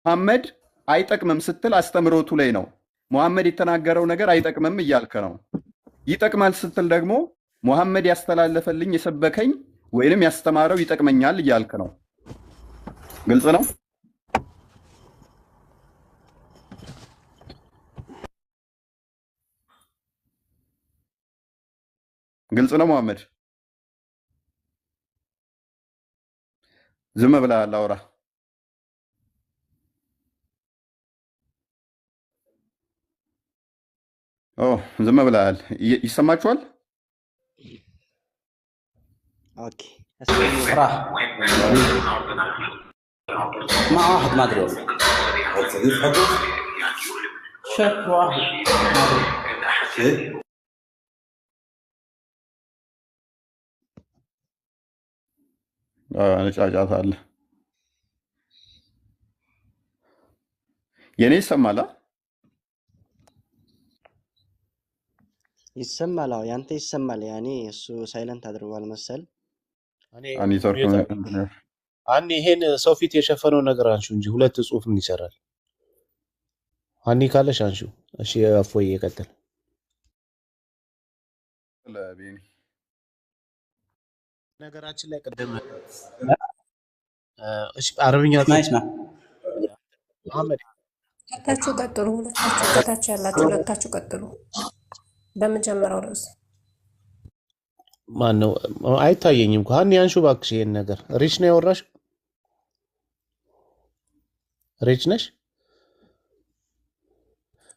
ሙሐመድ አይጠቅምም ስትል አስተምሮቱ ላይ ነው። ሙሐመድ የተናገረው ነገር አይጠቅምም እያልክ ነው። ይጠቅማል ስትል ደግሞ ሙሐመድ ያስተላለፈልኝ የሰበከኝ ወይንም ያስተማረው ይጠቅመኛል እያልክ ነው። ግልጽ ነው። ግልጽ ነው። ሙሐመድ ዝም ብለሃል፣ አውራ። ዝም ብለሃል። ይሰማችኋል? اوكي راح مع واحد ما ادري والله الصديق حقه شك واحد ما ادري እኔ ጫጫታ አለ። የኔ ይሰማል? ይሰማል። አዎ ያንተ ይሰማል። ያኔ እሱ ሳይለንት አድርጓል መሰል። አኒ ይሄን ሰው ፊት የሸፈነው ነገር አንሺው እንጂ ሁለት ጽሁፍ ምን ይሰራል? አኒ ካለሽ አንሺው። እሺ አፎይ ይቀጥል። ነገራችን ላይ ቀደም እሺ አረብኛ መሐመድ ሁለታችሁ ቀጥሉ። ሁለታችሁ ከታች ያላችሁ ሁለታችሁ ቀጥሉ። በመጀመሪያው ርዕስ ማን ነው? አይታየኝም እኮ ሀኒ አንሺው እባክሽ። ይሄን ነገር ሪች ነው ያወራሽ? ሪች ነሽ?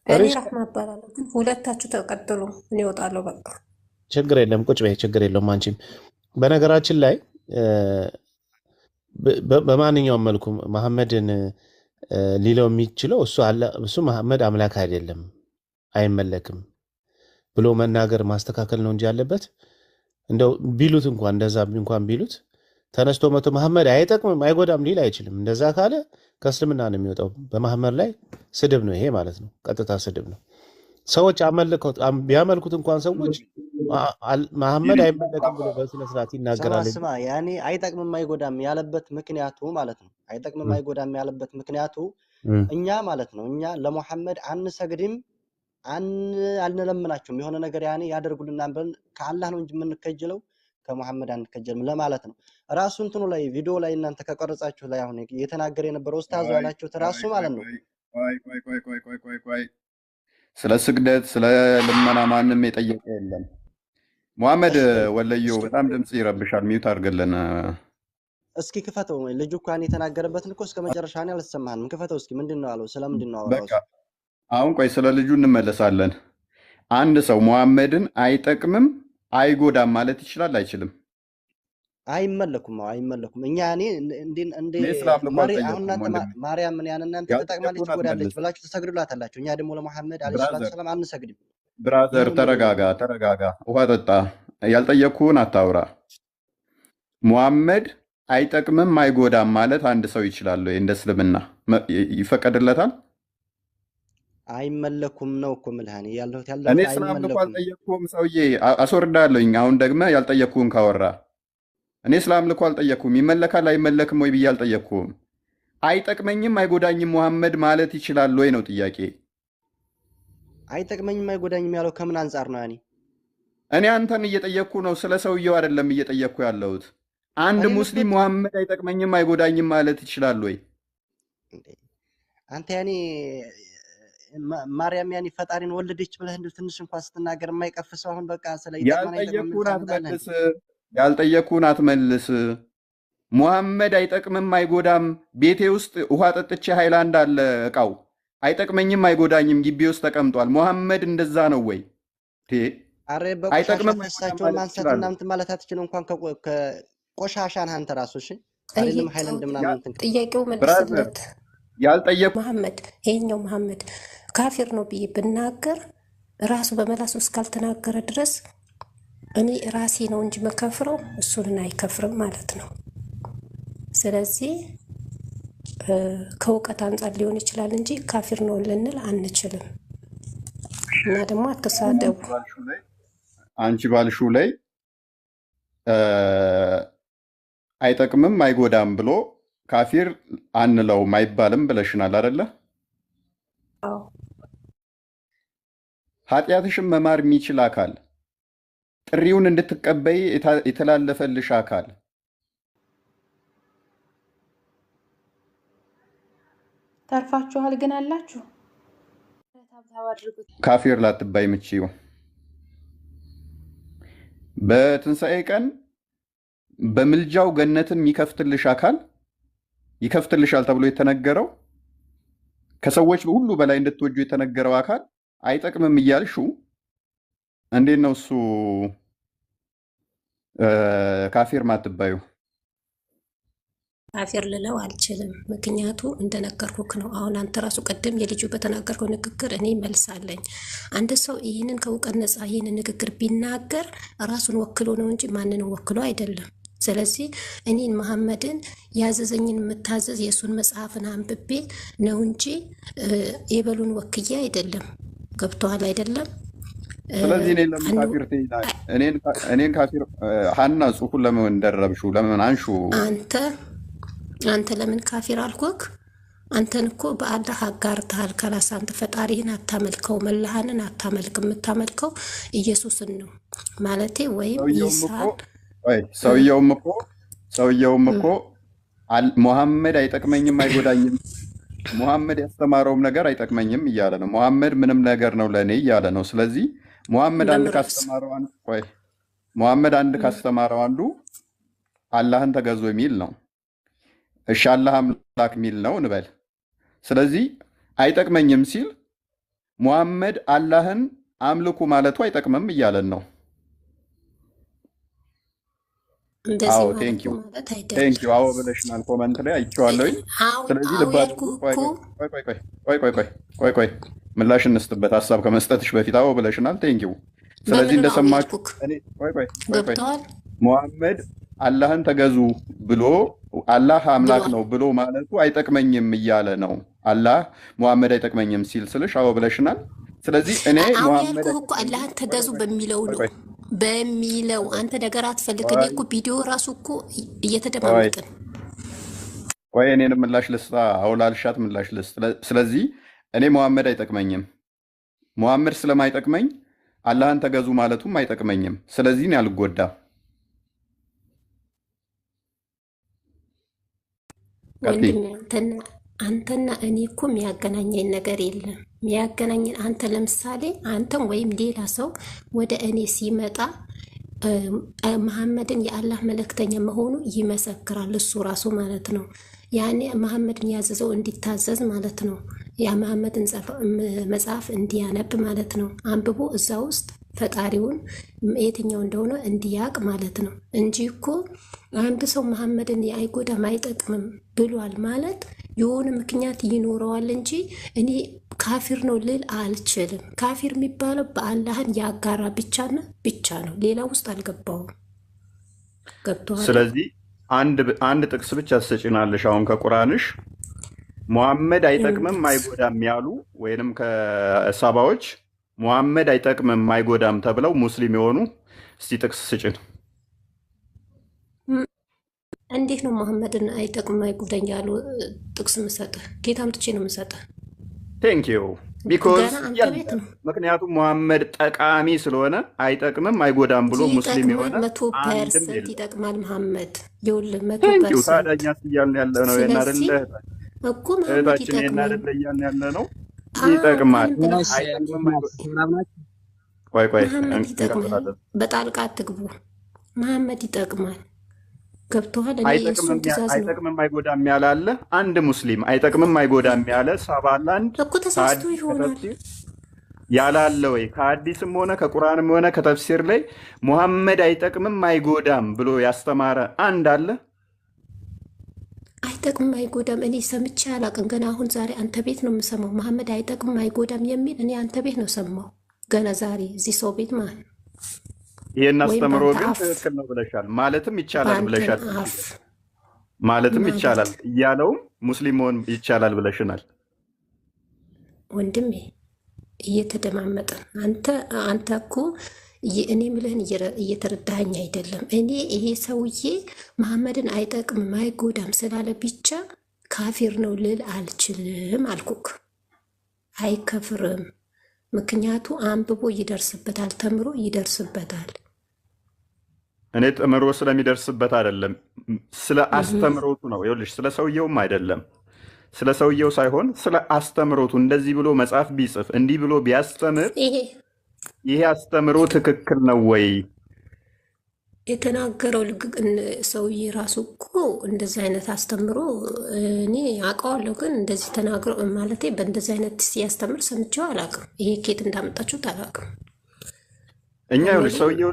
እኔ ረህማ እባላለሁ፣ ግን ሁለታችሁ ተቀጥሉ። እኔ እወጣለሁ። በቃ ችግር የለም፣ ቁጭ በይ፣ ችግር የለውም። አንቺም በነገራችን ላይ በማንኛውም መልኩ መሐመድን ሊለው የሚችለው እሱ መሐመድ አምላክ አይደለም አይመለክም ብሎ መናገር ማስተካከል ነው እንጂ ያለበት እንደው ቢሉት እንኳን እንደዛ እንኳን ቢሉት ተነስቶ መቶ መሐመድ አይጠቅምም አይጎዳም ሊል አይችልም። እንደዛ ካለ ከእስልምና ነው የሚወጣው። በመሐመድ ላይ ስድብ ነው ይሄ ማለት ነው፣ ቀጥታ ስድብ ነው። ሰዎች ቢያመልኩት እንኳን ሰዎች መሐመድ አይመለክም ብሎ በስነ ስርዓት ይናገራል። ስማ ያኔ አይጠቅምም አይጎዳም ያለበት ምክንያቱ ማለት ነው። አይጠቅምም አይጎዳም ያለበት ምክንያቱ እኛ ማለት ነው እኛ ለሙሐመድ አንሰግድም አንለምናቸውም የሆነ ነገር ያኔ ያደርጉልናል ብለን ከአላህ ነው እንጂ የምንከጀለው ከሙሐመድ አንከጀልም ለማለት ነው። ራሱ እንትኑ ላይ ቪዲዮ ላይ እናንተ ከቀረጻችሁ ላይ አሁን እየተናገረ የነበረው ኡስታዙ ያላችሁት ራሱ ማለት ነው። ቆይ ስለ ስግደት ስለ ልመና ማንም የጠየቀ የለም። ሙሐመድ ወለየው በጣም ድምጽ ይረብሻል፣ ሚውት አድርገልን እስኪ። ክፈተው። ልጁ እንኳን የተናገረበትን እኮ እስከ መጨረሻ ነው አልሰማህንም። ክፈተው እስኪ። ምንድነው ያለው? ስለምንድነው አወራው? በቃ አሁን ቆይ ስለ ልጁ እንመለሳለን። አንድ ሰው ሙሐመድን አይጠቅምም አይጎዳም ማለት ይችላል አይችልም? አይመለኩም። አይመለኩም። እኛ እንደ መሪ አሁን እናንተ ማርያምን ያን እናንተ ተጠቅማለች ጎዳለች ብላችሁ ተሰግዱላታላችሁ። እኛ ደግሞ ለሙሐመድ አለይሂ ሰላም አንሰግድም። ብራዘር ተረጋጋ፣ ውሃ ጠጣ። ያልጠየቅኩህን አታውራ። ሙሐመድ አይጠቅምም አይጎዳም ማለት አንድ ሰው ይችላል ወይ? እንደ እስልምና ይፈቀድለታል? አይመለኩም ነው እኮ ምልሃኔ ያለሁት እኔ ስላምልኮ አልጠየቅኩም ሰውዬ፣ አስወርዳለሁኝ። አሁን ደግመህ ያልጠየቅኩህን ካወራ እኔ ስላምልኮ አልጠየቅኩም። ይመለካል አይመለክም ወይ ብዬ አልጠየቅኩም። አይጠቅመኝም አይጎዳኝም ሙሐመድ ማለት ይችላል ወይ ነው ጥያቄ። አይጠቅመኝም አይጎዳኝም ያለው ከምን አንጻር ነው? እኔ አንተን እየጠየቅኩ ነው፣ ስለ ሰውየው አይደለም እየጠየቅኩ ያለሁት። አንድ ሙስሊም ሙሐመድ አይጠቅመኝም አይጎዳኝም ማለት ይችላል ወይ? አንተ ያኔ ማርያም ያኔ ፈጣሪን ወለደች ብለህ እንደ ትንሽ እንኳን ስትናገር የማይቀፍሰው አሁን በቃ ስለ ያልጠየቅኩህን አትመልስ። ሙሐመድ አይጠቅምም አይጎዳም። ቤቴ ውስጥ ውሃ ጠጥቼ ሃይላንድ አለ እቃው አይጠቅመኝም አይጎዳኝም ግቢ ውስጥ ተቀምጧል። ሙሐመድ እንደዛ ነው ወይ? አሬ በቆሻሻ ተሳቸውን ማንሳት እናንተ ማለት አትችልም እንኳን ከቆሻሻን አንተ ራሱ እሺ አይደለም ሃይላንድ ምናምን ጥያቄው መልስለት። ያልጠየቁ መሐመድ ይሄኛው መሐመድ ካፊር ነው ብዬ ብናገር ራሱ በመላሱ እስካልተናገረ ድረስ እኔ ራሴ ነው እንጂ መከፍረው እሱን አይከፍርም ማለት ነው። ስለዚህ ከእውቀት አንጻር ሊሆን ይችላል እንጂ ካፊር ነው ልንል አንችልም። እና ደግሞ አትሳደቡ። አንቺ ባልሽው ላይ አይጠቅምም አይጎዳም ብሎ ካፊር አንለውም አይባልም ብለሽናል አይደለ? አዎ ኃጢአትሽን መማር የሚችል አካል፣ ጥሪውን እንድትቀበይ የተላለፈልሽ አካል ተርፋችኋል ግን አላችሁ። ታብታብ አድርጉት። ካፊር ላትባይ ምችው። በትንሣኤ ቀን በምልጃው ገነትን የሚከፍትልሽ አካል ይከፍትልሻል ተብሎ የተነገረው ከሰዎች ሁሉ በላይ እንድትወጁ የተነገረው አካል አይጠቅምም እያልሹ እንዴት ነው እሱ ካፊር ማትባዩ? ካፊር ልለው አልችልም። ምክንያቱ እንደነገርኩክ ነው። አሁን አንተ ራሱ ቀደም የልጁ በተናገርከው ንግግር እኔ መልሳለኝ። አንድ ሰው ይህንን ከእውቀት ነፃ ይህንን ንግግር ቢናገር ራሱን ወክሎ ነው እንጂ ማንንም ወክሎ አይደለም። ስለዚህ እኔን መሐመድን ያዘዘኝን የምታዘዝ የእሱን መጽሐፍን አንብቤ ነው እንጂ የበሉን ወክዬ አይደለም። ገብቶሃል አይደለም? ስለዚህ እኔን ለምን ካፊር እኔን ካፊር ሀና ጽሁፉን ለምን ደረብሹ? ለምን አንሹ? አንተ ለምን ካፊር አልኮክ? አንተን እኮ በአላህ አጋርተሃል። ከላስ አንተ ፈጣሪህን አታመልከው፣ መላህንን አታመልክ። የምታመልከው ኢየሱስን ነው ማለቴ ወይም ኢሳን። ሰውየውም እኮ ሙሐመድ አይጠቅመኝም አይጎዳኝም፣ ሙሐመድ ያስተማረውም ነገር አይጠቅመኝም እያለ ነው። ሙሐመድ ምንም ነገር ነው ለእኔ እያለ ነው። ስለዚህ ሙሐመድ አንድ ካስተማረው አንዱ አላህን ተገዙ የሚል ነው። እሺ አላህ አምላክ የሚል ነው እንበል። ስለዚህ አይጠቅመኝም ሲል ሙሐመድ አላህን አምልኩ ማለቱ አይጠቅምም እያለን ነው። አዎ ቴንኪው አዎ ብለሽናል። ኮመንት ላይ አይቼዋለሁኝ። ስለዚህ ቆይ ምላሽ እንስጥበት ሀሳብ ከመስጠትሽ በፊት አዎ ብለሽናል። ቴንኪው። ስለዚህ እንደሰማችሁ ሙሐመድ አላህን ተገዙ ብሎ አላህ አምላክ ነው ብሎ ማለቱ አይጠቅመኝም እያለ ነው። አላህ ሙሐመድ አይጠቅመኝም ሲል ስልሽ አዎ ብለሽናል። ስለዚህ እኔ ሙሐመድ እኮ አላህን ተገዙ በሚለው ነው በሚለው አንተ ነገር አትፈልግ። እኔ እኮ ቪዲዮ ራሱ እኮ እየተደማመጥን ወይ እኔን ምላሽ ልስጣ አውላልሻት ምላሽ ልስጥ። ስለዚህ እኔ ሙሐመድ አይጠቅመኝም፣ ሙሐመድ ስለማይጠቅመኝ አላህን ተገዙ ማለቱም አይጠቅመኝም። ስለዚህ እኔ አልጎዳም። አንተና እኔ እኮ የሚያገናኘን ነገር የለም። የሚያገናኘን አንተ ለምሳሌ አንተም ወይም ሌላ ሰው ወደ እኔ ሲመጣ መሐመድን የአላህ መልእክተኛ መሆኑ ይመሰክራል፣ እሱ ራሱ ማለት ነው። ያኔ መሐመድን ያዘዘው እንዲታዘዝ ማለት ነው። ያ መሐመድን መጽሐፍ እንዲያነብ ማለት ነው። አንብቦ እዛ ውስጥ ፈጣሪውን የትኛው እንደሆነ እንዲያቅ ማለት ነው እንጂ እኮ አንድ ሰው መሐመድን አይጎዳም አይጠቅምም ብሏል ማለት የሆነ ምክንያት ይኖረዋል እንጂ እኔ ካፊር ነው ልል አልችልም። ካፊር የሚባለው በአላህን ያጋራ ብቻና ብቻ ነው። ሌላ ውስጥ አልገባውም። ገብቶሃል? ስለዚህ አንድ ጥቅስ ብቻ ትሰጪናለሽ አሁን ከቁርአንሽ ሙሐመድ አይጠቅምም አይጎዳም ያሉ ወይንም ከሳባዎች ሙሐመድ አይጠቅምም አይጎዳም ተብለው ሙስሊም የሆኑ እስቲ ጥቅስ ስጭን። እንዴት ነው መሐመድን አይጠቅምም አይጎዳኝ ያሉ ጥቅስ ምሰጥህ? ጌታ አምጥቼ ነው ምሰጥህ። ቴንኪዩ ቢኮዝ ምክንያቱም ሙሐመድ ጠቃሚ ስለሆነ አይጠቅምም አይጎዳም ብሎ ሙስሊም የሆነ 100% ይጠቅማል መሐመድ። ይኸውልህ 100% ታዲያ እያልን ያለ ነው አይደለ እኮ መሐመድ ይጠቅማል ያለ ነው። ይጠቅማል ቆይ በጣልቃ አትግቡ። መሐመድ ይጠቅማል። ገብቶሃል? አይጠቅምም አይጎዳም ያለ አለ አንድ ሙስሊም አይጠቅምም አይጎዳም ያለ ሳባላ አንድ እኮ ተሳስቶ ይሆናል ያላለ ወይ ከሐዲስም ሆነ ከቁርአንም ሆነ ከተፍሲር ላይ ሙሐመድ አይጠቅምም አይጎዳም ብሎ ያስተማረ አንድ አለ? አይጠቅምም አይጎዳም እኔ ሰምቼ አላውቅም። ገና አሁን ዛሬ አንተ ቤት ነው የምሰማው። መሐመድ አይጠቅምም አይጎዳም የሚል እኔ አንተ ቤት ነው ሰማው። ገና ዛሬ እዚህ ሰው ቤት ማለት ነው። ይሄን አስተምሮ ግን ትክክል ነው ብለሻል። ማለትም ይቻላል ብለሻል። ማለትም ይቻላል እያለውም ሙስሊም መሆን ይቻላል ብለሽናል። ወንድሜ እየተደማመጠን አንተ እኮ እኔ ምልህን እየተረዳኸኝ አይደለም። እኔ ይሄ ሰውዬ መሐመድን አይጠቅምም አይጎዳም ስላለ ብቻ ካፊር ነው ልል አልችልም አልኩክ። አይከፍርም። ምክንያቱ አንብቦ ይደርስበታል፣ ተምሮ ይደርስበታል። እኔ ተምሮ ስለሚደርስበት አይደለም፣ ስለ አስተምሮቱ ነው። ይኸውልሽ ስለ ሰውየውም አይደለም፣ ስለ ሰውየው ሳይሆን ስለ አስተምሮቱ። እንደዚህ ብሎ መጽሐፍ ቢጽፍ እንዲህ ብሎ ቢያስተምር ይሄ አስተምሮ ትክክል ነው ወይ? የተናገረው ሰውዬ ራሱ እኮ እንደዚህ አይነት አስተምሮ እኔ አውቀዋለሁ፣ ግን እንደዚህ ተናግሮ ማለት በእንደዚህ አይነት ሲያስተምር ሰምቼው አላውቅም። ይሄ ኬት እንዳመጣችሁት አላውቅም። እኛ ይኸውልሽ ሰውየው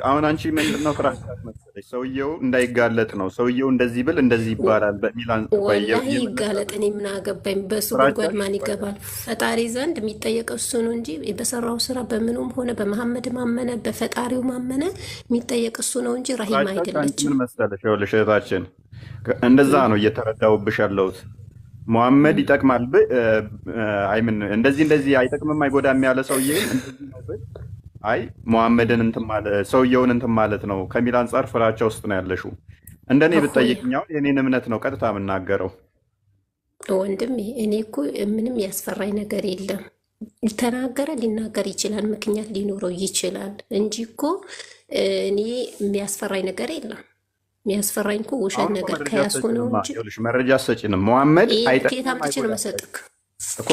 አሁን አንቺ ምንድነው ፍራሽ መሰለሽ? ሰውየው እንዳይጋለጥ ነው። ሰውየው እንደዚህ ብል እንደዚህ ይባላል በሚል ወላሂ ይጋለጥ። እኔ ምን አገባኝ? በሱ ጉድጓድ ማን ይገባል? ፈጣሪ ዘንድ የሚጠየቀው እሱ ነው እንጂ በሰራው ስራ በምኑም ሆነ በመሐመድ ማመነ በፈጣሪው ማመነ የሚጠየቅ እሱ ነው እንጂ ራሂም አይደለችም። ምን መሰለሽ? ይኸውልሽ እህታችን እንደዛ ነው እየተረዳሁብሽ ያለሁት። ሙሐመድ ይጠቅማል አይምን እንደዚህ አይጠቅምም አይጎዳም ያለ ሰውዬ እንደዚህ ነው ብል አይ ሙሐመድን ሰውየውን እንትን ማለት ነው ከሚል አንጻር ፍራቻ ውስጥ ነው ያለሽው። እንደኔ ብትጠይቅኛው የኔን እምነት ነው ቀጥታ የምናገረው። ወንድሜ እኔ እኮ ምንም ያስፈራኝ ነገር የለም። ሊተናገረ ሊናገር ይችላል፣ ምክንያት ሊኖረው ይችላል እንጂ እኮ እኔ የሚያስፈራኝ ነገር የለም። የሚያስፈራኝ እኮ ውሸት ነገር ከያዝኩ ነው እንጂ መረጃ ሰጪንም ሙሐመድ ከየት አምጥቼ ነው መሰጥክ እኮ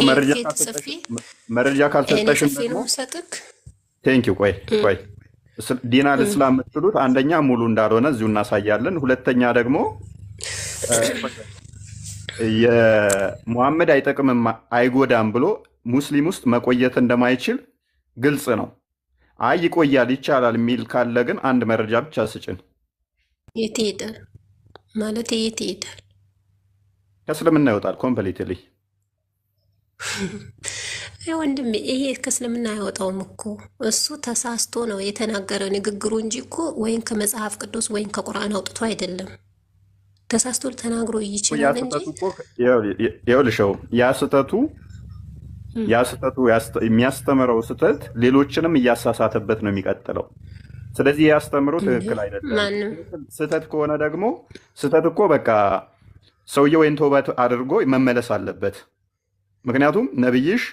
መረጃ ካልሰጠሽም ደግሞ ሰጥክ። ቴንኪው። ቆይ ዲን አልእስላም የምትሉት አንደኛ ሙሉ እንዳልሆነ እዚሁ እናሳያለን። ሁለተኛ ደግሞ የሙሐመድ አይጠቅምም አይጎዳም ብሎ ሙስሊም ውስጥ መቆየት እንደማይችል ግልጽ ነው። አይ ይቆያል ይቻላል የሚል ካለ ግን አንድ መረጃ ብቻ ስጭን። የት ይሄዳል ማለት የት ይሄዳል? ከእስልምና ይወጣል ኮምፕሊትሊ። ወንድሜ ይሄ ከእስልምና አይወጣውም እኮ እሱ ተሳስቶ ነው የተናገረው ንግግሩ እንጂ እኮ ወይም ከመጽሐፍ ቅዱስ ወይም ከቁርአን አውጥቶ አይደለም። ተሳስቶ ተናግሮ ይችላል እንጂ ይኸውልሽው ያ ስህተቱ የሚያስተምረው ስህተት ሌሎችንም እያሳሳተበት ነው የሚቀጥለው። ስለዚህ ያስተምሮ ትክክል አይደለም። ስህተት ከሆነ ደግሞ ስህተት እኮ በቃ ሰውየው ወይን ተውበት አድርጎ መመለስ አለበት። ምክንያቱም ነብይሽ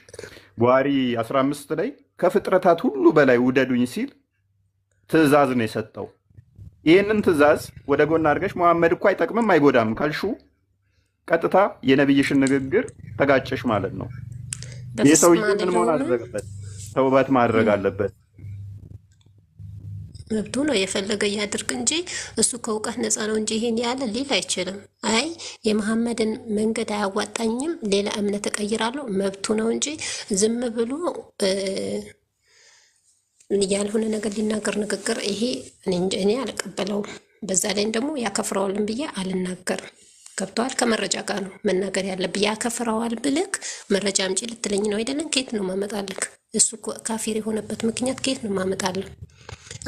ቡሃሪ 15 ላይ ከፍጥረታት ሁሉ በላይ ውደዱኝ ሲል ትእዛዝ ነው የሰጠው። ይህንን ትእዛዝ ወደ ጎን አድርገሽ መሐመድ እኮ አይጠቅምም አይጎዳም ካልሹ ቀጥታ የነብይሽን ንግግር ተጋጨሽ ማለት ነው። ይህ ሰውዬ ምን መሆን አለበት? ተውበት ማድረግ አለበት። መብቱ ነው፣ የፈለገ ያድርግ እንጂ እሱ ከእውቀት ነፃ ነው እንጂ ይሄን ያለ ሊል አይችልም። አይ የመሐመድን መንገድ አያዋጣኝም ሌላ እምነት እቀይራለሁ መብቱ ነው እንጂ ዝም ብሎ ያልሆነ ነገር ሊናገር ንግግር ይሄ እኔ አልቀበለውም። በዛ ላይ ደግሞ ያከፍረዋልን ብዬ አልናገርም። ገብተዋል። ከመረጃ ጋር ነው መናገር ያለብህ። ያከፍረዋል ብልክ መረጃ አምጪ ልትለኝ ነው አይደለም? ከየት ነው ማመጣልክ? እሱ ካፊር የሆነበት ምክንያት ከየት ነው ማመጣልህ?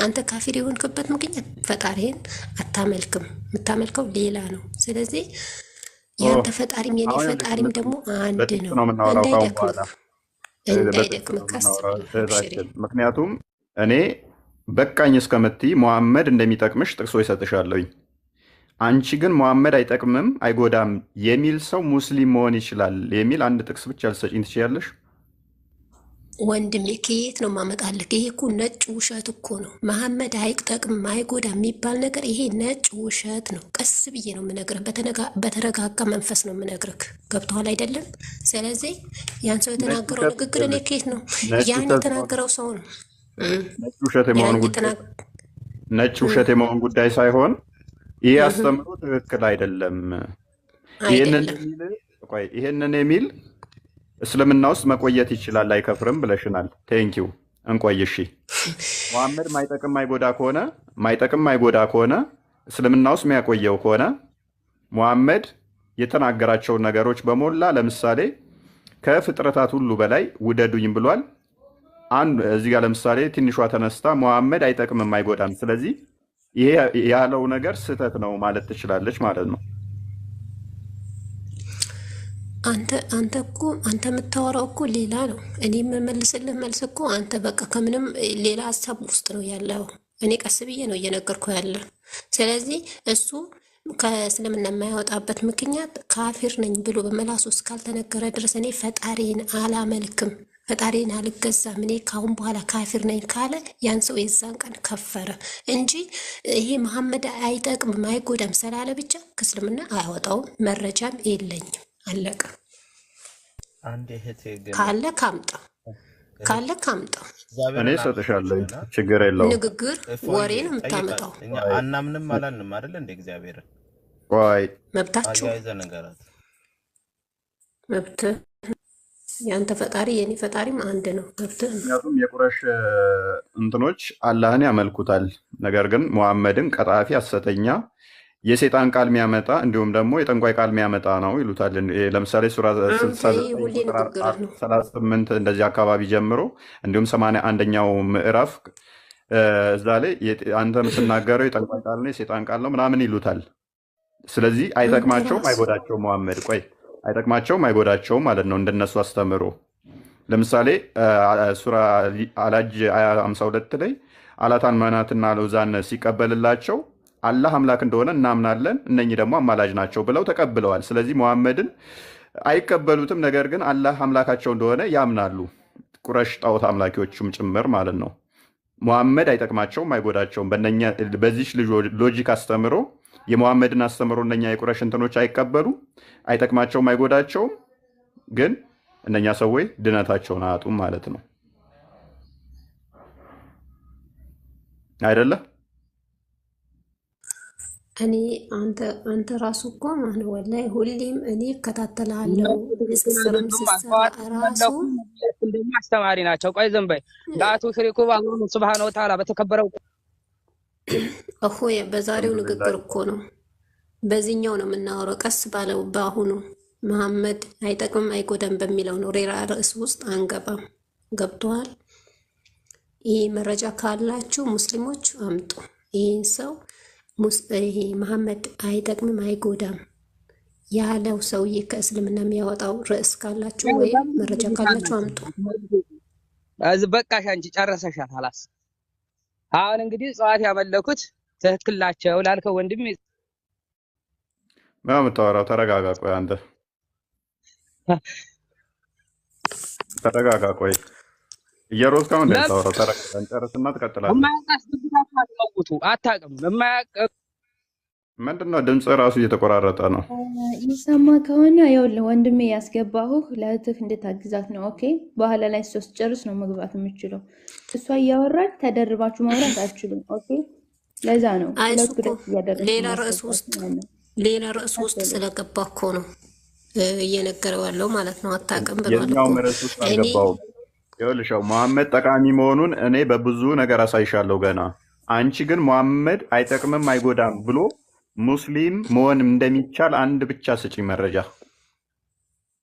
አንተ ካፊር የሆንክበት ምክንያት ፈጣሪን አታመልክም፣ የምታመልከው ሌላ ነው። ስለዚህ ያንተ ፈጣሪም የኔ ፈጣሪም ደግሞ አንድ ነው። እንዳይደክምክ ምክንያቱም እኔ በቃኝ እስከምትይ ሙሐመድ እንደሚጠቅምሽ ጥቅሶ ይሰጥሻለሁኝ። አንቺ ግን ሙሐመድ አይጠቅምም አይጎዳም የሚል ሰው ሙስሊም መሆን ይችላል የሚል አንድ ጥቅስ ብቻ ልትሰጪኝ ትችያለሽ? ወንድሜ ከየት ነው ማመጣልህ? ይሄ እኮ ነጭ ውሸት እኮ ነው። መሐመድ አይጠቅምም አይጎዳ የሚባል ነገር ይሄ ነጭ ውሸት ነው። ቀስ ብዬ ነው የምነግርህ፣ በተረጋጋ መንፈስ ነው የምነግርህ። ገብቶሃል አይደለም? ስለዚህ ያን ሰው የተናገረው ንግግር እኔ ከየት ነው ያን የተናገረው ሰው ነው። ነጭ ውሸት የመሆን ጉዳይ ሳይሆን ይሄ አስተምሮ ትክክል አይደለም። ይሄንን የሚል እስልምና ውስጥ መቆየት ይችላል አይከፍርም ብለሽናል። ቴንኪው እንቆይ። እሺ ሙሐመድ ማይጠቅም አይጎዳ ከሆነ እስልምና ውስጥ የሚያቆየው ከሆነ ሙሐመድ የተናገራቸው ነገሮች በሞላ ለምሳሌ ከፍጥረታት ሁሉ በላይ ውደዱኝ ብሏል። እዚህ ጋር ለምሳሌ ትንሿ ተነስታ ሙሐመድ አይጠቅምም አይጎዳም፣ ስለዚህ ይሄ ያለው ነገር ስህተት ነው ማለት ትችላለች ማለት ነው። አንተ እኮ አንተ የምታወራው እኮ ሌላ ነው። እኔ የምመልስልህ መልስ እኮ አንተ በቃ ከምንም ሌላ ሀሳብ ውስጥ ነው ያለው። እኔ ቀስ ብዬ ነው እየነገርኩ ያለ። ስለዚህ እሱ ከእስልምና የማያወጣበት ምክንያት ካፊር ነኝ ብሎ በመላሱ እስካልተነገረ ድረስ እኔ ፈጣሪን አላመልክም፣ ፈጣሪን አልገዛም፣ እኔ ካሁን በኋላ ካፊር ነኝ ካለ ያን ሰው የዛን ቀን ከፈረ እንጂ ይሄ መሐመድ አይጠቅምም አይጎዳም ስላለ ብቻ ከእስልምና አያወጣውም። መረጃም የለኝም። አለቀ። ካለ ካምጣ እኔ እሰጥሻለሁ፣ ችግር የለውም። ንግግር ወሬ ነው የምታመጣው። አናምንም አላልንም አይደል? እንደ እግዚአብሔር ቆይ መብታችሁ፣ መብት ያንተ ፈጣሪ የኔ ፈጣሪም አንድ ነው። መብት። ምክንያቱም የቁረሽ እንትኖች አላህን ያመልኩታል፣ ነገር ግን ሙሐመድን ቀጣፊ፣ ሐሰተኛ፣ የሴጣን ቃል የሚያመጣ እንዲሁም ደግሞ የጠንቋይ ቃል የሚያመጣ ነው ይሉታል። ለምሳሌ ሱራ 38 እንደዚህ አካባቢ ጀምሮ እንዲሁም 81ኛው ምዕራፍ እዛ ላይ አንተ የምትናገረው የጠንቋይ ቃል ነው የሴጣን ቃል ነው ምናምን ይሉታል። ስለዚህ አይጠቅማቸውም አይጎዳቸውም። ሙሐመድ ቆይ አይጠቅማቸውም አይጎዳቸውም ማለት ነው እንደነሱ አስተምሮ። ለምሳሌ ሱራ አላጅ 52 ላይ አላታን መናትና ለውዛን ሲቀበልላቸው አላህ አምላክ እንደሆነ እናምናለን፣ እነኚህ ደግሞ አማላጅ ናቸው ብለው ተቀብለዋል። ስለዚህ ሙሐመድን አይቀበሉትም፣ ነገር ግን አላህ አምላካቸው እንደሆነ ያምናሉ። ቁረሽ ጣዖት አምላኪዎችም ጭምር ማለት ነው። ሙሐመድ አይጠቅማቸውም አይጎዳቸውም። በዚህ ሎጂክ አስተምሮ የሙሐመድን አስተምሮ እነኛ የቁረሽ እንትኖች አይቀበሉም፣ አይጠቅማቸውም አይጎዳቸውም። ግን እነኛ ሰዎች ድነታቸውን አያጡም ማለት ነው አይደለ? እኔ አንተ ራሱ እኮ ማን ወላሂ ሁሌም እኔ እከታተላለሁ። ስስርም ስሰራ ራሱ እንደማ አስተማሪ ናቸው። ቆይ ዝም በይ። ላቱ ሽሪኩ በአላህ ሱብሃነሁ ወተዓላ በተከበረው እኮ በዛሬው ንግግር እኮ ነው፣ በዚህኛው ነው የምናወራው። ቀስ ባለው በአሁኑ መሐመድ አይጠቅምም አይጎዳም በሚለው ነው። ሌላ ርዕስ ውስጥ አንገባም። ገብተዋል። ይህ መረጃ ካላችሁ ሙስሊሞች አምጡ። ይህን ሰው ይሄ መሐመድ አይጠቅምም አይጎዳም ያለው ሰውዬ ከእስልምና የሚያወጣው ርዕስ ካላችሁ ወይም መረጃ ካላችሁ አምጡ። በቃሽ፣ አንቺ ጨረሰሻል። ሀላስ አሁን እንግዲህ እጽዋት ያመለኩት ትክክል ናቸው ላልከው ወንድም ምናምን የምታወራው ተረጋጋ። ቆይ አንተ ተረጋጋ። ቆይ እየሮጥክ ነው እንደምታወራው። ተረጋጋ፣ እንጨርስና ትቀጥላለህ። አታውቅም። ምንድነው ድምፅ ራሱ እየተቆራረጠ ነው። ይሰማ ከሆነ ይኸውልህ ወንድሜ ያስገባሁህ ለእህትህ እንድታግዛት ነው። ኦኬ፣ በኋላ ላይ ሶስት ጨርስ ነው መግባት የምችለው። እሷ እያወራች ተደርባችሁ ማውራት አትችሉም። ኦኬ፣ ለዛ ነው ሁለቱ ደስ እያደረግን ሌላ ርዕስ ውስጥ ስለገባ እኮ ነው እየነገረው ያለው ማለት ነው። አታውቅም ብሏል። የኛውም ርዕስ ውስጥ አልገባሁም። ይኸውልሽ ሙሐመድ ጠቃሚ መሆኑን እኔ በብዙ ነገር አሳይሻለሁ ገና። አንቺ ግን ሙሐመድ አይጠቅምም አይጎዳም ብሎ ሙስሊም መሆን እንደሚቻል አንድ ብቻ ስጪኝ መረጃ።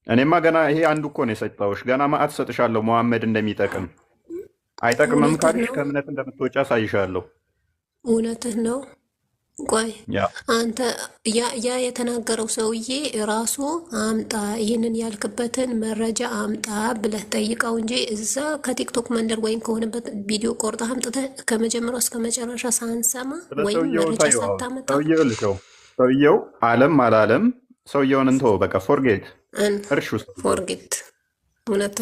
እኔማ ገና ይሄ አንዱ እኮ ነው የሰጠሁሽ። ገና ማዕት ሰጥሻለሁ። ሙሐመድ እንደሚጠቅም አይጠቅምም ካልሽ ከእምነት እንደምትወጪ አሳይሻለሁ። እውነትህ ነው። ቆይ አንተ ያ የተናገረው ሰውዬ ራሱ አምጣ፣ ይህንን ያልክበትን መረጃ አምጣ ብለህ ጠይቀው እንጂ እዛ ከቲክቶክ መንደር ወይም ከሆነበት ቪዲዮ ቆርጠህ አምጥተህ ከመጀመሪያው እስከ መጨረሻ ሳንሰማ ወይም መረጃ ሳታመጣ ሰውየው አለም አላለም ሰውየውን እንተው በቃ ፎርጌት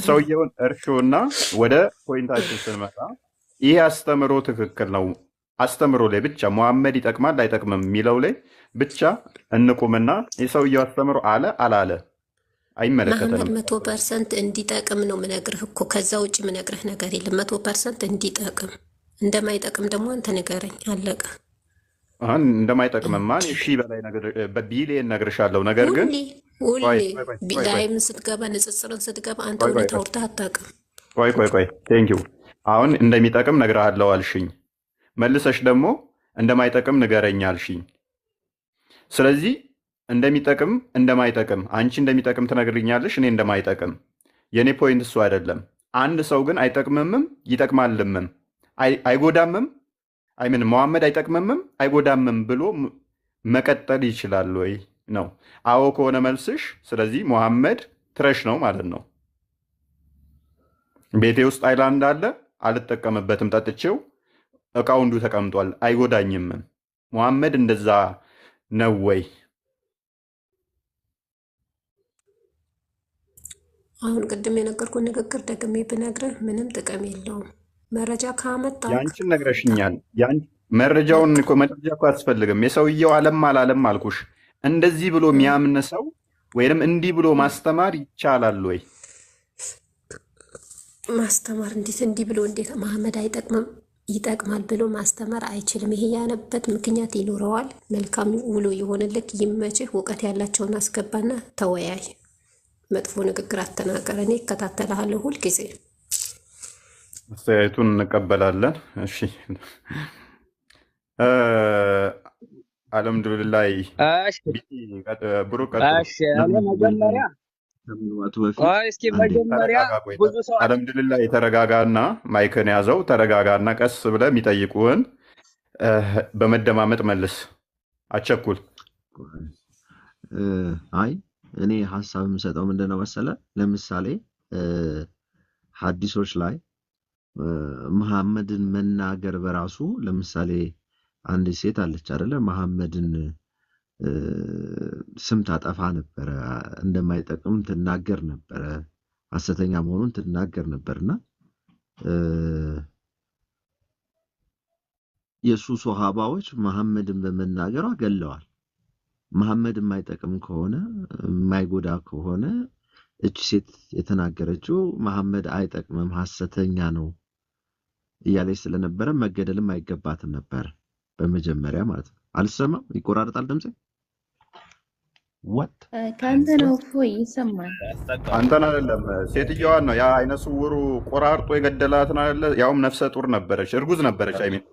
ሰውየውን እርሹና ወደ ፖይንታችን ስንመጣ ይህ አስተምሮ ትክክል ነው። አስተምሮ ላይ ብቻ ሙሐመድ ይጠቅማል አይጠቅምም የሚለው ላይ ብቻ እንቁምና የሰውየው አስተምሮ አለ አላለ አይመለከተንም። 100% እንዲጠቅም ነው ምነግርህ እኮ ከዛ ውጭ ምነግርህ ነገር የለም። 100% እንዲጠቅም፣ እንደማይጠቅም ደግሞ አንተ ንገረኝ። አለቀ። አሁን እንደማይጠቅምማ ሺህ በላይ በቢሊየን ነግርሻለሁ። ነገር ግን ሁሌ ላይም ስትገባ ንጽጽርን ስትገባ አንተ እውነት አውርተህ አታውቅም። ቆይ ቴንኪው። አሁን እንደሚጠቅም ነግርሃለሁ አልሽኝ፣ መልሰሽ ደግሞ እንደማይጠቅም ንገረኝ አልሽኝ። ስለዚህ እንደሚጠቅም እንደማይጠቅም አንቺ እንደሚጠቅም ትነግርኛለሽ፣ እኔ እንደማይጠቅም። የእኔ ፖይንት እሱ አይደለም። አንድ ሰው ግን አይጠቅምምም ይጠቅማልምም አይጎዳምም ሙሐመድ አይጠቅምምም አይጎዳምም ብሎ መቀጠል ይችላል ወይ? ነው። አዎ ከሆነ መልስሽ፣ ስለዚህ ሙሐመድ ትረሽ ነው ማለት ነው። ቤቴ ውስጥ አይላንድ አለ፣ አልጠቀምበትም፣ ጠጥቼው እቃው እንዱ ተቀምጧል፣ አይጎዳኝም። ሙሐመድ እንደዛ ነው ወይ? አሁን ቅድም የነገርኩ ንግግር ደግሜ ብነግርህ ምንም ጥቅም የለውም። መረጃ ካመጣሁ ያንቺን ነግረሽኛል። መረጃውን እኮ መረጃ እኮ አያስፈልግም። የሰውየው አለም አላለም አልኩሽ። እንደዚህ ብሎ የሚያምን ሰው ወይንም እንዲህ ብሎ ማስተማር ይቻላል ወይ? ማስተማር እንዲህ ብሎ እንዴት መሐመድ አይጠቅምም ይጠቅማል ብሎ ማስተማር አይችልም። ይሄ ያለበት ምክንያት ይኖረዋል። መልካም ውሎ ይሆንልክ፣ ይመችህ። እውቀት ያላቸውን አስገባና ተወያይ። መጥፎ ንግግር አተናገር። እኔ እከታተልሃለሁ ሁልጊዜ። አስተያየቱን እንቀበላለን። እሺ አልሐምዱሊላህ። ብሩክ አልሐምዱሊላህ። የተረጋጋና ማይክን ያዘው። ተረጋጋና ቀስ ብለህ የሚጠይቁህን በመደማመጥ መልስ። አቸኩል። አይ እኔ ሀሳብ የምሰጠው ምንድነው መሰለ፣ ለምሳሌ ሐዲሶች ላይ መሐመድን መናገር በራሱ ለምሳሌ አንድ ሴት አለች አይደለ? መሐመድን ስም ታጠፋ ነበረ፣ እንደማይጠቅም ትናገር ነበረ፣ ሐሰተኛ መሆኑን ትናገር ነበርና የሱ ሱሐባዎች መሐመድን በመናገሯ ገለዋል። መሐመድ የማይጠቅም ከሆነ የማይጎዳ ከሆነ እቺ ሴት የተናገረችው መሐመድ አይጠቅምም ሐሰተኛ ነው እያለች ስለነበረ መገደልም አይገባትም ነበር በመጀመሪያ ማለት ነው። አልሰማም? ይቆራረጣል ድምጼ። ወጥ ካንተ ነው እፎይ ይሰማል። አንተን አይደለም ሴትዮዋን ነው። ያ አይነ ስውሩ ቆራርጦ የገደላትን አይደለ? ያውም ነፍሰ ጡር ነበረች፣ እርጉዝ ነበረች። አይሚን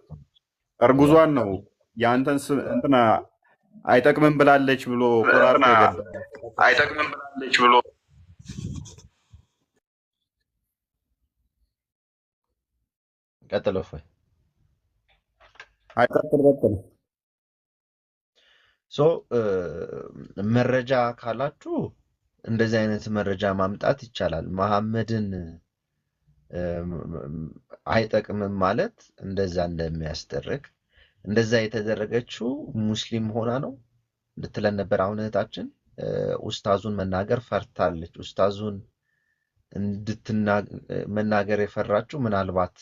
እርጉዟን ነው ያንተን እንትና አይጠቅምም ብላለች ብሎ ቆራርጦ የገደላት። አይጠቅምም ብላለች ብሎ ቀጥለው ፎይ አይቀጥል መረጃ ካላችሁ እንደዚህ አይነት መረጃ ማምጣት ይቻላል። መሐመድን አይጠቅምም ማለት እንደዛ እንደሚያስደርግ እንደዛ የተደረገችው ሙስሊም ሆና ነው እንድትለን ነበር። አሁን እህታችን ኡስታዙን መናገር ፈርታለች። ኡስታዙን መናገር የፈራችው ምናልባት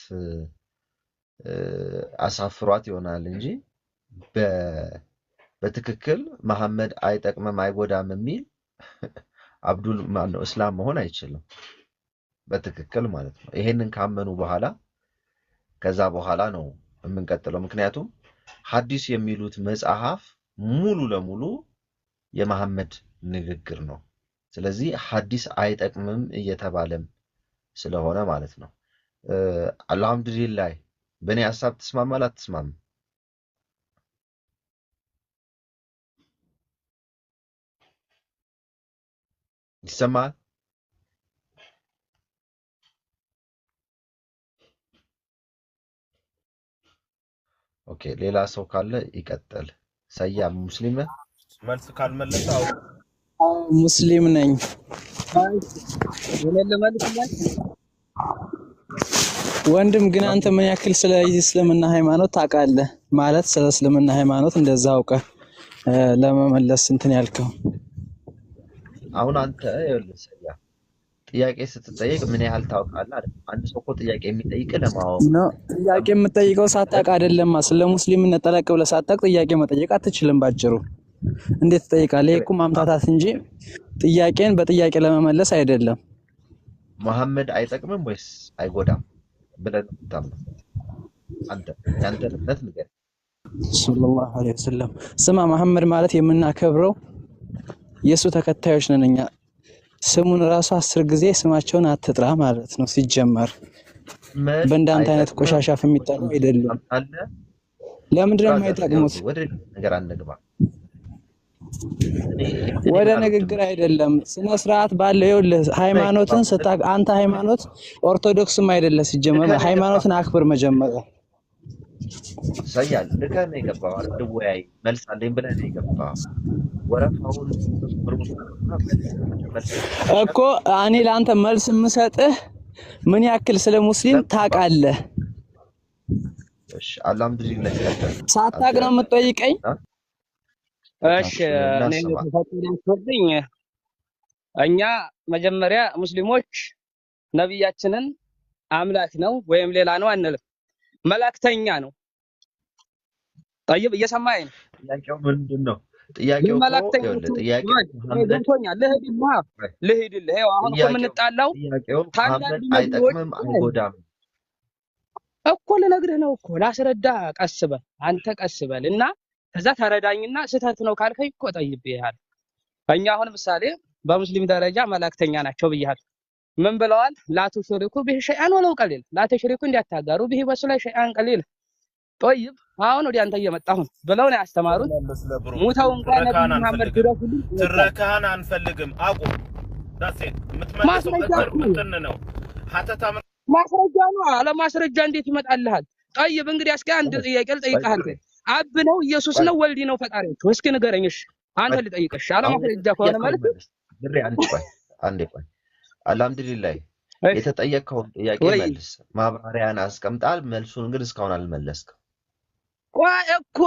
አሳፍሯት ይሆናል እንጂ በትክክል መሐመድ አይጠቅምም አይጎዳም የሚል አብዱል ማነው እስላም መሆን አይችልም በትክክል ማለት ነው። ይሄንን ካመኑ በኋላ ከዛ በኋላ ነው የምንቀጥለው። ምክንያቱም ሐዲስ የሚሉት መጽሐፍ ሙሉ ለሙሉ የመሐመድ ንግግር ነው። ስለዚህ ሐዲስ አይጠቅምም እየተባለም ስለሆነ ማለት ነው። አልሐምዱሊላህ። በእኔ ሐሳብ ትስማማለህ አትስማማም? ይሰማል? ኦኬ፣ ሌላ ሰው ካለ ይቀጥል። ሰያም ሙስሊም ነህ? መልስ ካልመለሰ ሙስሊም ነኝ። ወንድም ግን አንተ ምን ያክል ስለ እስልምና ሃይማኖት ታውቃለህ? ማለት ስለ እስልምና ሃይማኖት እንደዛ አውቀህ ለመመለስ እንትን ያልከው? አሁን አንተ ይኸውልህ ሰያ ጥያቄ ስትጠይቅ ምን ያህል ታውቃለህ አይደል? አንድ ሰው እኮ ጥያቄ የሚጠይቅ ለማወቅ ነው። ጥያቄ የምጠይቀው ሳታውቅ አይደለም። ስለ ሙስሊምነት ጠለቅ ብለህ ሳታውቅ ጥያቄ መጠየቅ አትችልም። ባጭሩ እንዴት ትጠይቃለህ? ይሄ እኮ ማምታታት እንጂ ጥያቄን በጥያቄ ለመመለስ አይደለም። መሐመድ አይጠቅምም ወይስ አይጎዳም ብለን ታምነው አንተ ያንተን እምነት ንገረኝ። ሰለላሁ ዐለይሂ ወሰለም ስማ፣ መሐመድ ማለት የምናከብረው የሱ ተከታዮች ነን እኛ። ስሙን ራሱ 10 ጊዜ ስማቸውን አትጥራ ማለት ነው። ሲጀመር በእንዳንተ አይነት ቆሻሻ የሚጠሩ አይደለም። ለምንድን ነው የማይጠቅሙት? ወደ ነገር አንግባ። ወደ ንግግር አይደለም፣ ስነ ስርዓት ባለው ይኸውልህ፣ ሃይማኖትን አንተ ሃይማኖት ኦርቶዶክስም አይደለ። ሲጀመር ሃይማኖትን አክብር መጀመሪያ። ሰያል ልከህ ነው የገባው አይደል? እንድወያይ መልስ አለኝ ብለህ ነው የገባው። ወረፋውን እኮ እኔ ለአንተ መልስ የምሰጥህ ምን ያክል ስለ ሙስሊም ታውቃለህ? እሺ አልሐምዱሊላህ ሳታውቅ ነው የምትጠይቀኝ? እሺ እኔ ተፈቅዶልኝ እኛ መጀመሪያ ሙስሊሞች ነብያችንን አምላክ ነው ወይም ሌላ ነው አንልም፣ መላእክተኛ ነው። طيب እየሰማኸኝ ነው? ጥያቄው ምንድን ነው? ጥያቄው ልሂድልህ። ይኸው አሁን እኮ የምንጣላው መሐመድ አይጠቅምም አይጎዳም እኮ ልነግርህ ነው እኮ ላስረዳ። ቀስ በል አንተ ቀስ በል እና ከዛ ተረዳኝና ስህተት ነው ካልከኝ እኮ ጠይቤሃል። እኛ አሁን ምሳሌ በሙስሊም ደረጃ መላእክተኛ ናቸው ብያለሁ። ምን ብለዋል? ላቱሽሪኩ ቢሂ ሸይአን ወለው ቀሊል፣ ላቱሽሪኩ እንዲያታጋሩ ቢሂ በሱ ላይ ሸይአን ቀሊል። طيب አሁን ወዲያ አንተ እየመጣሁ ብለው ነው ያስተማሩት። ሙተው እንኳን ነብዩ መሐመድ ድረሱልኝ ትረካህን አንፈልግም አቁም። ዳሴት ምትመልሰው ነው ሐተታ ማስረጃ ነው። አለ ማስረጃ እንዴት ይመጣልሃል? طيب እንግዲህ እስኪ አንድ ጥያቄ ልጠይቅህ። አብ ነው ኢየሱስ ነው ወልድ ነው ፈጣሪው? እስኪ ንገረኝ። እሺ አንተ ልጠይቅሽ። አለ ማስረጃ ከሆነ ማለት ድሬ አንዴ ቆይ አልሐምዱሊላህ የተጠየቀውን ጥያቄ መልስ። ማብራሪያን አስቀምጣል፣ መልሱን ግን እስካሁን አልመለስክም። ቆይ እኮ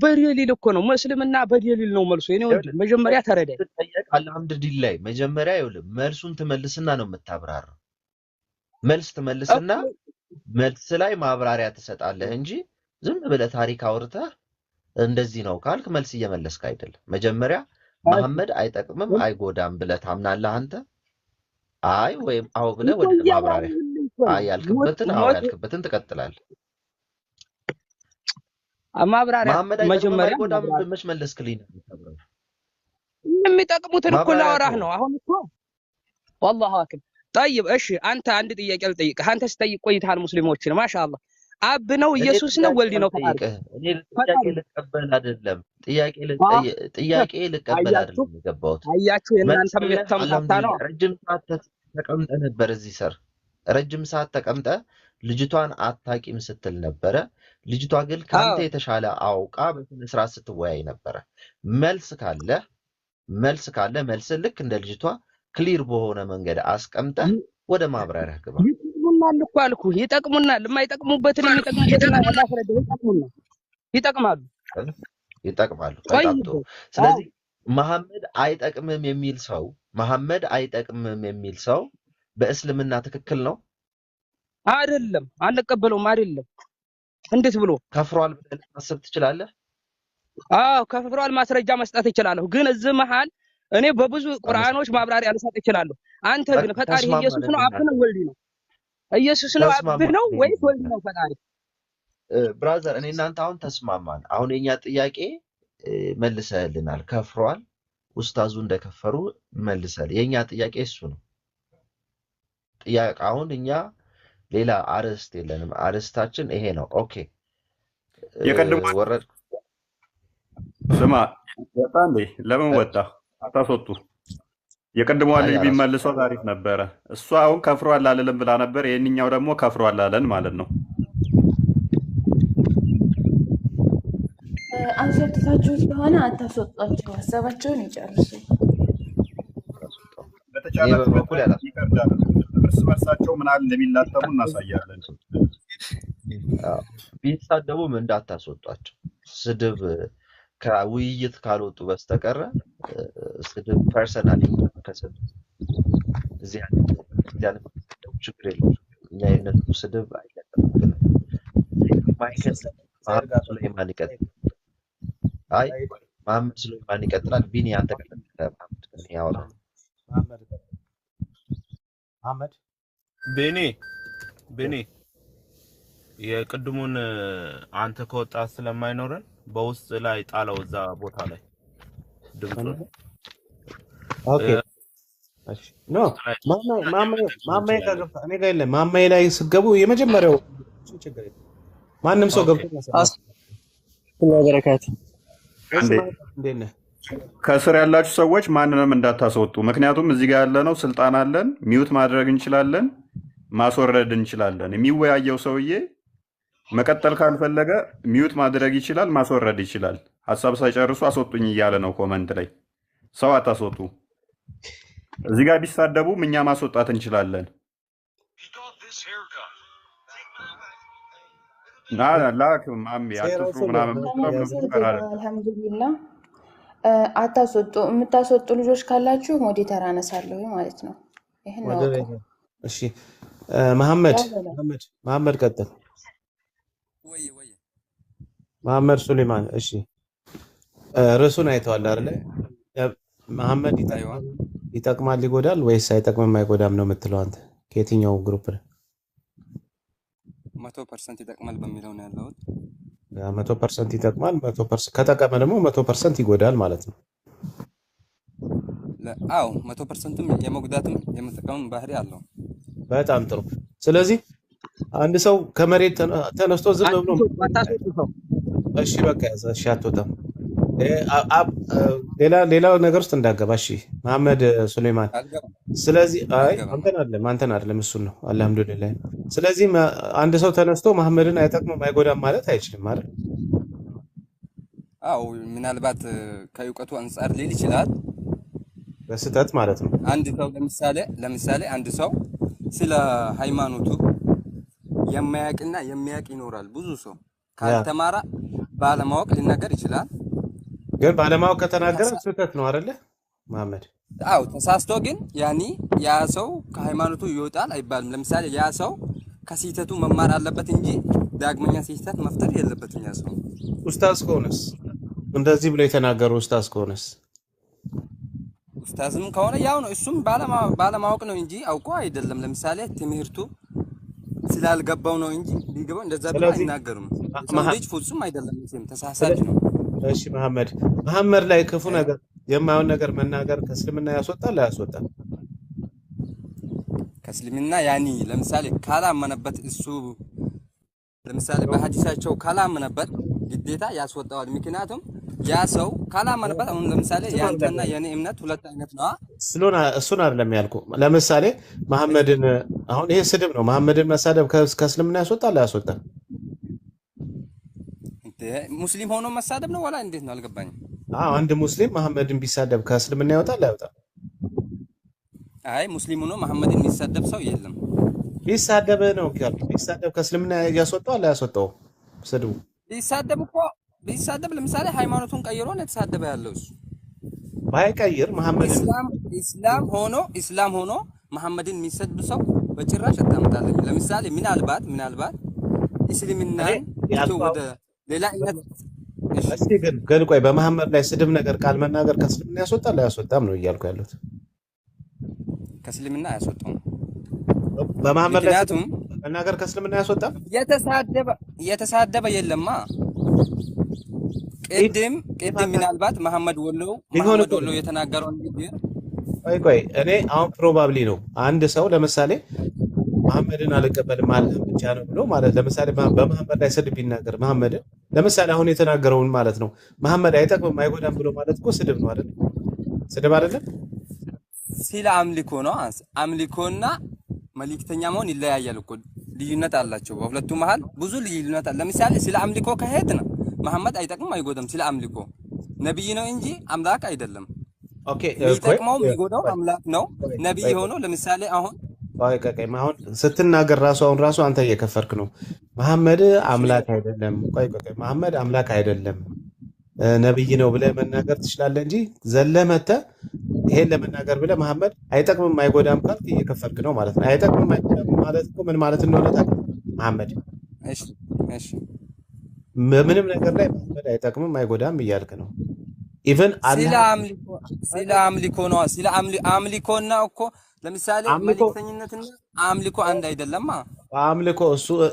በደሊል እኮ ነው ሙስሊምና በደሊል ነው መልሱ። እኔ ወንድ መጀመሪያ ተረዳኝ። አልሐምዱሊላህ መጀመሪያ ይኸውልህ መልሱን ትመልስና ነው የምታብራራው። መልስ ትመልስና መልስ ላይ ማብራሪያ ትሰጣለህ እንጂ ዝም ብለህ ታሪክ አውርተህ እንደዚህ ነው ካልክ መልስ እየመለስክ አይደለም። መጀመሪያ መሐመድ አይጠቅምም አይጎዳም ብለህ ታምናለህ አንተ? አይ ወይም አዎ ብለህ ወደ ማብራሪያ አይ ያልክበትን አዎ ያልክበትን ትቀጥላለህ። ማብራሪያ መጀመሪያ አይጎዳም ብለሽ መለስክልኝ ነው። የሚጠቅሙትን እኮ ላወራህ ነው አሁን እኮ والله አክበር። طيب እሺ አንተ አንድ ጥያቄ ልጠይቅህ። አንተ ስጠይቅ ቆይተሃል ሙስሊሞችን ማሻአላህ። አብ ነው ኢየሱስ ነው ወልድ ነው ፈጣሪ? እኔ ጥያቄ ልቀበል አይደለም ጥያቄ ልቀበል አይደለም የገባሁት። አያችሁ የእናንተም የተምታታ ነው። ረጅም ሰዓት ተቀምጠህ ነበር እዚህ ስር ረጅም ሰዓት ተቀምጠህ ልጅቷን አታቂም ስትል ነበረ። ልጅቷ ግን ካንተ የተሻለ አውቃ በስነ ስርዓት ስትወያይ ነበረ። መልስ ካለ መልስ ልክ እንደ ልጅቷ ክሊር በሆነ መንገድ አስቀምጠህ ወደ ማብራሪያ ግባ። ይጠቅሙናል እኮ አልኩህ። ይጠቅሙናል። የማይጠቅሙበትን የሚጠቅሙበትን አላስረዳህ። ይጠቅማሉ። በጣም ጥሩ። ስለዚህ መሐመድ አይጠቅምም የሚል ሰው በእስልምና ትክክል ነው አይደለም? አንቀበለውም። አይደለም እንዴት ብሎ ከፍሯል ብለህ ማሰብ ትችላለህ? አዎ ከፍሯል። ማስረጃ መስጠት እችላለሁ። ግን እዚህ መሃል እኔ በብዙ ቁርአኖች ማብራሪያ ልሰጥ እችላለሁ። አንተ ግን ፈጣሪ ኢየሱስ ነው አብ ነው ወልድ ነው? ኢየሱስ ነው አብ ነው ወይስ ወልድ ነው ፈጣሪ? ብራዘር እኔ እናንተ አሁን ተስማማን። አሁን የኛ ጥያቄ መልሰህልናል። ከፍሯል፣ ኡስታዙ እንደከፈሩ መልሰል። የኛ ጥያቄ እሱ ነው። ጥያቄ አሁን እኛ ሌላ አርዕስት የለንም። አርዕስታችን ይሄ ነው። ኦኬ የቀድሞ ወረድ ስማ ወጣ እንዴ? ለምን ወጣ? አታስወጡ። የቀድሞዋ ልጅ ቢመልሰው ታሪፍ ነበረ። እሷ አሁን ከፍሯል አልልም ብላ ነበር። ይሄንኛው ደግሞ ከፍሯል አለን ማለት ነው። አስወጥታችሁ ስለሆነ አታስወጧቸው። ሀሳባቸውን ይጨርሱ። በተቻለ ይቀርዳል። እርስ በርሳቸው ምን አለ እንደሚላተሙ እናሳያለን። ቢሳደቡም እንዳታስወጧቸው። ስድብ ከውይይት ካልወጡ በስተቀር ስድብ ፐርሰናሊ ከሰብ እዚያ ችግር የለውም። እኛ የነሱ ስድብ አይለቅም። ማይከል ሱሌማን ይቀጥላል። አይ መሐመድ ሱሌማን ይቀጥላል። ቢኒ አንተ ቀጥል። መሐመድ ያወራል። መሐመድ ቢኒ የቅድሙን አንተ ከወጣ ስለማይኖረን በውስጥ ላይ ጣለው እዛ ቦታ ላይ ድምፁ። ኦኬ እሺ ኖ ማማዬ ላይ ስገቡ የመጀመሪያው ችግር የለም። ማንም ሰው ገብቶ በረካት ከስር ያላችሁ ሰዎች ማንንም እንዳታስወጡ። ምክንያቱም እዚህ ጋር ያለነው ስልጣን አለን። ሚውት ማድረግ እንችላለን፣ ማስወረድ እንችላለን። የሚወያየው ሰውዬ መቀጠል ካልፈለገ ሚዩት ማድረግ ይችላል፣ ማስወረድ ይችላል። ሀሳብ ሳይጨርሱ አስወጡኝ እያለ ነው ኮመንት ላይ። ሰው አታስወጡ። እዚህ ጋር ቢሳደቡም እኛ ማስወጣት እንችላለን። ላክ ማሚ አትፍሩ ምናምን አልሐምዱሊላህ አታስወጡ። የምታስወጡ ልጆች ካላችሁ ሞዴተር አነሳለሁ ማለት ነው። ይሄን ነው። እሺ መሐመድ ቀጥል። መሐመድ ሱሌማን። እሺ ርዕሱን አይተዋል አይደለ? መሐመድ ይጠቅማል ይጎዳል ወይስ አይጠቅምም አይጎዳም ነው የምትለው አንተ? ከየትኛው ግሩፕ ነው? 100% ይጠቅማል በሚለው ነው ያለሁት። 100% ይጠቅማል፣ 100% ከጠቀመ ደግሞ 100% ይጎዳል ማለት ነው። አዎ 100%ም የመጉዳትም የመጠቀምም ባህሪ አለው። በጣም ጥሩ። ስለዚህ አንድ ሰው ከመሬት ተነስቶ ዝም ብሎ እሺ በቃ ያዘ። እሺ አትወጣም። ሌላ ነገር ውስጥ እንዳገባ። እሺ መሐመድ ሱሌማን። ስለዚህ አንተን አይደለም እሱን ነው። አልሐምዱሊላህ። ስለዚህ አንድ ሰው ተነስቶ መሐመድን አይጠቅምም አይጎዳም ማለት አይችልም አይደል? አዎ ምናልባት ከእውቀቱ አንፃር ሊል ይችላል፣ በስህተት ማለት ነው። አንድ ሰው ለምሳሌ አንድ ሰው ስለ ሃይማኖቱ የማያውቅና የሚያውቅ ይኖራል። ብዙ ሰው ካልተማረ ባለማወቅ ሊናገር ይችላል። ግን ባለማወቅ ከተናገረ ስህተት ነው አይደለ መሐመድ? አዎ ተሳስቶ ግን ያ ሰው ከሃይማኖቱ ይወጣል አይባልም። ለምሳሌ ያ ሰው ከስህተቱ መማር አለበት እንጂ ዳግመኛ ስህተት መፍጠር የለበትም። ያ ሰው ኡስታዝ ከሆነስ እንደዚህ ብሎ የተናገሩ ኡስታዝ ከሆነስ? ኡስታዝም ከሆነ ያው ነው። እሱም ባለማወቅ ነው እንጂ አውቆ አይደለም። ለምሳሌ ትምህርቱ ስላልገባው ነው እንጂ ቢገባው እንደዛ ብሎ አይናገርም። ልጅ ፍጹም አይደለም፣ ተሳሳች ነው። እሺ መሐመድ ላይ ክፉ ነገር የማይሆን ነገር መናገር ከእስልምና ያስወጣል አያስወጣም? ከእስልምና ለምሳሌ ካላመነበት እሱ ለምሳሌ በሐዲሳቸው ካላመነበት ግዴታ ያስወጣዋል። ምክንያቱም ያ ሰው ካላመነበት አሁን ለምሳሌ ያንተና የኔ እምነት ሁለት አይነት ነው። እሱን አይደለም ያልኩ። ለምሳሌ መሐመድን አሁን ይሄ ስድብ ነው። መሐመድን መሳደብ ከእስልምና ያስወጣል አያስወጣም? ሙስሊም ሆኖ መሳደብ ነው ወላ እንዴት ነው? አልገባኝም። አንድ ሙስሊም መሐመድን ቢሳደብ ከእስልምና ያወጣል አያወጣም? አይ ሙስሊም ሆኖ መሐመድን የሚሳደብ ሰው የለም። ቢሳደብ ነው ያልኩት። ቢሳደብ ከእስልምና ያስወጣል አያስወጣውም? ስድቡ ቢሳደብ ለምሳሌ ሃይማኖቱን ቀይሮ ነው የተሳደበ ያለው። እሱ ባይቀይር መሐመድን ኢስላም ሆኖ መሐመድን የሚሰድብ ሰው በጭራሽ አታመጣለኝ። ለምሳሌ ምናልባት እስልምናን ወደ ሌላ አይነት እሺ ግን ቆይ በመሐመድ ላይ ስድብ ነገር ቃል መናገር ከእስልምና ያስወጣል አያስወጣም ነው እያልኩ ያሉት። ከእስልምና አያስወጣም። በመሐመድ ላይ መናገር ከእስልምና ያስወጣም? የተሳደበ የለማ። ቅድም ምናልባት መሐመድ ወሎ የተናገረው ንግግር ቆይ እኔ አሁን ፕሮባብሊ ነው አንድ ሰው ለምሳሌ መሐመድን አልቀበልም ማለት ብቻ ነው ብሎ ማለት ለምሳሌ በመሐመድ ላይ ስድብ ቢናገር መሐመድን ለምሳሌ አሁን የተናገረውን ማለት ነው መሐመድ አይጠቅምም አይጎዳም ብሎ ማለት እኮ ስድብ ነው አይደል? ስድብ አይደለም? ስለ አምልኮ ነው። አምልኮና መልእክተኛ መሆን ይለያያል እኮ፣ ልዩነት አላቸው። በሁለቱ መሃል ብዙ ልዩነት አለ። ለምሳሌ ስለ አምልኮ ከሄድን መሐመድ አይጠቅምም አይጎዳም። ስለ አምልኮ ነብይ ነው እንጂ አምላክ አይደለም። ኦኬ የሚጠቅመው የሚጎዳው አምላክ ነው። ነብይ ሆኖ ለምሳሌ አሁን አሁን ስትናገር ራሱ አንተ እየከፈርክ ነው። መሐመድ አምላክ አይደለም። መሐመድ አምላክ አይደለም ነብይ ነው ብለህ መናገር ትችላለህ እንጂ ዘለመተ ይሄን ለመናገር ብለህ መሐመድ አይጠቅምም አይጎዳም ካልክ እየከፈርክ ነው ማለት ነው። አይጠቅምም አይጎዳም ማለት እኮ ምን ማለት እንደሆነ ታውቃለህ? መሐመድ በምንም ነገር ላይ መሐመድ አይጠቅምም አይጎዳም እያልክ ነው። ኢቭን ስለ አምልኮ ነው። ስለ አምልኮና እኮ ለምሳሌ መልእክተኝነትና አምልኮ አንድ አይደለም። አምልኮ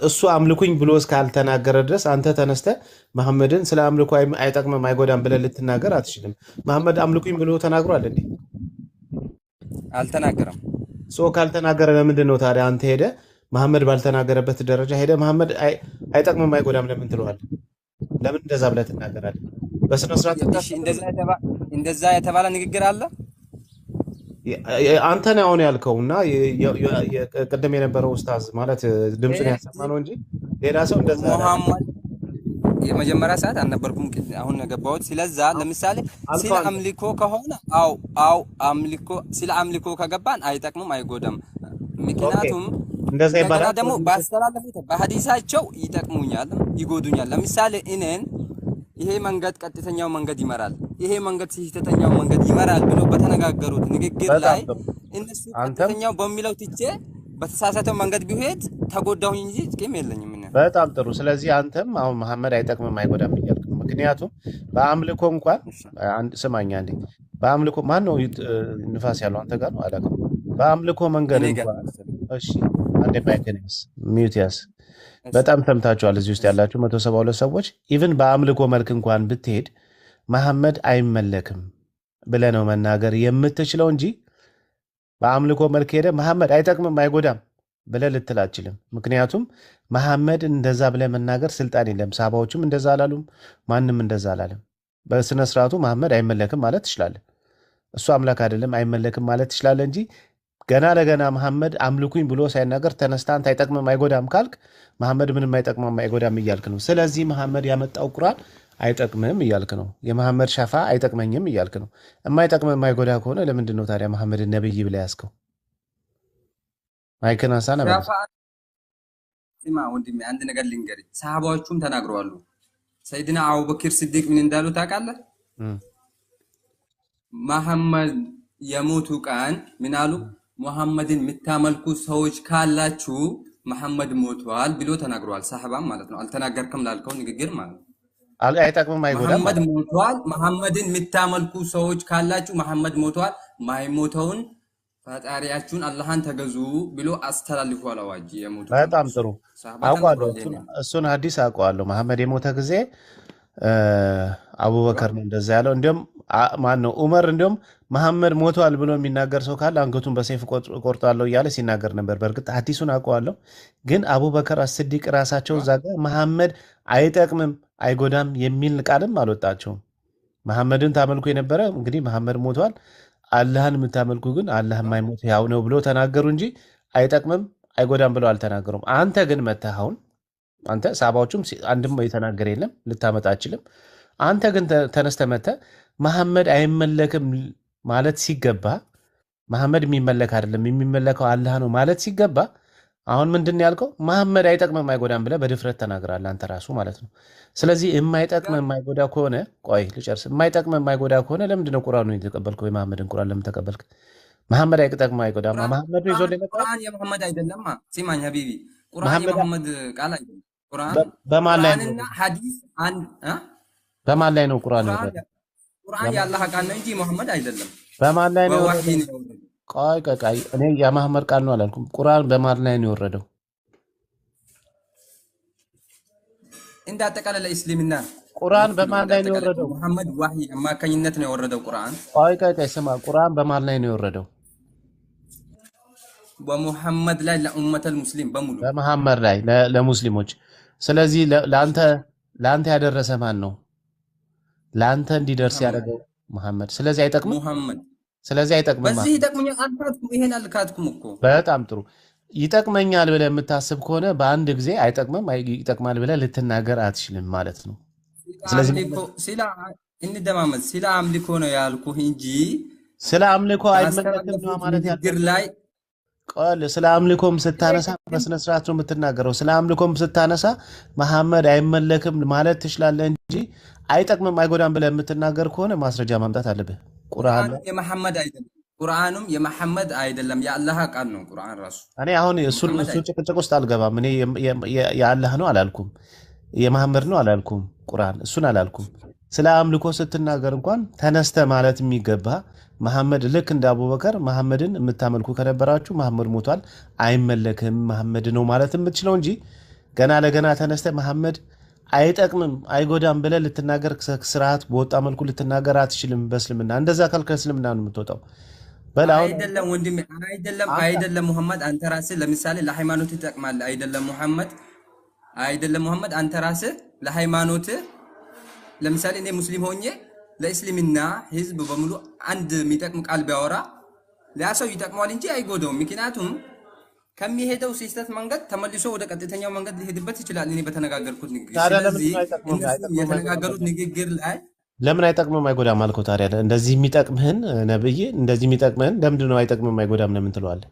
እሱ አምልኩኝ ብሎ እስካልተናገረ ድረስ አንተ ተነስተህ መሐመድን ስለ አምልኮ አይጠቅምም አይጎዳም ብለህ ልትናገር አትችልም። መሐመድ አምልኩኝ ብሎ ተናግሯል እንዴ? አልተናገረም። ካልተናገረ ለምንድን ነው ታዲያ አንተ ሄደህ መሐመድ ባልተናገረበት ደረጃ ሄደህ መሐመድ አይጠቅምም አይጎዳም ለምን ትለዋለህ? ለምን እንደዛ ብለህ ትናገራለህ? በስነ ስርዓት እንደዛ የተባለ ንግግር አለ። አንተ ነው አሁን ያልከውና ቅድም የነበረው ኡስታዝ ማለት ድምፁን ያሰማ ነው እንጂ ሌላ ሰው እንደዛ ሙሐመድ የመጀመሪያ ሰዓት አልነበርኩም አሁን ነገባሁት። ስለዛ ለምሳሌ ስለ አምልኮ ከሆነ አው አምልኮ ስለ አምልኮ ከገባን አይጠቅምም አይጎዳም። ምክንያቱም እንደዛ ይባላል ደግሞ ባስተላለፉት በሐዲሳቸው ይጠቅሙኛል ይጎዱኛል። ለምሳሌ እኔን ይሄ መንገድ ቀጥተኛው መንገድ ይመራል፣ ይሄ መንገድ ስህተተኛው መንገድ ይመራል ብሎ በተነጋገሩት ንግግር ላይ እነሱ ቀጥተኛው በሚለው ትቼ በተሳሳተው መንገድ ቢሄድ ተጎዳሁኝ እንጂ ጥቅም የለኝም። በጣም ጥሩ። ስለዚህ አንተም አሁን መሐመድ አይጠቅምም አይጎዳም እያልክ ነው። ምክንያቱም በአምልኮ እንኳን አንድ ስማኛ እንዴ በአምልኮ ማን ነው ንፋስ ያለው አንተ ጋር ነው አላውቅም። በአምልኮ መንገድ እንኳን እሺ አንዴ ማይከንስ ሚውት ያስ በጣም ተምታችኋል እዚህ ውስጥ ያላችሁ 172 ሰዎች ኢቭን በአምልኮ መልክ እንኳን ብትሄድ መሐመድ አይመለክም ብለህ ነው መናገር የምትችለው እንጂ በአምልኮ መልክ ሄደ መሐመድ አይጠቅምም አይጎዳም ብለህ ልትል አትችልም። ምክንያቱም መሐመድ እንደዛ ብለህ መናገር ስልጣን የለም። ሳባዎችም እንደዛ አላሉም፣ ማንም እንደዛ አላለም። በስነ ስርዓቱ መሐመድ አይመለክም ማለት ትችላለህ። እሱ አምላክ አይደለም አይመለክም ማለት ትችላለህ እንጂ ገና ለገና መሐመድ አምልኩኝ ብሎ ሳይናገር ተነስታ አንተ አይጠቅምም አይጎዳም ካልክ መሐመድ ምንም አይጠቅምም አይጎዳም እያልክ ነው። ስለዚህ መሐመድ ያመጣው ቁርአን አይጠቅምም እያልክ ነው። የመሐመድ ሸፋ አይጠቅመኝም እያልክ ነው። የማይጠቅምም አይጎዳ ከሆነ ለምንድን ነው ታዲያ መሐመድን ነብይ ብለህ ያዝከው? ማይክን አንሳና ስማ ወንድሜ አንድ ነገር ልንገርህ። ሰሃባዎቹም ተናግረዋል። ሰይድና አቡበክር ሲዲቅ ምን እንዳሉ ታውቃለህ? መሐመድ የሞቱ ቀን ምን አሉ? መሐመድን የምታመልኩ ሰዎች ካላችሁ መሐመድ ሞቷል ብሎ ተናግረዋል። ሰሃባም ማለት ነው። አልተናገርክም ላልከው ንግግር ማለት ነው። አይጠቅምም አይጎዳም። መሐመድ ሞቷል። መሐመድን የምታመልኩ ሰዎች ካላችሁ መሐመድ ሞቷል፣ ማይሞተውን ፈጣሪያችሁን አላህን ተገዙ ብሎ አስተላልፏል አዋጅ። የሞቱ በጣም ጥሩ አውቃለሁ። እሱን ሐዲስ አውቀዋለሁ። መሐመድ የሞተ ጊዜ አቡበከር ነው እንደዛ ያለው። እንዲሁም ማን ነው ዑመር እንዲሁም መሐመድ ሞቷል ብሎ የሚናገር ሰው ካለ አንገቱን በሰይፍ ቆርጣለሁ እያለ ሲናገር ነበር። በእርግጥ ሐዲሱን አውቀዋለሁ። ግን አቡበከር አስዲቅ ራሳቸው እዛ ጋር መሐመድ አይጠቅምም አይጎዳም የሚል ቃልም አልወጣቸውም። መሐመድን ታመልኩ የነበረ እንግዲህ መሐመድ ሞቷል፣ አላህን የምታመልኩ ግን አላህ የማይሞት ያው ነው ብሎ ተናገሩ እንጂ አይጠቅምም አይጎዳም ብሎ አልተናገሩም። አንተ ግን መተህ አሁን አንተ ሳባዎቹም አንድም የተናገረ የለም ልታመጣ አችልም። አንተ ግን ተነስተህ መተህ መሐመድ አይመለክም ማለት ሲገባ መሐመድ የሚመለክ አይደለም የሚመለከው አላህ ነው ማለት ሲገባ አሁን ምንድን ያልከው መሐመድ አይጠቅምም አይጎዳም ብለህ በድፍረት ተናግራለህ አንተ ራሱ ማለት ነው። ስለዚህ የማይጠቅም የማይጎዳ ከሆነ ቆይ ልጨርስ። የማይጠቅም የማይጎዳ ከሆነ ለምንድን ነው ቁርአኑን የተቀበልከው? የመሐመድን ቁርአን ለምን ተቀበልክ? መሐመድ አይጠቅም አይጎዳም። መሐመድ ነው ይዞልህ የመጣው። ቁርአን የመሐመድ አይደለም። ሲማኝ ሀቢቢ ቁርአን የመሐመድ ቃል አይደለም። ቁርአን በማን ላይ ነው? ሐዲስ አንድ በማን ላይ ነው ቁርአን የወረደው? ቁርአን የአላህ ቃል ነው እንጂ መሐመድ አይደለም። በማን ላይ ነው የወረደው? ቆይ እኔ የመሐመድ ቃል ነው አላልኩም። ቁርአን በማን ላይ ነው የወረደው? እንደ አጠቃላይ ለእስልምና ቁርአን በማን ላይ ነው የወረደው? መሐመድ ወህይ አማካኝነት ነው የወረደው ቁርአን። ቆይ ስማ፣ ቁርአን በማን ላይ ነው የወረደው? በሙሐመድ ላይ ለኡመተል ሙስሊም በሙሉ በመሐመድ ላይ ለሙስሊሞች። ስለዚህ ለአንተ ያደረሰ ማን ነው? ለአንተ እንዲደርስ ያደረገው መሐመድ። ስለዚህ አይጠቅምም መሐመድ። ስለዚህ አይጠቅምም። በዚህ ይጠቅመኛል አልካትኩም። ይሄን አልካትኩም እኮ። በጣም ጥሩ። ይጠቅመኛል ብለህ የምታስብ ከሆነ በአንድ ጊዜ አይጠቅምም ይጠቅማል ብለህ ልትናገር አትችልም ማለት ነው። ስለዚህ ስለ እንደማመድ ስለ አምልኮ ነው ያልኩህ እንጂ ስለ አምልኮ አይመለክም ማለት ያልኩህ ላይ ቆል ስለ አምልኮም ስታነሳ በስነ ስርዓት ነው የምትናገረው። ስለ አምልኮም ስታነሳ መሐመድ አይመለክም ማለት ትችላለህ እንጂ አይጠቅምም አይጎዳም ብለህ የምትናገር ከሆነ ማስረጃ ማምጣት አለብህ። ቁርአን የመሐመድ አይደለም፣ ቁርአኑም የመሐመድ አይደለም፣ የአላህ ቃል ነው ቁርአን ራሱ። እኔ አሁን እሱ ጭቅጭቅ ውስጥ አልገባም። እኔ የአላህ ነው አላልኩም፣ የመሐመድ ነው አላልኩም፣ ቁርአን እሱን አላልኩም። ስለ አምልኮ ስትናገር እንኳን ተነስተ ማለት የሚገባ መሐመድ ልክ እንደ አቡበከር መሐመድን የምታመልኩ ከነበራችሁ መሐመድ ሞቷል አይመለክም መሐመድ ነው ማለት የምትችለው እንጂ ገና ለገና ተነስተ መሐመድ አይጠቅምም አይጎዳም ብለህ ልትናገር ስርዓት በወጣ መልኩ ልትናገር አትችልም። በእስልምና እንደዛ ካልከ እስልምና ነው የምትወጣው። አይደለም ወንድሜ አይደለም ሙሐመድ አንተ ራስህ ለምሳሌ ለሃይማኖት ትጠቅማለህ አይደለም ሙሐመድ አንተ ራስህ ለሃይማኖት ለምሳሌ እኔ ሙስሊም ሆኜ ለእስልምና ህዝብ በሙሉ አንድ የሚጠቅም ቃል ቢያወራ ያ ሰው ይጠቅመዋል እንጂ አይጎዳውም። ምክንያቱም ከሚሄደው ስህተት መንገድ ተመልሶ ወደ ቀጥተኛው መንገድ ሊሄድበት ይችላል። እኔ በተነጋገርኩት ንግግር ታዲያ ለምን ስለዚህ አይጠቅምም? እነሱ አይጠቅምም የተነጋገሩት ንግግር ላይ ለምን አይጠቅምም አይጎዳም አልከው? ታዲያ እንደዚህ የሚጠቅምህን ነብይ እንደዚህ የሚጠቅምህን ለምንድን ነው አይጠቅምም አይጎዳም ለምን ትለዋለህ?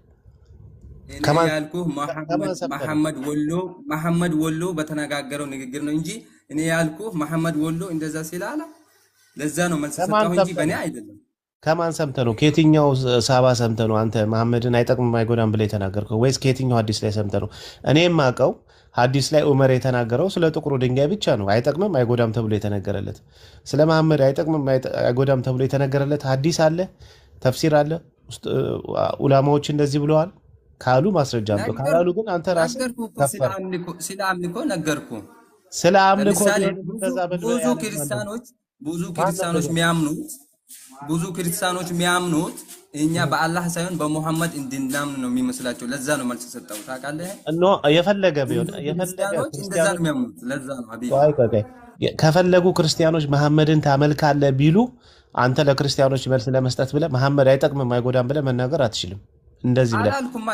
እኔ ከማን ያልኩህ ከማን ሰምተህ ነው? መሐመድ ወሎ በተነጋገረው ንግግር ነው እንጂ እኔ ያልኩህ መሐመድ ወሎ እንደዛ ሲላለ ለዛ ነው መልስ ከማን ሰጠው እንጂ ሰምተህ በእኔ ነው? አይደለም። ከማን ሰምተህ ነው? ከየትኛው ሳባ ሰምተህ ነው አንተ መሐመድን አይጠቅምም አይጎዳም ብለህ የተናገርከው? ወይስ ከየትኛው ሐዲስ ላይ ሰምተህ ነው? እኔ የማውቀው ሐዲስ ላይ ዑመር የተናገረው ስለ ጥቁሩ ድንጋይ ብቻ ነው አይጠቅምም አይጎዳም ተብሎ የተነገረለት። ስለ መሐመድ አይጠቅምም አይጎዳም ተብሎ የተነገረለት ሐዲስ አለ፣ ተፍሲር አለ። ዑላማዎች እንደዚህ ብለዋል ካሉ ማስረጃ አምጡ፣ ካላሉ ግን አንተ ራስህ ነገርኩህ እኮ ከፈር ስለ አምልኮ ነገርኩህ። ስለ አምልኮ ለምሳሌ ቢሆን እንደዛ በል ብዙ ያለ ክርስቲያኖች ማነው? ብዙ ክርስቲያኖች የሚያምኑት እኛ በአላህ ሳይሆን በሙሐመድ እንድናምን ነው የሚመስላቸው። ለዛ ነው መልስ ሰጠው። ታውቃለህ? እኖ የፈለገ ቢሆን ብዙ የፈለገ ክርስቲያኖች እንደዛ ነው ክርስቲያኖች የሚያምኑት። ለዛ ነው ሀቢቢ ቆይ ከፈለጉ ክርስቲያኖች መሐመድን ታመልካለህ ቢሉ አንተ ለክርስቲያኖች መልስ ለመስጠት ብለህ መሐመድ አይጠቅምም አይጎዳም ብለህ መናገር አትችልም። እንደዚህ ብለህ አላልኩም።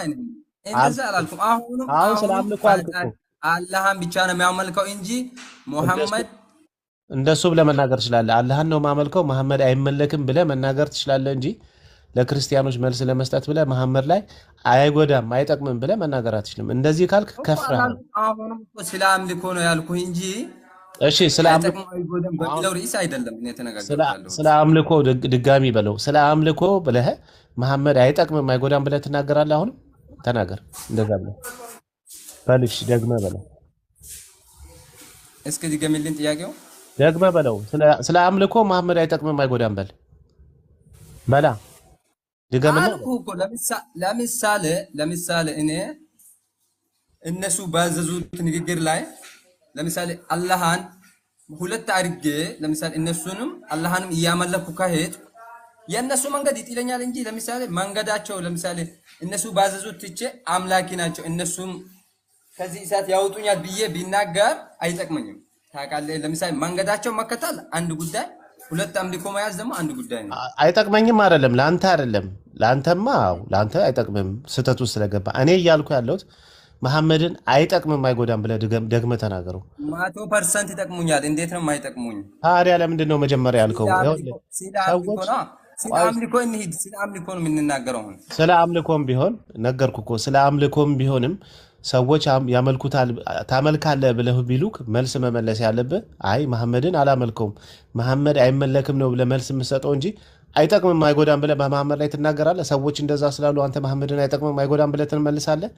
እንደዛ አላልኩም። አሁን ስለ አምልኮ አልክ እኮ አላህን ብቻ ነው የሚያመልከው እንጂ ሙሐመድ እንደሱ ብለህ መናገር ትችላለህ። አላህን ነው ማመልከው መሐመድ አይመለክም ብለህ መናገር ትችላለህ እንጂ ለክርስቲያኖች መልስ ለመስጠት ብለህ መሐመድ ላይ አይጎዳም አይጠቅምም ብለህ መናገር አትችልም። እንደዚህ ካልክ ከፍረሃል። አሁንም ስለ አምልኮ ነው ያልኩህ እንጂ እሺ ስለ አምልኮ አይጠቅም አይጎዳም በሚለው ርዕስ አይደለም እኔ ተነጋግሬያለሁ። ስለ አምልኮ ድጋሚ በለው። ስለ አምልኮ ብለህ መሐመድ አይጠቅምም አይጎዳም ብለህ ትናገራለህ። አሁንም ተናገር እንደዛ ብለህ በልሽ ደግመህ በለው። እስኪ ድገምልኝ ጥያቄው ደግመህ በለው። ስለ አምልኮ መሐመድ አይጠቅምም አይጎዳም በል በላ ድገምና አልኩህ እኮ ለምሳሌ እኔ እነሱ ባዘዙት ንግግር ላይ ለምሳሌ አላህን ሁለት አድርጌ ለምሳሌ እነሱንም አላህንም እያመለኩ ከሄድ የእነሱ መንገድ ይጥለኛል እንጂ ለምሳሌ መንገዳቸው ለምሳሌ እነሱ ባዘዙት ትቼ አምላኪ ናቸው እነሱም ከዚህ እሳት ያወጡኛል ብዬ ቢናገር አይጠቅመኝም። ታውቃለህ? ለምሳሌ መንገዳቸው መከተል አንድ ጉዳይ፣ ሁለት አምልኮ መያዝ ደግሞ አንድ ጉዳይ ነው። አይጠቅመኝም አይደለም ለአንተ አይደለም ለአንተማ ለአንተ አይጠቅምም ስህተት ውስጥ ስለገባ እኔ እያልኩ ያለሁት መሐመድን አይጠቅምም አይጎዳም ብለህ ደግመህ ተናገረው። 100% ይጠቅሙኛል። እንዴት ነው የማይጠቅሙኝ? ታዲያ ለምንድን ነው መጀመሪያ ያልከው? ስለ አምልኮ እንሂድ። ስለ አምልኮ ነው የምንናገረው። ስለ አምልኮም ቢሆን ነገርኩ እኮ ስለ አምልኮም ቢሆንም ሰዎች ያመልኩታል ታመልካለህ ብለህ ቢሉክ መልስ መመለስ ያለብህ አይ መሐመድን አላመልከውም መሐመድ አይመለክም ነው ብለህ መልስ የምትሰጠው እንጂ አይጠቅምም አይጎዳም ብለህ በመሐመድ ላይ ትናገራለህ። ሰዎች እንደዛ ስላሉ አንተ መሐመድን አይጠቅምም አይጎዳም ብለህ ትመልሳለህ።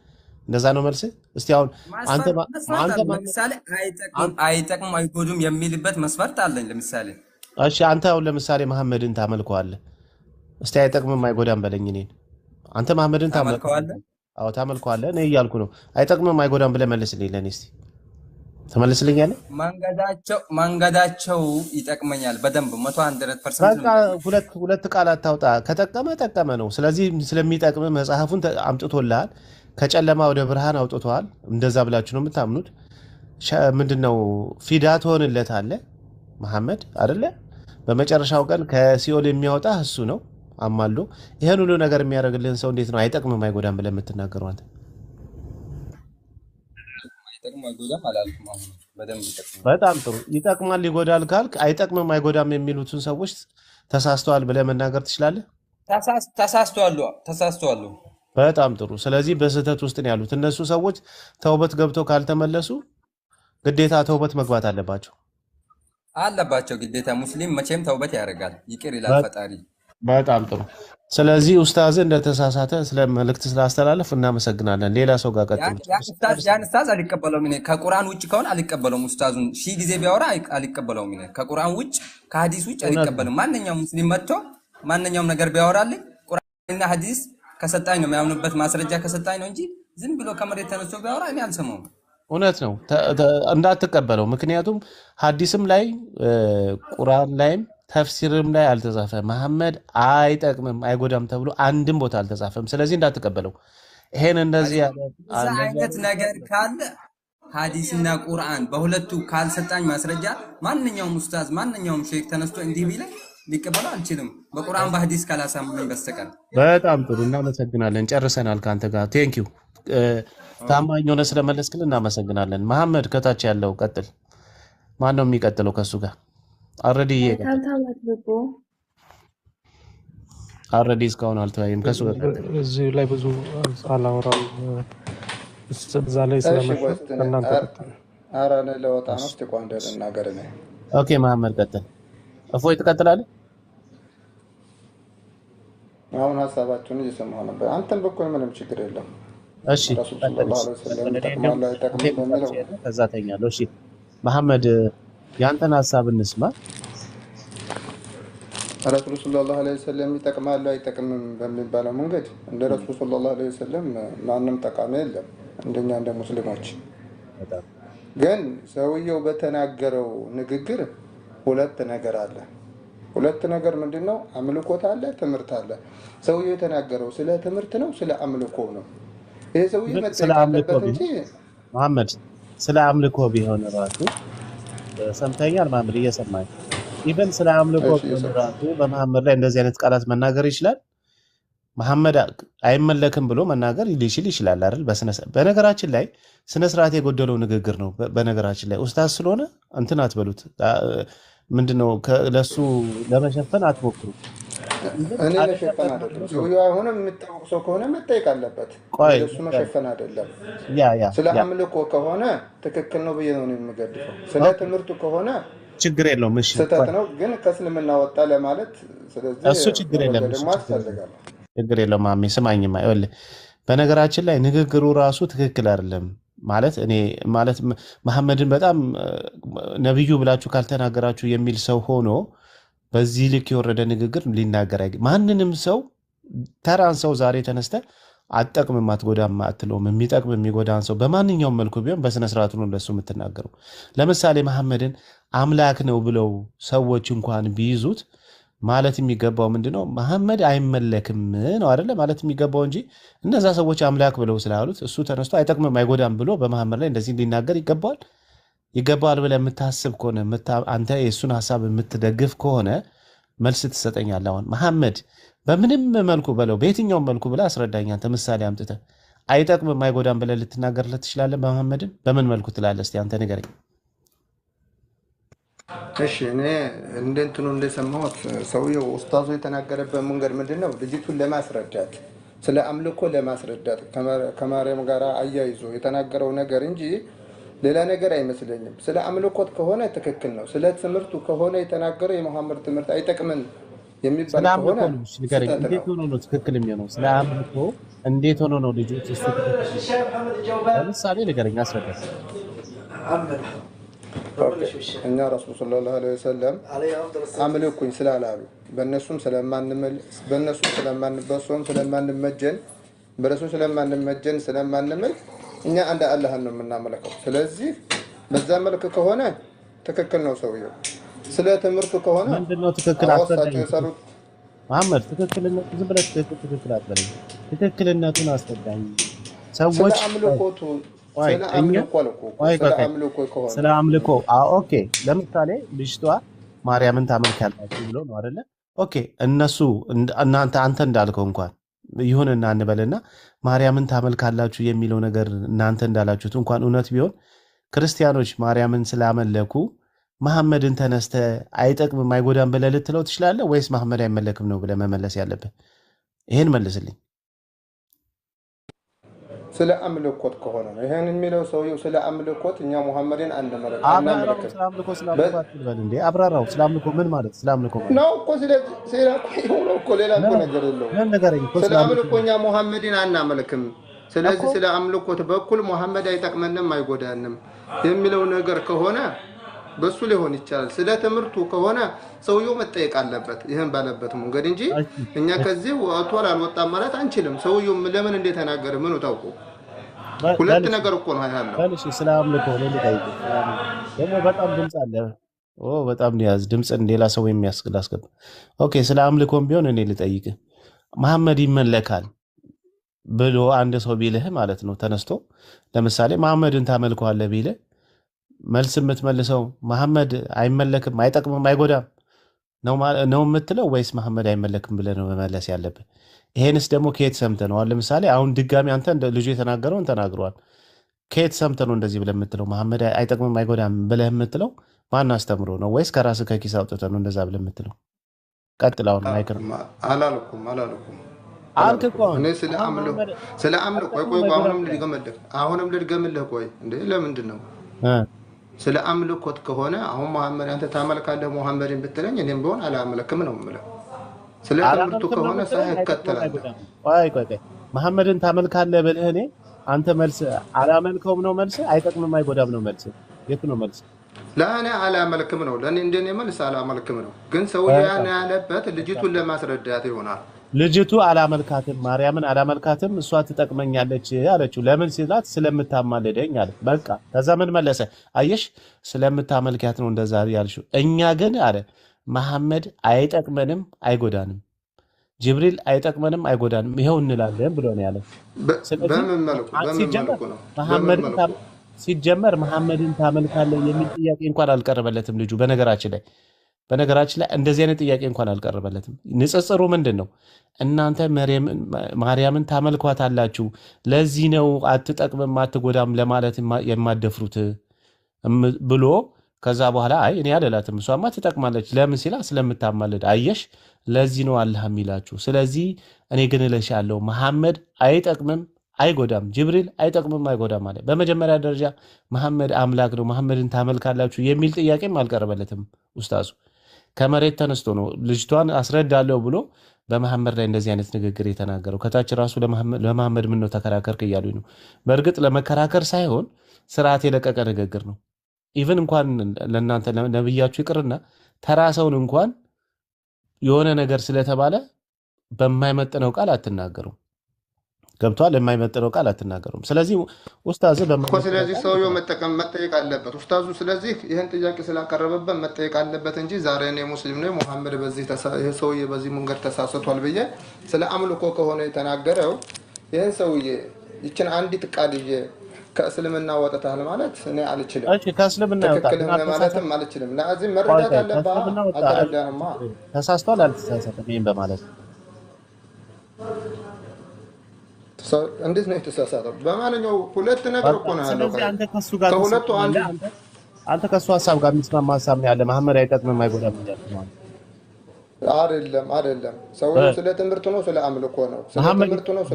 እንደዛ ነው መልስ። እስቲ አሁን አንተ ለምሳሌ አይጠቅምም አይጎዱም የሚልበት መስፈርት አለኝ። ለምሳሌ እሺ አንተ አሁን ለምሳሌ መሐመድን ታመልከዋለህ። እስቲ አይጠቅምም አይጎዳም በለኝ እኔን። አንተ መሐመድን ታመልከዋለህ? አዎ ታመልከዋለህ። እኔ እያልኩ ነው አይጠቅምም አይጎዳም ብለህ መልስልኝ። ለኔ እስቲ ትመልስልኛለህ? መንገዳቸው ይጠቅመኛል በደንብ 100%። በቃ ሁለት ቃል አታውጣ። ከጠቀመ ጠቀመ ነው። ስለዚህ ስለሚጠቅም መጽሐፉን አምጥቶልሃል። ከጨለማ ወደ ብርሃን አውጥተዋል። እንደዛ ብላችሁ ነው የምታምኑት። ምንድነው ፊዳ ትሆንለታለህ መሐመድ አይደለ? በመጨረሻው ቀን ከሲኦል የሚያወጣ እሱ ነው አማሎ። ይሄን ሁሉ ነገር የሚያደርግልህን ሰው እንዴት ነው አይጠቅምም አይጎዳም ብለህ የምትናገረው አንተ? በጣም ጥሩ። ይጠቅማል ይጎዳል ካልክ አይጠቅምም አይጎዳም የሚሉትን ሰዎች ተሳስተዋል ብለህ መናገር ትችላለህ። ተሳስተዋል። በጣም ጥሩ። ስለዚህ በስህተት ውስጥ ነው ያሉት እነሱ ሰዎች። ተውበት ገብተው ካልተመለሱ ግዴታ ተውበት መግባት አለባቸው ግዴታ። ሙስሊም መቼም ተውበት ያደርጋል፣ ይቅር ይላል ፈጣሪ። በጣም ጥሩ። ስለዚህ ኡስታዝ እንደተሳሳተ ስለ መልእክት ስላስተላለፍ እናመሰግናለን። ሌላ ሰው ጋር ቀጥሉ። ያን ኡስታዝ አልቀበለውም እኔ። ከቁርአን ውጭ ከሆነ አልቀበለውም። ኡስታዙን ሺህ ጊዜ ቢያወራ አልቀበለውም እኔ። ከቁርአን ውጭ ከሐዲስ ውጭ አልቀበልም። ማንኛውም ሙስሊም መጥቶ ማንኛውም ነገር ቢያወራልኝ ቁርአንና ሐዲስ ከሰጣኝ ነው የሚያምኑበት ማስረጃ ከሰጣኝ ነው እንጂ ዝም ብሎ ከመሬት ተነስቶ ቢያወራ እኔ አልሰማውም። እውነት ነው እንዳትቀበለው። ምክንያቱም ሐዲስም ላይ ቁርአን ላይም ተፍሲርም ላይ አልተጻፈ መሐመድ አይጠቅምም አይጎዳም ተብሎ አንድም ቦታ አልተጻፈም። ስለዚህ እንዳትቀበለው። ይሄን እንደዚህ አይነት ነገር ካለ ሐዲስና ቁርአን በሁለቱ ካልሰጣኝ ማስረጃ ማንኛውም ኡስታዝ ማንኛውም ሼክ ተነስቶ እንዲህ ቢለ ሊቀበሉ አልችልም በቁርአን በሐዲስ ካላሳመኑኝ በስተቀር። በጣም ጥሩ እናመሰግናለን። ጨርሰናል ከአንተ ጋር ቴንክ ዩ። ታማኝ ሆነ ስለመለስክልን እናመሰግናለን። መሐመድ ከታች ያለው ቀጥል። ማን ነው የሚቀጥለው ከሱ ጋር? አልሬዲ እስካሁን አልተወያየም ከሱ ጋር ቀጥል። እዚህ ላይ ብዙ አላወራም እዛ ላይ ስለመሸ እናንተ ቀጥል። ኧረ እኔ ለወጣ ነው። እስቲ ቆይ አንዴ ልናገር እኔ። ኦኬ መሐመድ ቀጥል። እፎይ ትቀጥላለህ? አሁን ሀሳባችሁን እየሰማሁ ነበር። አንተም በኩል ምንም ችግር የለም። እሺ ከዛ ተኛለሁ። እሺ መሐመድ ያንተን ሀሳብ እንስማ። ረሱል ሰለላሁ ዐለይሂ ወሰለም ይጠቅማሉ አይጠቅምም በሚባለው መንገድ እንደ ረሱል ሰለላሁ ዐለይሂ ወሰለም ማንም ጠቃሚ የለም እንደኛ እንደ ሙስሊሞች። ግን ሰውየው በተናገረው ንግግር ሁለት ነገር አለ። ሁለት ነገር ምንድነው? አምልኮት አለ፣ ትምህርት አለ። ሰውየው የተናገረው ስለ ትምህርት ነው ስለ አምልኮ ነው? ይሄ ሰውየው መጠየቅ አለበት እንጂ መሐመድ ስለ አምልኮ ቢሆን ራሱ ሰምተኛል። መሐመድ እየሰማኝ ኢቨን ስለ አምልኮ ቢሆን ራሱ በመሐመድ ላይ እንደዚህ አይነት ቃላት መናገር ይችላል። መሐመድ አይመለክም ብሎ መናገር ሊችል ይችላል አይደል? በነገራችን ላይ ስነ ስርዓት የጎደለው ንግግር ነው። በነገራችን ላይ ኡስታዝ ስለሆነ እንትን አትበሉት። ምንድነው ለሱ ለመሸፈን አትሞክሩ። እኔ ለሸፈን አይደለም። ሰውየው አሁንም የሚታወቅ ሰው ከሆነ መጠየቅ አለበት። እሱ መሸፈን አይደለም። ስለ አምልኮ ከሆነ ትክክል ነው ብዬ ነው የምገድፈው። ስለ ትምህርቱ ከሆነ ችግር የለውም። እሺ ስህተት ነው ግን ከእስልምና ወጣ ለማለት ስለዚህ እሱ ችግር የለም። ደግሞ ያስፈልጋል። ችግር የለውም። ማሜ ስማኝማ፣ ይኸውልህ በነገራችን ላይ ንግግሩ ራሱ ትክክል አይደለም። ማለት እኔ ማለት መሐመድን በጣም ነብዩ ብላችሁ ካልተናገራችሁ የሚል ሰው ሆኖ በዚህ ልክ የወረደ ንግግር ሊናገር ማንንም ሰው ተራን ሰው ዛሬ ተነስተ አትጠቅምም አትጎዳም አትለውም። የሚጠቅም የሚጎዳን ሰው በማንኛውም መልኩ ቢሆን በስነ ስርዓቱ ነው ለሱ የምትናገረው። ለምሳሌ መሐመድን አምላክ ነው ብለው ሰዎች እንኳን ቢይዙት ማለት የሚገባው ምንድነው? መሐመድ አይመለክም ነው አይደለ? ማለት የሚገባው እንጂ እነዛ ሰዎች አምላክ ብለው ስላሉት እሱ ተነስቶ አይጠቅምም አይጎዳም ብሎ በመሐመድ ላይ እንደዚህ ሊናገር ይገባዋል ብለህ የምታስብ ከሆነ አንተ የእሱን ሀሳብ የምትደግፍ ከሆነ መልስ ትሰጠኛለህ። አሁን መሐመድ በምንም መልኩ በለው በየትኛውም መልኩ ብለህ አስረዳኝ። አንተ ምሳሌ አምጥተህ አይጠቅምም አይጎዳም ብለህ ልትናገርለት ትችላለህ? መሐመድን በምን መልኩ ትላለህ? እስኪ አንተ ንገረኝ። እሺ እኔ እንደንትኑ እንደሰማሁት ሰውየው ኡስታዙ የተናገረበት መንገድ ምንድነው? ልጅቱን ለማስረዳት ስለ አምልኮ ለማስረዳት ከማርያም ጋር አያይዞ የተናገረው ነገር እንጂ ሌላ ነገር አይመስለኝም። ስለ አምልኮት ከሆነ ትክክል ነው። ስለ ትምህርቱ ከሆነ የተናገረው የመሐመድ ትምህርት አይጠቅምን የሚባል ከሆነ እንዴት ሆኖ ነው ትክክል የሚሆነው? ስለ አምልኮ እንዴት ሆኖ ነው ልጆች እሱ ለምሳሌ ንገረኝ፣ አስረዳኝ። እኛ ረሱል ሰለላሁ ዐለይሂ ወሰለም አምልኩኝ ስላላሉ በእነሱም ስለማንመጀን በረሱ ስለማንመጀን ስለማንመልክ እኛ አንድ አላህን ነው የምናመልከው። ስለዚህ በዛ መልክ ከሆነ ትክክል ነው ሰውየው። ስለ ትምህርቱ ከሆነ ምንድነው ትክክል? አስረዳኝ መሐመድ። ትክክልነቱ ዝም ብለህ ትክክል አትበለኝ። ትክክልነቱን አስረዳኝ። ሰዎች ስለ አምልኮቱ ስለ አምልኮ ኦኬ። ለምሳሌ ልጅቷ ማርያምን ታመልካላችሁ ብሎ ነው አይደለ? ኦኬ እነሱ አንተ እንዳልከው እንኳን ይሁንና እንበልና ማርያምን ታመልካላችሁ የሚለው ነገር እናንተ እንዳላችሁት እንኳን እውነት ቢሆን ክርስቲያኖች ማርያምን ስላመለኩ መሐመድን ተነስተ አይጠቅምም አይጎዳም ብለህ ልትለው ትችላለህ ወይስ መሐመድ አይመለክም ነው ብለህ መመለስ ያለብህ? ይሄን መልስልኝ። ስለ አምልኮት ከሆነ ነው ይሄን የሚለው ሰውየው። ስለ አምልኮት እኛ መሐመድን አንመለክም። ስለ አምልኮ አብራራው። ስለ አምልኮ ምን ማለት? ስለ አምልኮ ማለት ነው እኮ ስለ እኮ ሌላ እኮ ነገር የለውም። ስለ አምልኮ እኛ መሐመድን አናመልክም። ስለዚህ ስለ አምልኮት በኩል መሐመድ አይጠቅመንም አይጎዳንም የሚለው ነገር ከሆነ በሱ ሊሆን ይችላል። ስለ ትምህርቱ ከሆነ ሰውየው መጠየቅ አለበት ይሄን ባለበት መንገድ እንጂ እኛ ከዚህ ወጥቷል አልወጣም ማለት አንችልም። ሰውየው ለምን እንደተናገረ ምን ታውቁ? ሁለት ነገር እኮ ነው ያለው። እሺ ስለ አምልኮ ነው ልጠይቅ። ደግሞ በጣም ድምጽ አለ። በጣም ያዝ ድምጽን ሌላ ሰው የሚያስገል አስገባ። ኦኬ ስለ አምልኮም ቢሆን እኔ ልጠይቅ። መሐመድ ይመለካል ብሎ አንድ ሰው ቢልህ ማለት ነው ተነስቶ ለምሳሌ መሐመድን ታመልከዋለህ ቢልህ መልስ የምትመልሰው መሐመድ አይመለክም አይጠቅምም አይጎዳም ነው የምትለው ወይስ መሐመድ አይመለክም ብለህ ነው መመለስ ያለብህ? ይሄንስ ደግሞ ከየት ሰምተህ ነው? ለምሳሌ አሁን ድጋሚ አንተ ልጁ የተናገረውን ተናግረዋል። ከየት ሰምተህ ነው እንደዚህ ብለህ የምትለው? መሐመድ አይጠቅምም አይጎዳም ብለህ የምትለው ማን አስተምሮ ነው? ወይስ ከራስህ ከኪስ አውጥተህ ነው እንደዛ ብለህ የምትለው? ቀጥል። አሁን ማይክር አላልኩም አልክ እኮ እኔ ስለ አምልኮ ቆይ አሁንም ልድገምልህ። ቆይ እንዴ ለምንድን ነው ስለ አምልኮት ከሆነ አሁን መሐመድ አንተ ታመልካለህ መሐመድን ብትለኝ እኔም ቢሆን አላመልክም ነው የምለው። ስለ ትምህርቱ ከሆነ ሳይከተላል ቆይ መሐመድን ታመልካለህ ብለህ እኔ አንተ መልስ አላመልከውም ነው መልስ፣ አይጠቅምም አይጎዳም ነው መልስ። የት ነው መልስ? ለእኔ አላመልክም ነው። ለእኔ እንደኔ መልስ አላመልክም ነው። ግን ሰውዬው ያን ያለበት ልጅቱን ለማስረዳት ይሆናል። ልጅቱ አላመልካትም፣ ማርያምን አላመልካትም፣ እሷ ትጠቅመኛለች አለችው። ለምን ሲላት ስለምታማልደኝ አለ። በቃ ከዛ ምን መለሰ? አየሽ ስለምታመልካት ነው እንደዛ ያልሽው። እኛ ግን አለ መሐመድ አይጠቅመንም አይጎዳንም፣ ጅብሪል አይጠቅመንም አይጎዳንም ይሄው እንላለን ብሎ ነው ያለው። ሲጀመር መሐመድን ታመልካለህ የሚል ጥያቄ እንኳን አልቀረበለትም ልጁ። በነገራችን ላይ እንደዚህ አይነት ጥያቄ እንኳን አልቀረበለትም። ንጽጽሩ ምንድን ነው? እናንተ ማርያምን ታመልኳታላችሁ፣ ለዚህ ነው አትጠቅምም አትጎዳም ለማለት የማደፍሩት ብሎ ከዛ በኋላ አይ እኔ አልላትም እሷማ ትጠቅማለች። ለምን ሲላ ስለምታማልድ። አየሽ ለዚህ ነው አላህ የሚላችሁ። ስለዚህ እኔ ግን እልሻለሁ መሐመድ አይጠቅምም አይጎዳም፣ ጅብሪል አይጠቅምም አይጎዳም ማለት። በመጀመሪያ ደረጃ መሐመድ አምላክ ነው፣ መሐመድን ታመልካላችሁ የሚል ጥያቄም አልቀረበለትም ኡስታዙ። ከመሬት ተነስቶ ነው ልጅቷን አስረዳለሁ ብሎ በመሐመድ ላይ እንደዚህ አይነት ንግግር የተናገረው። ከታች ራሱ ለመሐመድ ምን ነው ተከራከርክ እያሉኝ ነው። በእርግጥ ለመከራከር ሳይሆን ስርዓት የለቀቀ ንግግር ነው። ኢቭን እንኳን ለእናንተ ነብያችሁ ይቅርና ተራ ሰውን እንኳን የሆነ ነገር ስለተባለ በማይመጥነው ቃል አትናገሩም። ገብቷል? የማይመጥነው ቃል አትናገሩም። ስለዚህ ኡስታዝ ስለዚህ ሰውየው መጠየቅ አለበት ኡስታዙ። ስለዚህ ይህን ጥያቄ ስላቀረበበት መጠየቅ አለበት እንጂ ዛሬ እኔ ሙስሊም ነኝ መሐመድ ይህ ሰውዬ በዚህ መንገድ ተሳስቷል ብዬ ስለ አምልኮ ከሆነ የተናገረው ይህን ሰውዬ ይችን አንዲት ቃል ይዤ ከእስልምና ወጥተሃል ማለት እኔ አልችልም። ትክክል ማለትም አልችልም። ለዚህ መረዳት አለብህ። አልተረዳህማ። ተሳስቷል አልተሳሳተም ይሄን በማለት እንዴት ነው የተሳሳተው? በማንኛው ሁለት ነገር እኮ ነው ያለው። ከሁለቱ አንተ ከሱ ሐሳብ ጋር የሚስማማ ሐሳብ ነው ያለ። መሐመድ አይጠቅምም አይጎዳም ማለት አይደለም። ሰውየው ስለ ትምህርት ነው ስለ አምልኮ ነው።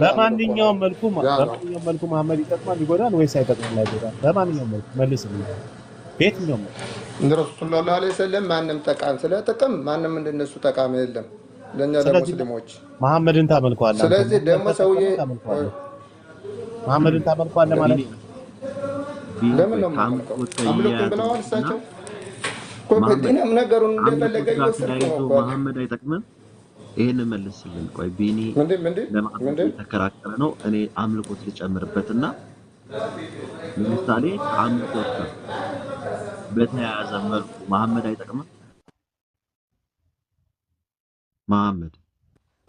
በማንኛውም መልኩ መሐመድ ይጠቅማል ይጎዳል ወይስ አይጠቅምም አይጎዳም? በማንኛውም መልኩ መልስልኝ። በየትኛውም እንደ ረሱል ሰለላሁ ዐለይሂ ወሰለም ማንም ጠቃሚ ስለ ጥቅም ማንም እንደነሱ ጠቃሚ የለም ለኛ ለሙስሊሞች። መሐመድን ታመልከዋለህ። ስለዚህ ደግሞ ሰውዬ መሐመድን ታመልከዋለህ ማለት ነው። ለምን ነው አምልኮ ብለዋል እሳቸው? ኮምፒውተርም ነገሩን እንደፈለገ ይወስድ ነው። መሐመድ አይጠቅምም። ይሄን መልስልን። ቆይ ቢኒ ለማለት ተከራከረ ነው። እኔ አምልኮት ልጨምርበትና ለምሳሌ አምልኮት በተያያዘ መልኩ መሐመድ አይጠቅምም። መሐመድ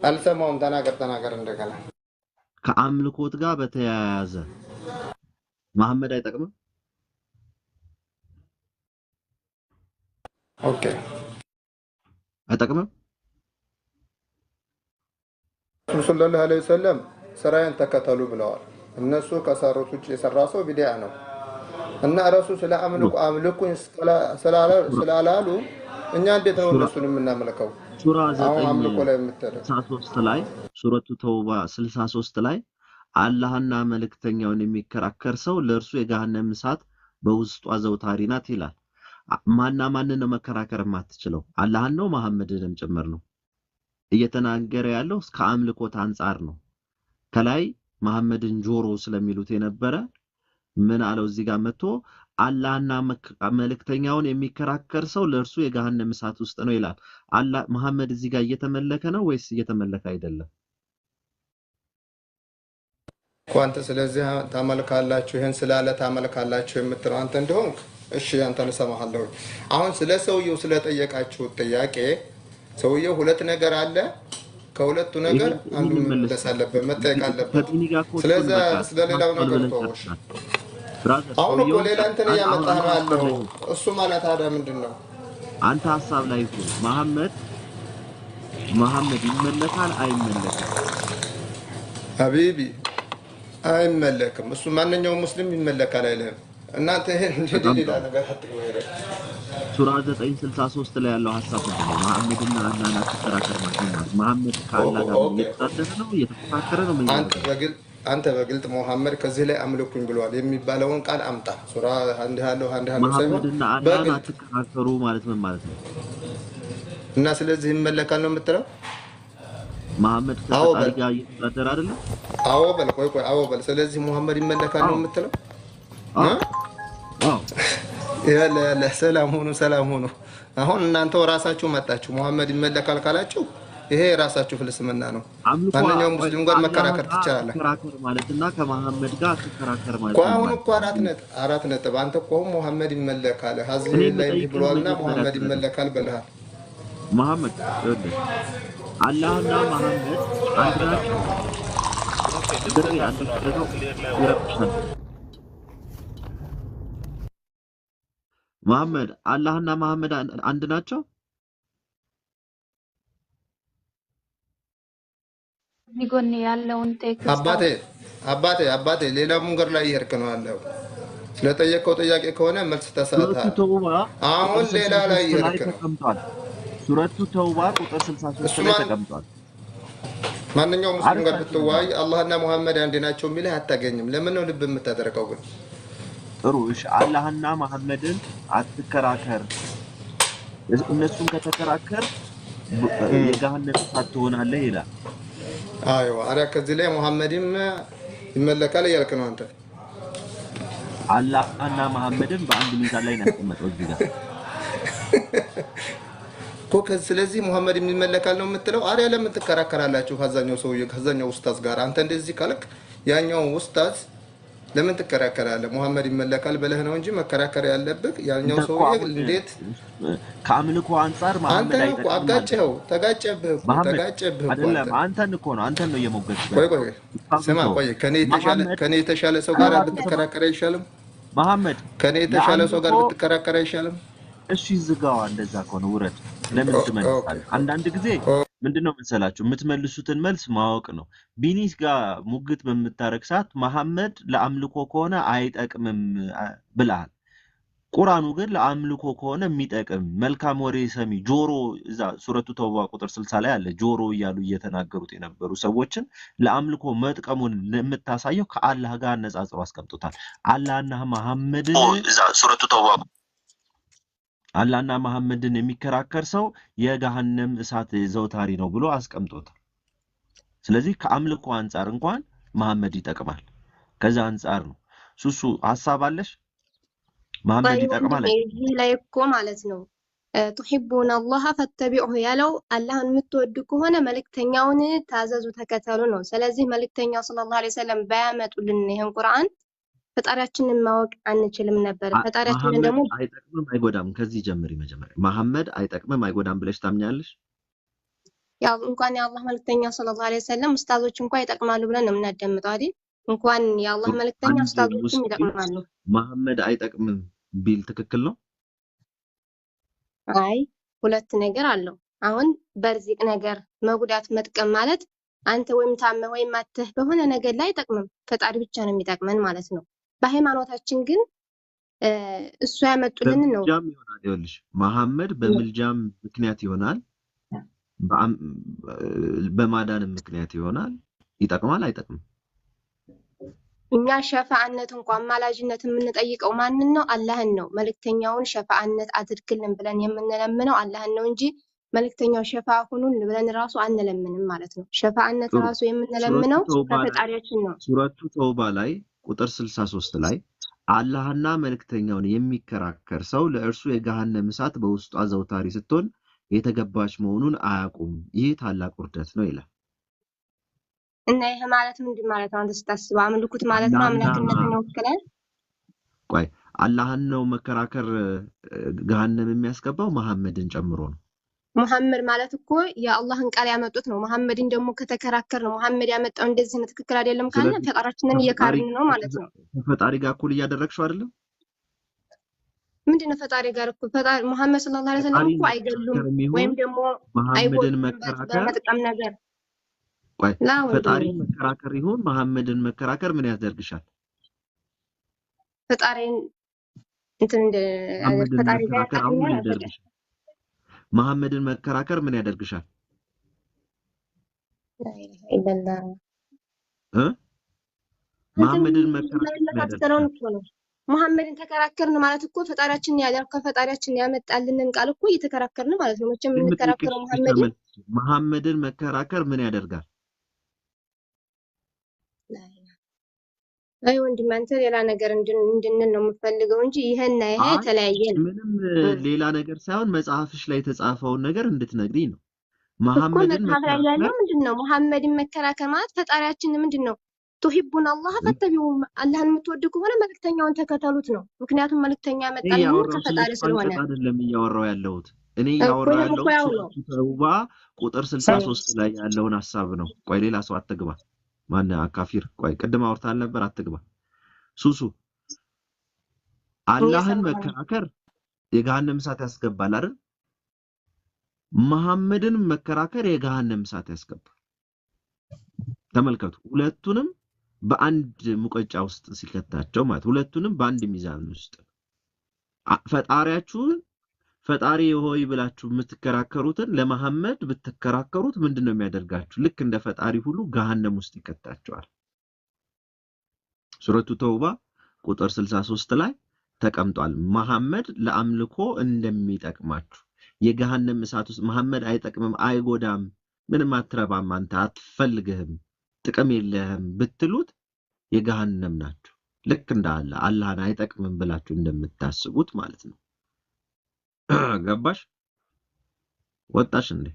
አልሰማውም። ተናገር እንደገና። ከአምልኮት ጋር በተያያዘ መሐመድ አይጠቅምም። ኦኬ አይጠቅምም። ረሱል ሰለላሁ ዐለይሂ ወሰለም ስራዬን ተከተሉ ብለዋል። እነሱ ከሰሩት ውጭ የሰራ ሰው ቢድዓ ነው እና ረሱል ስለ አምልኩኝ ስላላሉ እኛ እንዴት ነው እነሱን የምናመልከው? ሱራ 9 ላይ ሱረቱ ተውባ 63 ላይ አላህና መልእክተኛውን የሚከራከር ሰው ለእርሱ የገሃነም እሳት በውስጧ ዘውታሪ ናት ይላል። ማንን ነው መከራከር የማትችለው? አላህን ነው መሐመድንም ጭምር ነው እየተናገረ ያለው። እስከ አምልኮት አንጻር ነው። ከላይ መሐመድን ጆሮ ስለሚሉት የነበረ ምን አለው እዚህ ጋር መጥቶ አላህና መልእክተኛውን የሚከራከር ሰው ለእርሱ የገሃነም እሳት ውስጥ ነው ይላል። አላህ መሐመድ እዚህ ጋር እየተመለከ ነው ወይስ እየተመለከ አይደለም? ኳንተ ስለዚህ ታመልካላችሁ ይሄን ስላለ ታመልካላችሁ የምትለው አንተ እንደሆንክ እሺ አንተን እሰማሃለሁ። አሁን ስለ ሰውየው ስለጠየቃችሁ ጥያቄ ሰውየው ሁለት ነገር አለ። ከሁለቱ ነገር አንዱ መመለስ አለበት፣ መጠየቅ አለበት። ስለዚህ ስለሌላው ነገር ተወሽ። አሁን እኮ ሌላ እንትን እያመጣህ ነው ያለው። እሱ ማለት ታዲያ ምንድን ነው? አንተ ሐሳብ ላይ እኮ መሐመድ መሐመድ ይመለካል አይመለክም? ሀቢቢ አይመለክም። እሱ ማንኛውም ሙስሊም ይመለካል አይልህም። እናንተ ይሄን ሌላ ነገር አትገበረ ሱራ 963 ላይ ያለው ሐሳብ ምንድን ነው? መሐመድና አላህን አትከራከር ማለት ነው። መሐመድ ከአላህ ጋር እየተሳደረ ነው እየተፈካከረ ነው። አንተ በግልጥ መሐመድ ከዚህ ላይ አምልኩኝ ብሏል የሚባለውን ቃል አምጣ። ሱራ አንድ ያለው ሳይሆን መሐመድና አላህን አትከራከሩ ማለት ምን ማለት ነው? እና ስለዚህ ይመለካል ነው የምትለው? መሐመድ ከፈጣሪ ጋር እየተሳደረ አይደለም? አዎ በል ቆይ አዎ በል። ስለዚህ መሐመድ ይመለካል ነው የምትለው? ያለ ሰላም ሆኑ። አሁን እናንተው ራሳችሁ መጣችሁ መሐመድ ይመለካል ካላችሁ ይሄ የራሳችሁ ፍልስምና ነው። ማንኛውም ሙስሊም ጋር መከራከር ትችላለህ። መከራከር ማለትና ከመሐመድ ጋር ተከራከር ማለት ነው። አሁን እኮ አራት ነጥብ አንተ እኮ መሐመድ ይመለካል ሀዚህ ላይ ብሏልና መሐመድ ይመለካል ብለሃል። መሐመድ አላህና መሐመድ አንድ ናቸው። መሐመድ አላህና መሐመድ አንድ ናቸው። ሊጎን ያለውን ቴክስት አባቴ ሌላ መንገድ ላይ እየሄድክ ነው ያለው። ስለጠየቀው ጥያቄ ከሆነ መልስ ተሰጥቷል። አሁን ሌላ ላይ እየሄድክ ነው። ሱረቱ ተውባ ቁጥር 63 ላይ ተቀምጧል። ማንኛውም ሙስሊም ጋር ብትወያይ አላህና መሐመድ አንድ ናቸው የሚልህ አታገኝም። ለምን ነው ልብ የምታደርገው ግን? ጥሩ እሺ፣ አላህና መሐመድን አትከራከር። እነሱን ከተከራከር የገሃነም እሳት ትሆናለህ ይላል። አይዋ አሪያ ከዚህ ላይ መሐመድም ይመለካል እያልክ ነው አንተ። አላህና መሐመድን በአንድ ሚዛን ላይ እናስቀምጠው እዚህ ጋር ኮከስ። ስለዚህ መሐመድ ይመለካል ነው የምትለው? አሪያ ለምን ትከራከራላችሁ ከዛኛው ሰውዬ ከዛኛው ኡስታዝ ጋር? አንተ እንደዚህ ካልክ ያኛው ኡስታዝ ለምን ትከራከራለህ? መሐመድ ይመለካል ብለህ ነው እንጂ መከራከር ያለብህ ያኛው ሰውዬ እንዴት ከአምልኮ አንፃር መሐመድ አይተህ አጋጨኸው። ተጋጨብህ አይደለም አንተን እኮ ነው አንተን ነው እየሞገትክ። ቆይ ስማ፣ ቆይ ከኔ የተሻለ ሰው ጋር ብትከራከር አይሻልም? መሐመድ ከኔ የተሻለ ሰው ጋር ብትከራከር አይሻልም? እሺ ዝጋዋ። እንደዛ ከሆነ ውረድ። ለምን ትመልሳለህ? አንዳንድ ጊዜ ምንድነው መሰላችሁ የምትመልሱትን መልስ ማወቅ ነው። ቢኒስ ጋር ሙግት በምታረግ ሰዓት መሐመድ ለአምልኮ ከሆነ አይጠቅምም ብለሃል። ቁርአኑ ግን ለአምልኮ ከሆነ የሚጠቅም መልካም ወሬ ሰሚ ጆሮ እዛ ሱረቱ ተውባ ቁጥር 60 ላይ አለ። ጆሮ እያሉ እየተናገሩት የነበሩ ሰዎችን ለአምልኮ መጥቀሙን የምታሳየው ከአላህ ጋር አነጻጽሮ አስቀምጦታል። አላህና መሐመድን እዛ ሱረቱ ተውባ አላህና መሐመድን የሚከራከር ሰው የገሃነም እሳት ዘውታሪ ነው ብሎ አስቀምጦታል። ስለዚህ ከአምልኮ አንፃር እንኳን መሐመድ ይጠቅማል። ከዛ አንፃር ነው ሱሱ ሐሳብ አለሽ መሐመድ ይጠቅማል። እዚህ ላይ እኮ ማለት ነው تحبون الله فاتبعوه ያለው አላህን የምትወዱ ከሆነ መልእክተኛውን ታዘዙ ተከተሉ ነው። ስለዚህ መልእክተኛው ሰለላሁ ዐለይሂ ወሰለም ባያመጡልን ይሄን ቁርአን ፈጣሪያችንን ማወቅ አንችልም ነበር። ፈጣሪያችንን ደግሞ አይጠቅምም አይጎዳም። ከዚህ ጀምሪ መጀመሪያ መሐመድ አይጠቅምም አይጎዳም ብለሽ ታምኛለሽ? ያው እንኳን የአላህ መልእክተኛ ሰለላሁ ዐለይሂ ወሰለም ኡስታዞች እንኳን ይጠቅማሉ ብለን ነው የምናደምጠው አይደል? እንኳን የአላህ መልእክተኛ ኡስታዞችም ይጠቅማሉ። መሐመድ አይጠቅምም ቢል ትክክል ነው? አይ ሁለት ነገር አለው። አሁን በርዚቅ ነገር መጉዳት መጥቀም ማለት አንተ ወይም ታመህ ወይም አተህ በሆነ ነገር ላይ አይጠቅምም። ፈጣሪ ብቻ ነው የሚጠቅመን ማለት ነው። በሃይማኖታችን ግን እሱ ያመጡልን ነው። በምልጃም ይሆናል። ይኸውልሽ መሐመድ በምልጃም ምክንያት ይሆናል፣ በማዳንም ምክንያት ይሆናል። ይጠቅማል አይጠቅምም? እኛ ሸፋዓነት እንኳን ማላጅነት የምንጠይቀው ማንን ነው? አላህን ነው። መልእክተኛውን ሸፋዓነት አድርግልን ብለን የምንለምነው አላህን ነው እንጂ መልእክተኛው ሸፋዓ ሁኑን ብለን ራሱ አንለምንም ማለት ነው። ሸፋዓነት ራሱ የምንለምነው ከፈጣሪያችን ነው። ሱረቱ ተውባ ላይ ቁጥር 63 ላይ አላህና መልእክተኛውን የሚከራከር ሰው ለእርሱ የገሃነም እሳት በውስጧ ዘውታሪ ስትሆን የተገባች መሆኑን አያውቁም። ይህ ታላቅ ውርደት ነው ይላል። እና ይሄ ማለት ምንድን ማለት ነው? አንተ ስታስበው አምልኩት ማለት ነው። አምላክነትን ይወክላል። ቆይ አላህን ነው መከራከር ገሃነም የሚያስገባው መሐመድን ጨምሮ ነው። መሐመድ ማለት እኮ የአላህን ቃል ያመጡት ነው። መሐመድን ደግሞ ከተከራከር ነው መሐመድ ያመጣው እንደዚህ ነው ትክክል አይደለም ካለ ፈጣሪያችንን እየካርን ነው ማለት ነው። ከፈጣሪ ጋር እኩል እያደረግሽው አይደለም? ምንድነው ፈጣሪ ጋር እኮ ፈጣሪ ሙሐመድ ሰለላሁ ዐለይሂ ወሰለም እኮ አይገሉም ወይም ደግሞ መሐመድን መከራከር በመጥቀም ነገር ቆይ ላ ፈጣሪ መከራከር ይሁን መሐመድን መከራከር ምን ያደርግሻል? ፈጣሪን እንትን እንደ ፈጣሪ ጋር ያደርግሻል። መሐመድን መከራከር ምን ያደርግሻል? ኢላላህ መሐመድን መከራከር መሐመድን ተከራከርን ማለት እኮ ፈጣሪያችን ያለው ከፈጣሪያችን ያመጣልንን ቃል እኮ እየተከራከርን ማለት ነው። መቼም የምንከራከረው መሐመድን መከራከር ምን ያደርጋል? አይ ወንድም አንተ ሌላ ነገር እንድንል ነው የምፈልገው እንጂ ይሄና ይሄ የተለያየ ነው። ምንም ሌላ ነገር ሳይሆን መጽሐፍሽ ላይ የተጻፈውን ነገር እንድትነግሪኝ ነው። መሐመድን መከራከር ያለው ምንድነው? መሐመድን መከራከር ማለት ፈጣሪያችን ምንድነው? ቱሂቡን አላህ ፈተቢው አላህን የምትወዱ ከሆነ መልእክተኛውን ተከተሉት ነው። ምክንያቱም መልእክተኛ ያመጣልን ከፈጣሪ ስለሆነ አይደለም እያወራው ያለሁት እኔ እያወራው ያለሁት ተውባ ቁጥር 63 ላይ ያለውን ሐሳብ ነው። ቆይ ሌላ ሰው አትግባ። ማን አካፊር? ቆይ ቅድም አውርታል ነበር አትግባ። ሱሱ አላህን መከራከር የገሃነም እሳት ያስገባል አይደል? መሐመድን መከራከር የገሃነም እሳት ያስገባል። ተመልከቱ ሁለቱንም በአንድ ሙቀጫ ውስጥ ሲከታቸው ማለት ሁለቱንም በአንድ ሚዛን ውስጥ ፈጣሪያችሁን ፈጣሪ ሆይ ብላችሁ የምትከራከሩትን ለመሐመድ ብትከራከሩት ምንድነው የሚያደርጋችሁ? ልክ እንደ ፈጣሪ ሁሉ ገሃነም ውስጥ ይከታቸዋል። ሱረቱ ተውባ ቁጥር 63 ላይ ተቀምጧል። መሐመድ ለአምልኮ እንደሚጠቅማችሁ የገሃነም እሳት ውስጥ መሐመድ አይጠቅምም፣ አይጎዳም፣ ምንም አትረባም፣ አንተ አትፈልግህም፣ ጥቅም የለህም ብትሉት የገሃነም ናችሁ። ልክ እንዳለ አላህን አይጠቅምም ብላችሁ እንደምታስቡት ማለት ነው። ገባሽ? ወጣሽ እንዴ?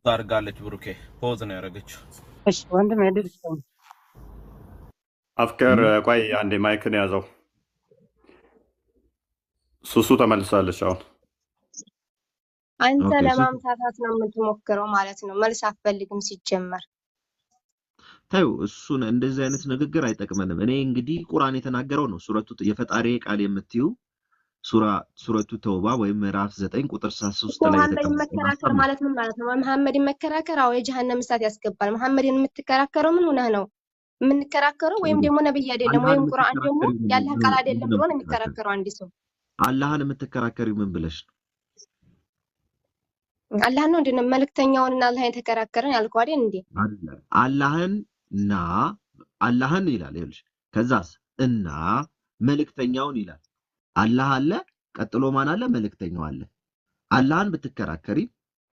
ታርጋለች ብሩኬ ፖዝ ነው ያደረገችው። እሺ ወንድም ያድርስ አፍከር ቆይ አንዴ ማይክን ያዘው። ሱሱ ተመልሳለች አሁን። አንተ ለማምታታት ነው የምትሞክረው ማለት ነው። መልስ አትፈልግም ሲጀመር። ታዩ እሱን እንደዚህ አይነት ንግግር አይጠቅመንም። እኔ እንግዲህ ቁርአን የተናገረው ነው። ሱረቱ የፈጣሪ ቃል የምትዩ ሱረቱ ተውባ ወይም ምዕራፍ 9 ቁጥር 63 ላይ መሐመድን መከራከር ማለት ምን ማለት ነው? መሐመድን መከራከር አዎ የጀሃነም እሳት ያስገባል። መሐመድን የምትከራከረው ምን ሆነህ ነው የምንከራከረው? ወይም ደግሞ ነብይ አይደለም ወይም ቁርአን ደግሞ ያላህ ቃል አይደለም ብሎ ነው የሚከራከረው አንድ ሰው። አላህን የምትከራከሪው ምን ብለሽ ነው? አላህ ነው እንደነ መልእክተኛውንና አላህን የተከራከረን ያልከው አይደል እንዴ? አላህን ይላል ይልሽ። ከዛስ እና መልእክተኛውን ይላል። አላህ አለ፣ ቀጥሎ ማን አለ? መልእክተኛው አለ። አላህን ብትከራከሪ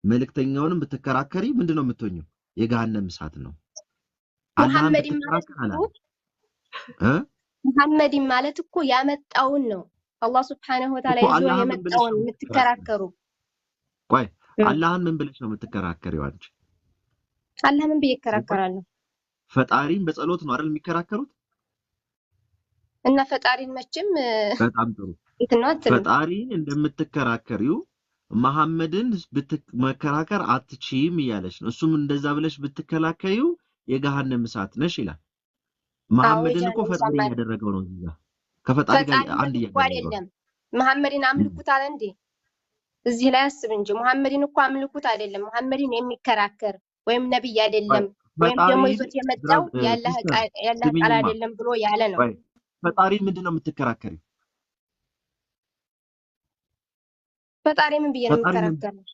መልእክተኛውንም ብትከራከሪ ምንድነው የምትሆኚው? የገሃነም እሳት ነው። መሐመድን ማለት እኮ ያመጣውን ነው። አላህ Subhanahu Wa Ta'ala ይዞ የመጣውን የምትከራከሩ። ቆይ አላህን ምን ብለሽ ነው የምትከራከሪው አንቺ? አላህ ምን ብዬ እከራከራለሁ? ፈጣሪን በጸሎት ነው አይደል የሚከራከሩት? እና ፈጣሪን መቼም በጣም ጥሩ ፈጣሪን እንደምትከራከሪው መሐመድን መከራከር አትችይም እያለች ነው። እሱም እንደዛ ብለሽ ብትከላከዩ የገሃነም እሳት ነሽ ይላል። መሐመድን እኮ ፈጣሪ ያደረገው ነው እዚህ ጋር ከፈጣሪ ጋር አንድ አይደለም። መሐመድን አምልኩት አለ እንዴ? እዚህ ላይ አስብ እንጂ መሐመድን እኮ አምልኩት አይደለም። መሐመድን የሚከራከር ወይም ነብይ አይደለም ወይም ደግሞ ይዞት የመጣው ያላህ ቃል አይደለም ብሎ ያለ ነው። ፈጣሪን ምንድነው የምትከራከሪው? ፈጣሪ ምን ብዬ ነው የምከራከረው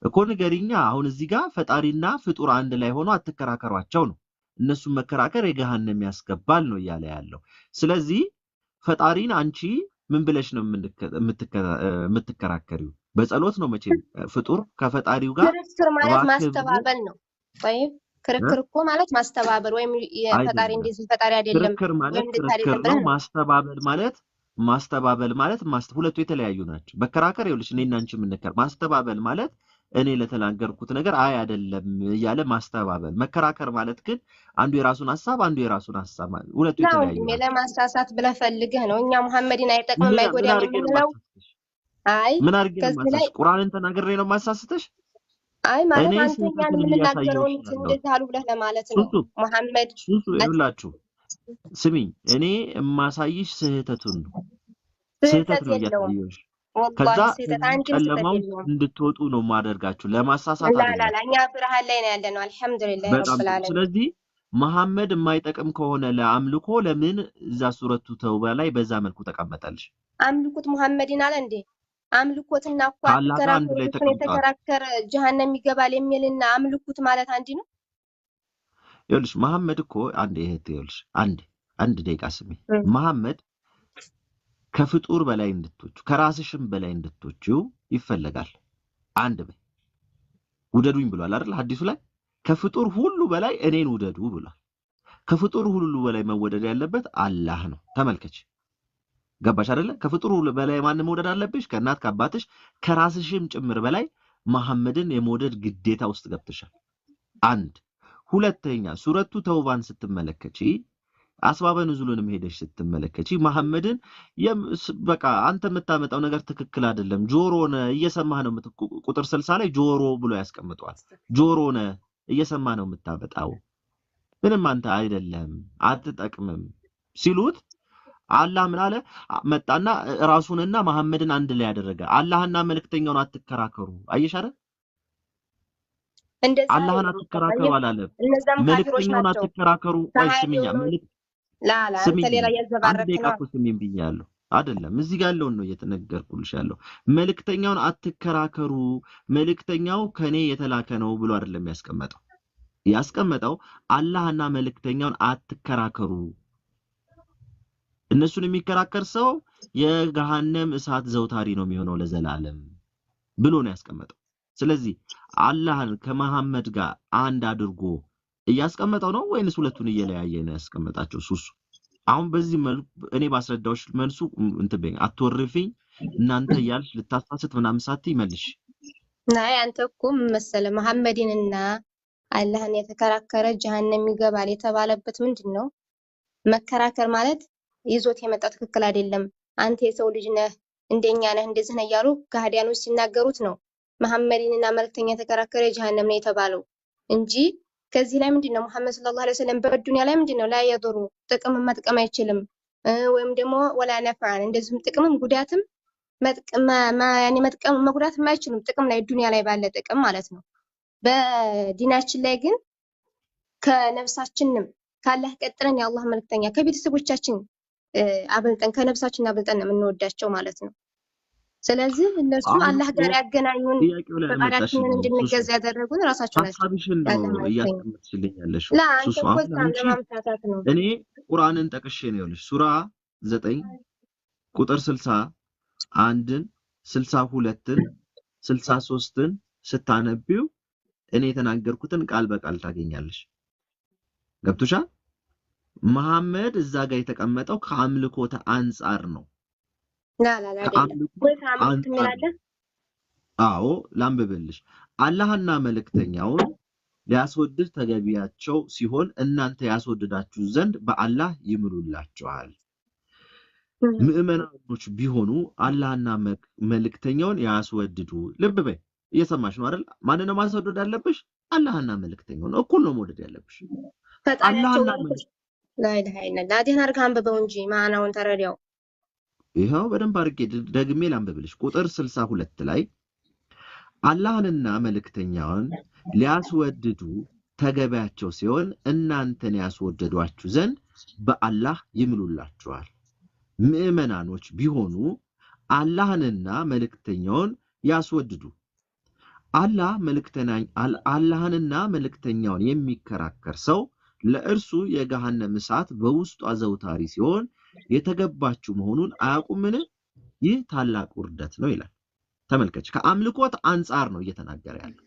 እኮ ንገሪኛ። አሁን እዚህ ጋር ፈጣሪና ፍጡር አንድ ላይ ሆኖ አትከራከሯቸው ነው። እነሱን መከራከር የገሃነም ያስገባል ነው እያለ ያለው። ስለዚህ ፈጣሪን አንቺ ምን ብለሽ ነው የምትከራከሪው? በጸሎት ነው መቼም ፍጡር ከፈጣሪው ጋር ክርክር ማለት ማስተባበል ነው። ወይም ክርክር እኮ ማለት ማስተባበል ወይም የፈጣሪ እንደዚህ ፈጣሪ አይደለም ወይም ክርክር ነው። ማስተባበል ማለት ሁለቱ የተለያዩ ናቸው። መከራከር ይኸውልሽ እኔና አንቺ የምንከራከር ማስተባበል ማለት እኔ ለተናገርኩት ነገር አይ አይደለም እያለ ማስተባበል። መከራከር ማለት ግን አንዱ የራሱን ሐሳብ አንዱ የራሱን ሐሳብ ማለት ሁለቱ የተለያዩ ናቸው። ለማሳሳት ብለህ ፈልገህ ነው። እኛ መሐመድን አይጠቅምም አይጎዳም የምንለው አይ ምን አድርገህ ማሳሳት? ቁርአንን ተናግሬ ነው ማሳስተሽ? አይ ማለት አንተ ያን የምንናገረውን እንደዛ አሉ ብለህ ለማለት ነው። መሐመድ ይኸውላችሁ ስሚኝ እኔ የማሳይሽ ስህተቱን ነው ስህተት ነው እያሳየሁሽ ከዛ ጨለማው እንድትወጡ ነው ማደርጋችሁ ለማሳሳት አይደለም እኛ ብርሃን ላይ ነው ያለነው አልহামዱሊላህ ረብል ዓለሚን ስለዚህ መሐመድ የማይጠቅም ከሆነ ለአምልኮ ለምን እዛ ሱረቱ ተውባ ላይ በዛ መልኩ ተቀመጠልሽ አምልኩት መሐመድን አለ እንዴ አምልኮትና ተከራከረ ጀሃነም ይገባል የሚልና አምልኩት ማለት አንዲ ነው ይኸውልሽ መሐመድ እኮ አንዴ እህት ይኸውልሽ አንድ ደቂቃ ስሚ መሐመድ ከፍጡር በላይ እንድትወጪ ከራስሽም በላይ እንድትወጪ ይፈልጋል አንድ በይ ውደዱኝ ብሏል አይደል ሐዲሱ ላይ ከፍጡር ሁሉ በላይ እኔን ውደዱ ብሏል ከፍጡር ሁሉ በላይ መወደድ ያለበት አላህ ነው ተመልከች ገባሽ አይደለ ከፍጡር ሁሉ በላይ ማን መውደድ አለብሽ ከእናት ከአባትሽ ከራስሽም ጭምር በላይ መሐመድን የመውደድ ግዴታ ውስጥ ገብተሻል አንድ ሁለተኛ ሱረቱ ተውባን ስትመለከቺ አስባበ ንዙሉንም ሄደሽ ስትመለከቺ መሐመድን በቃ አንተ የምታመጣው ነገር ትክክል አይደለም ጆሮነ እየሰማህ ነው ቁጥር 60 ላይ ጆሮ ብሎ ያስቀምጧል ጆሮነ እየሰማህ ነው የምታመጣው ምንም አንተ አይደለም አትጠቅምም ሲሉት አላህ ምን አለ መጣና ራሱንና መሐመድን አንድ ላይ ያደረገ አላህና መልእክተኛውን አትከራከሩ አየሽ አይደል እንደዛ አላህን አትከራከሩ አላለ መልእክተኛውን አትከራከሩ አይስሚኛ ላላ አንተ ሌላ ያዘባረክ ነው ስሚኝ ብያለሁ አይደለም እዚህ ጋር ያለው ነው እየተነገርኩልሽ ያለው መልእክተኛውን አትከራከሩ መልእክተኛው ከኔ የተላከ ነው ብሎ አይደለም ያስቀመጠው አላህና መልእክተኛውን አትከራከሩ እነሱን የሚከራከር ሰው የገሃነም እሳት ዘውታሪ ነው የሚሆነው ለዘላለም ብሎ ነው ያስቀመጠው ስለዚህ አላህን ከመሐመድ ጋር አንድ አድርጎ ያስቀመጠው ነው ወይንስ ሁለቱን እየለያየ ነው ያስቀመጣቸው ሱሱ አሁን በዚህ መልኩ እኔ ባስረዳውሽ መልሱ እንትበኝ አትወርፊኝ እናንተ ያልሽ ልታሳስት ምናምን ሳትይ መልሽ ናይ አንተ እኮ መሰለ መሐመድንና አላህን የተከራከረ ጀሃነም ይገባል የተባለበት ምንድነው መከራከር ማለት ይዞት የመጣ ትክክል አይደለም አንተ የሰው ልጅ ነህ እንደኛ ነህ እንደዚህ ነው ያሉ ጋዲያኖች ሲናገሩት ነው መሐመድንና መልእክተኛ የተከራከረ ጀሃነም ነው የተባለው እንጂ ከዚህ ላይ ምንድነው መሐመድ ሰለላሁ ዐለይሂ ወሰለም በዱንያ ላይ ምንድነው ላይ ያደሩ ጥቅም መጥቀም አይችልም ወይም ደግሞ ወላ ነፋን እንደዚህም ጥቅምም ጉዳትም መጥቀም መጉዳት የማይችሉም ጥቅም ላይ ዱንያ ላይ ባለ ጥቅም ማለት ነው በዲናችን ላይ ግን ከነፍሳችንም ካላህ ቀጥረን የአላህ መልእክተኛ ከቤተሰቦቻችን አብልጠን ከነፍሳችን አብልጠን ነው የምንወዳቸው ማለት ነው ስለዚህ እነሱ አላህ ጋር ያገናኙን ፈቃዳችንን እንድንገዛ ያደረጉን ራሳቸው ናቸው ሐሳብሽን ነው እያስቀመጥሽልኝ ሱሱ ነው እኔ ቁርአንን ጠቅሼ ነው ያለሽ ሱራ 9 ቁጥር 61ን 62ን 63ን ስታነቢው እኔ የተናገርኩትን ቃል በቃል ታገኛለሽ ገብቶሻል መሐመድ እዛ ጋር የተቀመጠው ከአምልኮተ አንፃር ነው አዎ ላምብብልሽ አላህና መልእክተኛውን ሊያስወድድ ተገቢያቸው ሲሆን እናንተ ያስወድዳችሁ ዘንድ በአላህ ይምሉላችኋል ምእመናኖች ቢሆኑ አላህና መልእክተኛውን ያስወድዱ ልብ በይ እየሰማሽ ነው አይደል ማን ነው ማስወደድ ያለብሽ አላህና መልእክተኛውን እኩል ነው መውደድ ያለብሽ አላህና لا اله الا الله دين ارغان በበውንጂ ማናውን ተረዳው ይሄው በደንብ አርጌ ደግሜ ላምብብልሽ ቁጥር 62 ላይ አላህንና መልእክተኛውን ሊያስወድዱ ተገቢያቸው ሲሆን እናንተን ያስወደዷችሁ ዘንድ በአላህ ይምሉላችኋል ምእመናኖች ቢሆኑ አላህንና መልእክተኛውን ያስወድዱ አላህንና መልእክተኛውን የሚከራከር ሰው ለእርሱ የገሃነም እሳት በውስጡ አዘውታሪ ሲሆን የተገባችሁ መሆኑን አያውቁምን ይህ ታላቅ ውርደት ነው ይላል ተመልከች ከአምልኮት አንፃር ነው እየተናገረ ያለው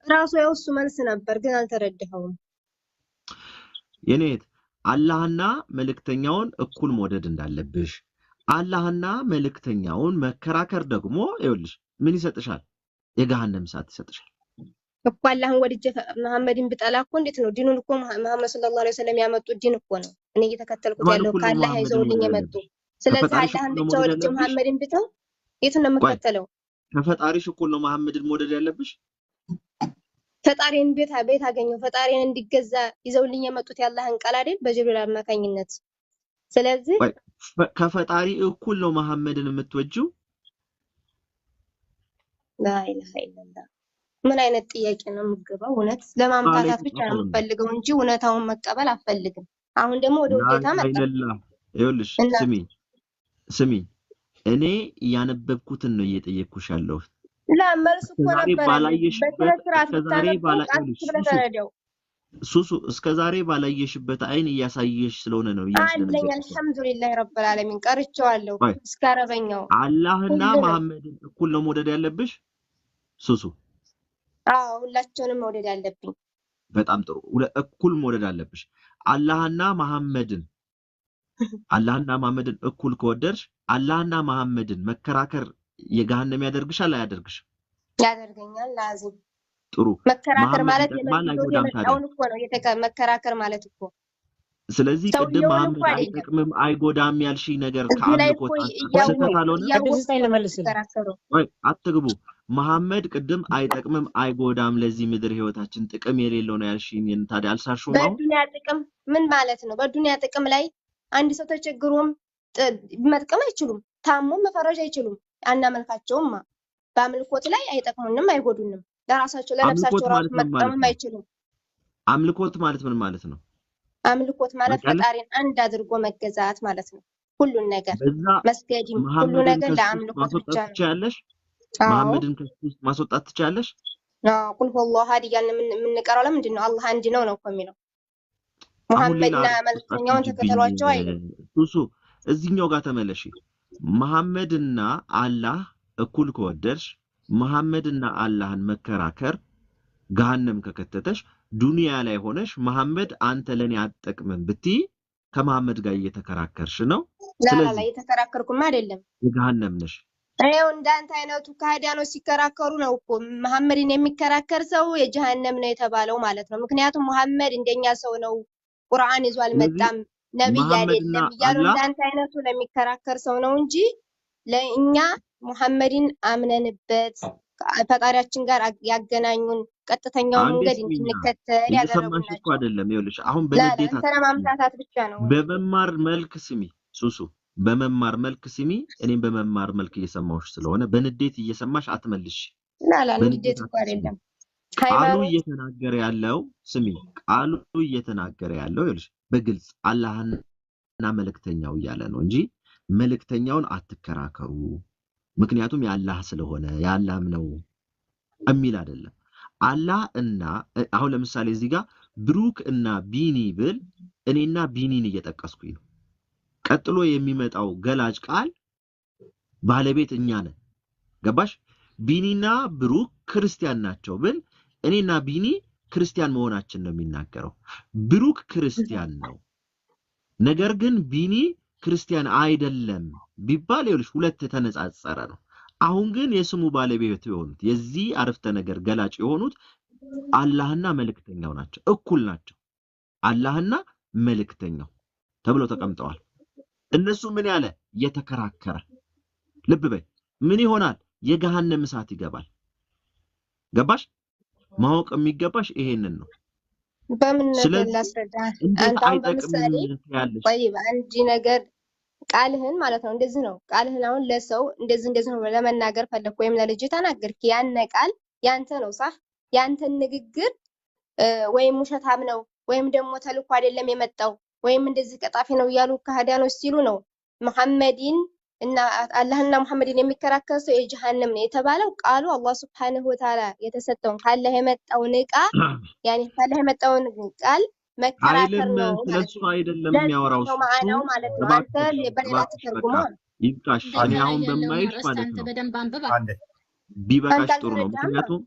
ራሱ ያውሱ መልስ ነበር ግን አልተረዳኸውም የኔት አላህና መልእክተኛውን እኩል መውደድ እንዳለብሽ አላህና መልእክተኛውን መከራከር ደግሞ ይኸውልሽ ምን ይሰጥሻል የገሃነም እሳት ይሰጥሻል እኮ አላህን ወድጄ መሐመድን ብጠላ እኮ እንዴት ነው ዲኑን እኮ መሐመድ ሰለላሁ ዐለይሂ ወሰለም ያመጡት ዲን እኮ ነው እኔ እየተከተልኩት ያለው ካላህ ይዘውልኝ የመጡ ስለዚህ አላህን ብቻ ወድጄ መሐመድን ብተው የቱን ነው የምከተለው ከፈጣሪሽ እኩል ነው መሐመድን መውደድ ያለብሽ ፈጣሪን ቤት አገኘው ፈጣሪን እንዲገዛ ይዘውልኝ የመጡት ያላህን ቃል አይደል በጅብሪል አማካኝነት። ስለዚህ ከፈጣሪ እኩል ነው መሐመድን የምትወጂው? ላኢላሃ ኢላላህ ምን አይነት ጥያቄ ነው የምገባው? እውነት ለማምታታት ብቻ ነው የምፈልገው እንጂ እውነታውን መቀበል አልፈልግም። አሁን ደግሞ ወደ ውዴታ መጣ። ይኸውልሽ ስሚ እኔ ያነበብኩትን ነው እየጠየቅኩሽ ያለሁት። መልስ እኮ ነበር ሱሱ እስከዛሬ ባላየሽበት አይን እያሳየሽ ስለሆነ ነው አለኝ። አልሐምዱሊላህ ረብል ዓለሚን ቀርቼዋለሁ እስከ አረበኛው። አላህና መሐመድን እኩል ነው መውደድ ያለብሽ ሱሱ? አዎ ሁላቸውንም መውደድ ያለብኝ። በጣም ጥሩ እኩል መውደድ አለብሽ። አላህና መሐመድን እኩል ከወደድሽ አላህና መሐመድን መከራከር የገሃነም ያደርግሻል አያደርግሽ? ያደርገኛል። ላዚም ጥሩ መከራከር ማለት የመጣውን እኮ ነው መከራከር ማለት እኮ። ስለዚህ ቅድም መሐመድ አይጠቅምም አይጎዳም ያልሽኝ ነገር ከአምልኮት አትግቡ። መሐመድ ቅድም አይጠቅምም አይጎዳም ለዚህ ምድር ህይወታችን ጥቅም የሌለው ነው ያልሽኝ ታዲያ አልሳሽውም? በዱንያ ጥቅም ምን ማለት ነው? በዱንያ ጥቅም ላይ አንድ ሰው ተቸግሮም መጥቀም አይችሉም፣ ታሞም መፈረጅ አይችሉም። አናመልካቸውማ። በአምልኮት ላይ አይጠቅሙንም አይጎዱንም። ለራሳቸው ለነፍሳቸው ራሱ መጥቀምም አይችሉም። አምልኮት ማለት ምን ማለት ነው? አምልኮት ማለት ፈጣሪን አንድ አድርጎ መገዛት ማለት ነው። ሁሉን ነገር መስገድም ሁሉ ነገር ለአምልኮት ብቻ ነው። መሐመድን ከዚህ ማስወጣት ትችያለሽ? ቁል ሁወላሁ አሐድ እያልን የምንቀራው ለምንድን ነው? አላህ አንድ ነው ነው እኮ የሚለው። መሐመድና መልእክተኛውን ተከተሏቸው አይደል? ሱሱ እዚህኛው ጋር ተመለሺ። መሐመድና አላህ እኩል ከወደድሽ መሐመድና አላህን መከራከር ገሃነም ከከተተሽ ዱንያ ላይ ሆነሽ መሐመድ አንተ ለኔ አትጠቅምም ብትይ ከመሐመድ ጋር እየተከራከርሽ ነው። ስለዚህ እየተከራከርኩም አይደለም ገሃነም ነሽ። አይው እንዳንተ አይነቱ ካህዲያኖች ሲከራከሩ ነው እኮ መሐመድን የሚከራከር ሰው የጀሃነም ነው የተባለው ማለት ነው። ምክንያቱም መሐመድ እንደኛ ሰው ነው፣ ቁርአን ይዞ አልመጣም፣ ነብይ አይደለም እያሉ እንዳንተ አይነቱ ለሚከራከር ሰው ነው እንጂ ለእኛ መሐመድን አምነንበት ፈጣሪያችን ጋር ያገናኙን ቀጥተኛው መንገድ እንድንከተል ያደረጉን ናቸው። አይደለም ይኸውልሽ፣ አሁን በንዴት ማምታታት ብቻ ነው። በመማር መልክ ስሚ ሱሱ፣ በመማር መልክ ስሚ። እኔም በመማር መልክ እየሰማሁሽ ስለሆነ በንዴት እየሰማሽ አትመልሽ። ላላ ንዴት እኮ አይደለም ቃሉ እየተናገረ ያለው ስሚ፣ ቃሉ እየተናገረ ያለው ይኸውልሽ በግልጽ አላህና መልእክተኛው እያለ ነው እንጂ መልእክተኛውን አትከራከሩ ምክንያቱም ያላህ ስለሆነ ያላህም ነው እሚል አይደለም። አላህ እና አሁን ለምሳሌ እዚህ ጋር ብሩክ እና ቢኒ ብል እኔና ቢኒን እየጠቀስኩኝ ነው። ቀጥሎ የሚመጣው ገላጭ ቃል ባለቤት እኛ ነን። ገባሽ? ቢኒና ብሩክ ክርስቲያን ናቸው ብል እኔና ቢኒ ክርስቲያን መሆናችን ነው የሚናገረው። ብሩክ ክርስቲያን ነው፣ ነገር ግን ቢኒ ክርስቲያን አይደለም ቢባል ይኸውልሽ ሁለት ተነጻጸረ ነው። አሁን ግን የስሙ ባለቤት የሆኑት የዚህ አረፍተ ነገር ገላጭ የሆኑት አላህና መልእክተኛው ናቸው፣ እኩል ናቸው። አላህና መልእክተኛው ተብለው ተቀምጠዋል። እነሱ ምን ያለ የተከራከረ ልብ በይ ምን ይሆናል? የገሃነም እሳት ይገባል። ገባሽ? ማወቅ የሚገባሽ ይሄንን ነው። በምን ነገር ላስረዳ? አንተም በምሳሌ አንድ ነገር ቃልህን ማለት ነው እንደዚህ ነው። ቃልህን አሁን ለሰው እንደዚህ ነው ለመናገር ፈለክ ወይም ለልጅ ተናገርክ፣ ያነ ቃል ያንተ ነው صح? ያንተን ንግግር ወይም ውሸታም ነው ወይም ደግሞ ተልኮ አይደለም የመጣው ወይም እንደዚህ ቀጣፊ ነው ያሉ ካህዲያኖች ሲሉ ነው መሐመድን እና አላህና መሐመድን የሚከራከር ሰው የጀሃነም ነው የተባለው። ቃሉ አላህ Subhanahu Wa Ta'ala የተሰጠውን ካላህ የመጣውን ቃል ያኔ ካላህ የመጣውን ቃል መከራከር ነው። ስለሱ አይደለም የሚያወራው ነው ማዕናው ማለት ነው። አንተ በሌላ ተተርጉሞ ይብቃሽ። እኔ አሁን በማይሽ ማለት ነው በደንብ አንብባ ቢበቃሽ ጥሩ ነው። ምክንያቱም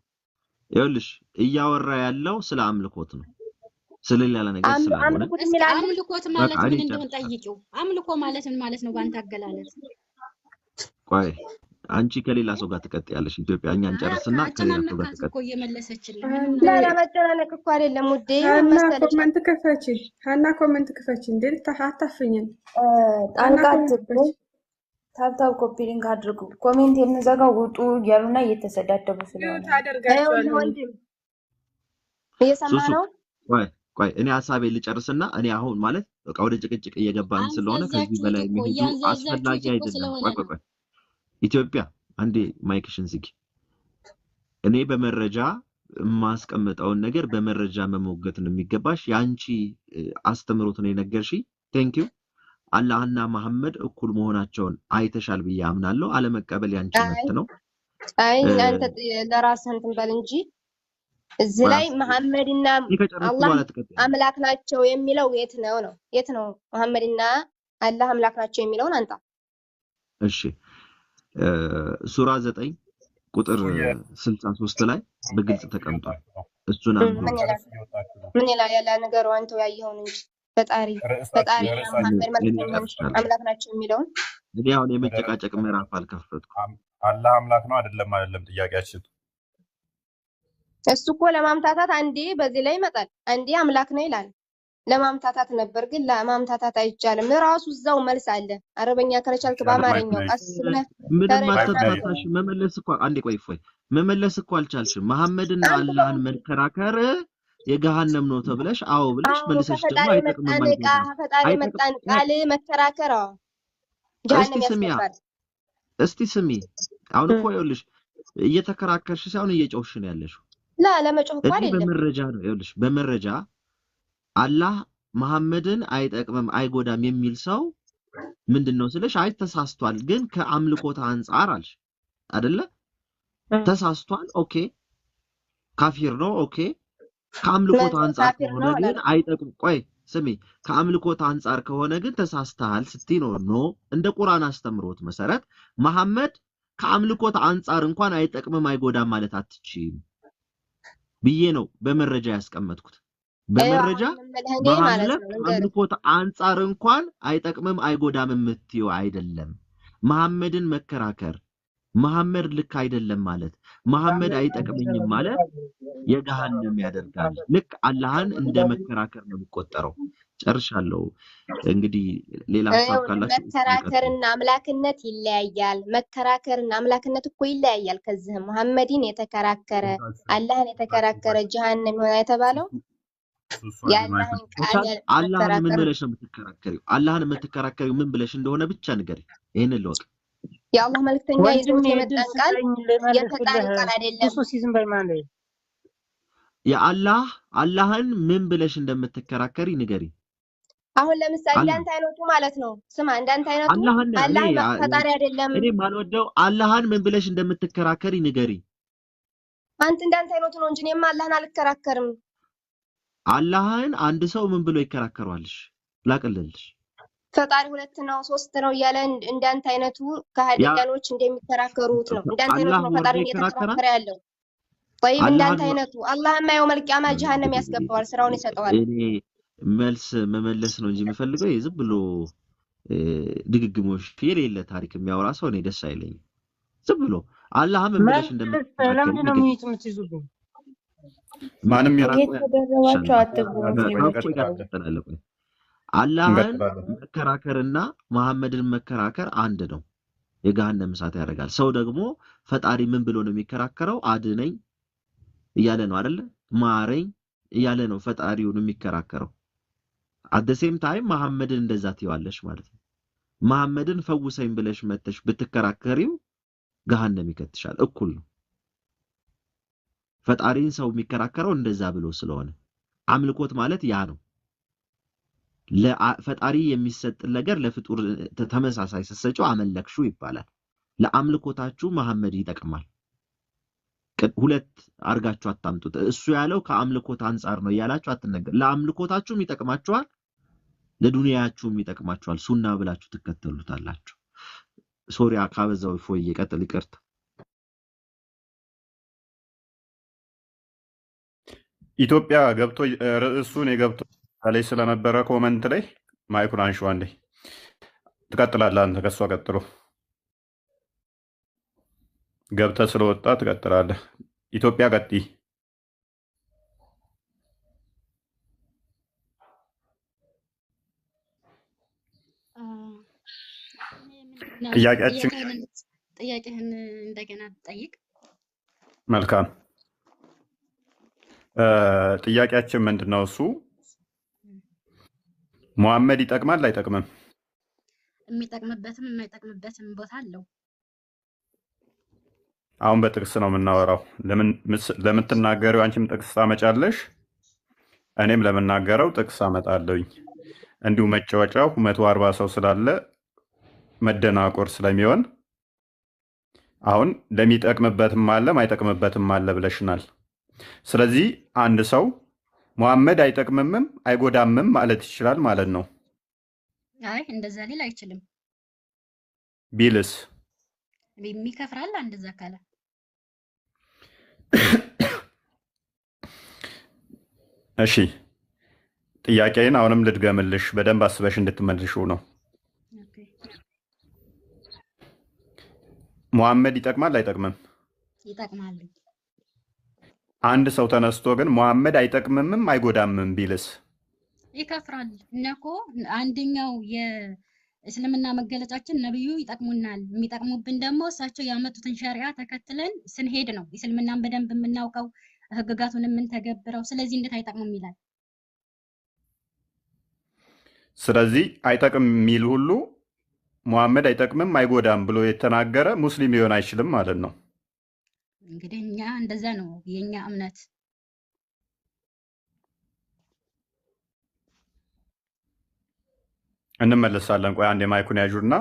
ይኸውልሽ እያወራ ያለው ስለ አምልኮት ነው፣ ስለሌላ ነገር ስላልሆነ አምልኮት ማለት ምን እንደሆነ ጠይቂው። አምልኮ ማለት ምን ማለት ነው ባንተ አገላለጽ? ቆይ አንቺ ከሌላ ሰው ጋር ትቀጥያለሽ። ኢትዮጵያ እኛን ጨርስና ከሌላ ሰው ጋር ትቀጥያለሽ። እኮ እየመለሰችልኝ ለመጨናነቅ እኮ አይደለም ውዴ። ኮሜንት ክፈቺ ሀና፣ ኮሜንት ክፈቺ። እንዴ ታታፍኝን ጣልቃት ታብታብ ኮፒ ሊንክ አድርጉ። ኮሜንት የምዘጋው ውጡ እያሉና እየተሰዳደቡ ስለሆነ ታደርጋቸው። እየሰማህ ነው? ቆይ እኔ ሐሳቤ ልጨርስና እኔ አሁን ማለት በቃ ወደ ጭቅጭቅ እየገባን ስለሆነ ከዚህ በላይ መሄዱ አስፈላጊ አይደለም። ቆይ ኢትዮጵያ አንዴ ማይክሽን ዝጊ። እኔ በመረጃ የማስቀምጠውን ነገር በመረጃ መሞገት ነው የሚገባሽ። ያንቺ አስተምሮት ነው የነገርሽ። ቴንኪው። አላህና መሐመድ እኩል መሆናቸውን አይተሻል ብዬ አምናለሁ። አለመቀበል ያንቺ መብት ነው። አይ አንተ ለራስህ እንትን በል እንጂ እዚህ ላይ መሐመድና አላህ አምላክ ናቸው የሚለው የት ነው? የት ነው መሐመድና አላህ አምላክ ናቸው የሚለውን አንጣ። እሺ ሱራ 9 ቁጥር 63 ላይ በግልጽ ተቀምጧል። እሱን ምን ይላል? ያለ ነገሩ አንተው ያየኸውን እንጂ ፈጣሪ መሐመድ አምላክ ናቸው የሚለውን እኔ አሁን የመጨቃጨቅ ምዕራፍ አልከፈትኩም። አላህ አምላክ ነው አይደለም ጥያቄያችን። እሱ እኮ ለማምታታት አንዴ በዚህ ላይ ይመጣል፣ አንዴ አምላክ ነው ይላል። ለማምታታት ነበር፣ ግን ለማምታታት አይቻልም። ራሱ እዛው መልስ አለ። አረበኛ ከረቻልክ በአማርኛው አስብለ ምንም አትታታሽ መመለስ እኮ አንዴ ቆይ መመለስ እኮ አልቻልሽም። መሐመድና አላህን መከራከር የገሃነም ነው ተብለሽ አዎ ብለሽ መልሰሽ ደግሞ አይጠቅምም ማለት ፈጣሪ መጣን ቃል መከራከር ጀሃነም ያስገባል። እስቲ ስሚ አሁን እኮ ይኸውልሽ እየተከራከርሽ ሳይሆን እየጮህሽ ነው ያለሽው። ለመጮህ እኮ አይደለም በመረጃ ነው። ይኸውልሽ በመረጃ አላህ መሐመድን አይጠቅምም አይጎዳም የሚል ሰው ምንድነው ስለሽ አይ ተሳስቷል፣ ግን ከአምልኮት አንፃር አልሽ አይደለ? ተሳስቷል ኦኬ፣ ካፊር ነው ኦኬ። ከአምልኮት አንፃር ከሆነ ግን አይጠቅም። ቆይ ስሚ ከአምልኮት አንፃር ከሆነ ግን ተሳስተሃል ስትይ ነው እንደ ቁርአን አስተምሮት መሰረት መሐመድ ከአምልኮት አንፃር እንኳን አይጠቅምም አይጎዳም ማለት አትችይም ብዬ ነው በመረጃ ያስቀመጥኩት። በመረጃ መሐመድ ከአምልኮት አንፃር እንኳን አይጠቅምም አይጎዳም የምትይው አይደለም። መሐመድን መከራከር መሐመድ ልክ አይደለም ማለት መሐመድ አይጠቅምኝም ማለት የገሃነም ያደርጋል። ልክ አላህን እንደ መከራከር ነው የሚቆጠረው። ጨርሻለሁ። እንግዲህ ሌላ ሐሳብ ካላችሁ መከራከርና አምላክነት ይለያያል። መከራከርና አምላክነት እኮ ይለያያል። ከዚህ መሐመድን የተከራከረ አላህን የተከራከረ ጀሃነም ይሆናል የተባለው ያላህን ቃል አላህን ምን ብለሽ ነው የምትከራከሪው? አላህን የምትከራከሪው ምን ብለሽ እንደሆነ ብቻ ንገሪ። ይሄንን ልወቅ። የአላህ መልክተኛ ይዞት የመጣን ቃል የፈጣሪ ቃል አይደለም። እሱ ሲዝም በማለት አላህን ምን ብለሽ እንደምትከራከሪ ንገሪ። አሁን ለምሳሌ እንዳንተ አይነቱ ማለት ነው። ስማ እንዳንተ አይነቱ አላህ ፈጣሪ አይደለም። እኔ ማልወደው አላህን ምን ብለሽ እንደምትከራከሪ ንገሪ። አንተ እንዳንተ አይነቱ ነው እንጂ እኔማ አላህን አልከራከርም። አላህን አንድ ሰው ምን ብሎ ይከራከሯልሽ? ላቀለልሽ ፈጣሪ ሁለት ነው ሶስት ነው እያለ እንዳንተ አይነቱ ከሃዲያኖች እንደሚከራከሩት ነው። እንዳንተ አይነቱ ነው ፈጣሪ እየተከራከረ ያለው። طيب እንዳንተ አይነቱ አላህ የማየው መልቂያማ ጀሃነም ያስገባዋል፣ ስራውን ይሰጠዋል። እኔ መልስ መመለስ ነው እንጂ የምፈልገው ዝም ብሎ ድግግሞሽ የሌለ ታሪክ የሚያወራ ሰው እኔ ደስ አይለኝም። ዝም ብሎ አላህ ምን ብለሽ እንደምትከራከሪ ለምንድን ነው ሚት የምትይዙብኝ? ማንም የተደረባቸው አትግቡ። አላህን መከራከርና መሐመድን መከራከር አንድ ነው፣ የገሃነም እሳት ያደርጋል። ሰው ደግሞ ፈጣሪ ምን ብሎ ነው የሚከራከረው? አድነኝ እያለ ነው አይደለ? ማረኝ እያለ ነው ፈጣሪውን የሚከራከረው። አደሴም ታይም መሐመድን እንደዛ ትይዋለሽ ማለት ነው። መሐመድን ፈውሰኝ ብለሽ መተሽ ብትከራከሪው ገሃነም ይከትሻል። እኩል ነው። ፈጣሪን ሰው የሚከራከረው እንደዛ ብሎ ስለሆነ አምልኮት ማለት ያ ነው። ለፈጣሪ የሚሰጥ ነገር ለፍጡር ተመሳሳይ ሰሰጨው አመለክሹ ይባላል። ለአምልኮታችሁ መሐመድ ይጠቅማል። ሁለት አርጋችሁ አታምጡት። እሱ ያለው ከአምልኮት አንፃር ነው ያላችሁ አትነገር። ለአምልኮታችሁም ይጠቅማችኋል፣ ለዱንያችሁም ይጠቅማችኋል። ሱና ብላችሁ ትከተሉታላችሁ። ሶሪያ ካበዛው ፎይ ይቀጥል ይቅርታ። ኢትዮጵያ ገብቶ ርዕሱን የገብቶ ላይ ስለነበረ ኮመንት ላይ ማይኩን አንሺው አንዴ። ትቀጥላለህ አንተ ከሷ ቀጥሎ ገብተህ ስለወጣ ትቀጥላለህ። ኢትዮጵያ ቀጥይ። ጥያቄህን እንደገና ትጠይቅ። መልካም ጥያቄያችን ምንድነው? እሱ ሙሐመድ ይጠቅማል አይጠቅምም? የሚጠቅምበትም የማይጠቅምበትም ቦታ አለው። አሁን በጥቅስ ነው የምናወራው። ለምትናገሪው አንቺም ጥቅስ ታመጫለሽ፣ እኔም ለምናገረው ጥቅስ አመጣለሁኝ። እንዲሁ መጫወጫው 140 ሰው ስላለ መደናቆር ስለሚሆን አሁን ለሚጠቅምበትም አለ ማይጠቅምበትም አለ ብለሽናል። ስለዚህ አንድ ሰው ሙሐመድ አይጠቅምምም አይጎዳምም ማለት ይችላል ማለት ነው። አይ እንደዛ ሊል አይችልም። ቢልስ የሚከፍራል እንደዛ ካለ። እሺ ጥያቄን አሁንም ልድገምልሽ በደንብ አስበሽ እንድትመልሽው ነው። ሙሐመድ ይጠቅማል አይጠቅምም? ይጠቅማል። አንድ ሰው ተነስቶ ግን ሙሐመድ አይጠቅምምም አይጎዳምም ቢልስ? ይከፍራል። እነኮ አንደኛው የእስልምና መገለጫችን ነብዩ ይጠቅሙናል፣ የሚጠቅሙብን ደግሞ እሳቸው ያመጡትን ሸሪዓ ተከትለን ስንሄድ ነው። እስልምናን በደንብ የምናውቀው ህግጋቱን የምንተገብረው። ስለዚህ እንዴት አይጠቅሙም ይላል? ስለዚህ አይጠቅም የሚል ሁሉ ሙሐመድ አይጠቅምም አይጎዳም ብሎ የተናገረ ሙስሊም ሊሆን አይችልም ማለት ነው። እንግዲህ እኛ እንደዛ ነው የኛ እምነት። እንመለሳለን። ቆይ አንድ የማይኩን ያዡና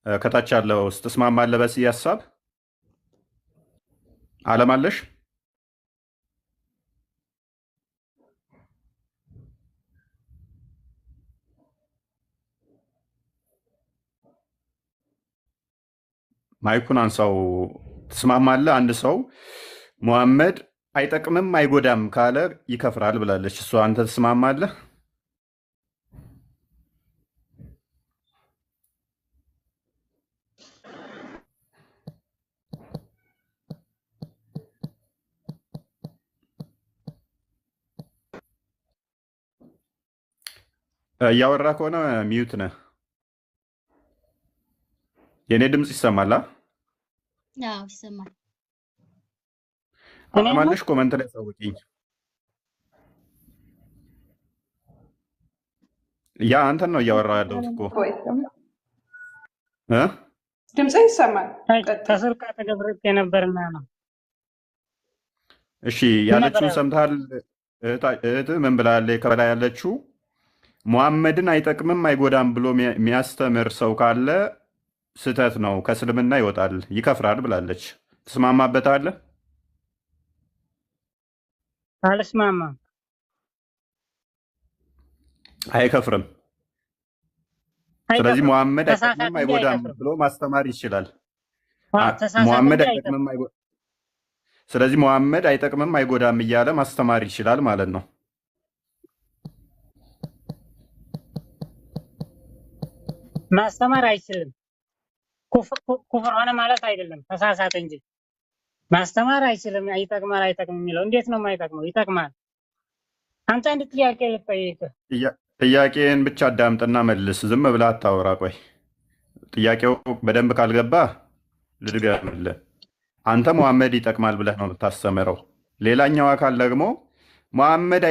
ከታች ያለው ውስጥ ትስማማለህ? በዚህ ሀሳብ አለማለሽ ማይኩን አንሳው። ትስማማለህ? አንድ ሰው ሙሐመድ አይጠቅምም አይጎዳም ካለ ይከፍራል ብላለች እሷ። አንተ ትስማማለህ? እያወራ ከሆነ ሚዩት ነህ። የኔ ድምፅ ይሰማል? አዎ ይሰማል። አለማለሽ ኮመንት ላይ አሳውቂኝ። ያ አንተን ነው እያወራ ያለሁት እኮ ድምፅ ይሰማል። ከስር ከተገብረት የነበርና ነው። እሺ ያለችውን ሰምተሃል? እህት ምን ብላለች? ከበላይ ያለችው ሙሐመድን አይጠቅምም አይጎዳም ብሎ የሚያስተምር ሰው ካለ ስህተት ነው፣ ከእስልምና ይወጣል፣ ይከፍራል ብላለች። ትስማማበታለህ? አልስማማም። አይከፍርም። ስለዚህ ሙሐመድ አይጠቅምም አይጎዳም ብሎ ማስተማር ይችላል። ሙሐመድ አይጠቅምም ስለዚህ ሙሐመድ አይጠቅምም አይጎዳም እያለ ማስተማር ይችላል ማለት ነው። ማስተማር አይችልም። ኩፍር ሆነ ማለት አይደለም፣ ተሳሳተ እንጂ ማስተማር አይችልም። ይጠቅማል አይጠቅም የሚለው እንዴት ነው የማይጠቅመው? ይጠቅማል። አንተ አንድ ጥያቄ ልጠይቅህ። ጥያቄን ብቻ አዳምጥና መልስ። ዝም ብለህ አታወራ። ቆይ ጥያቄው በደንብ ካልገባ ልድገምልህ። አንተ ሙሐመድ ይጠቅማል ብለህ ነው የምታስተምረው። ሌላኛው አካል ደግሞ ሙሐመድ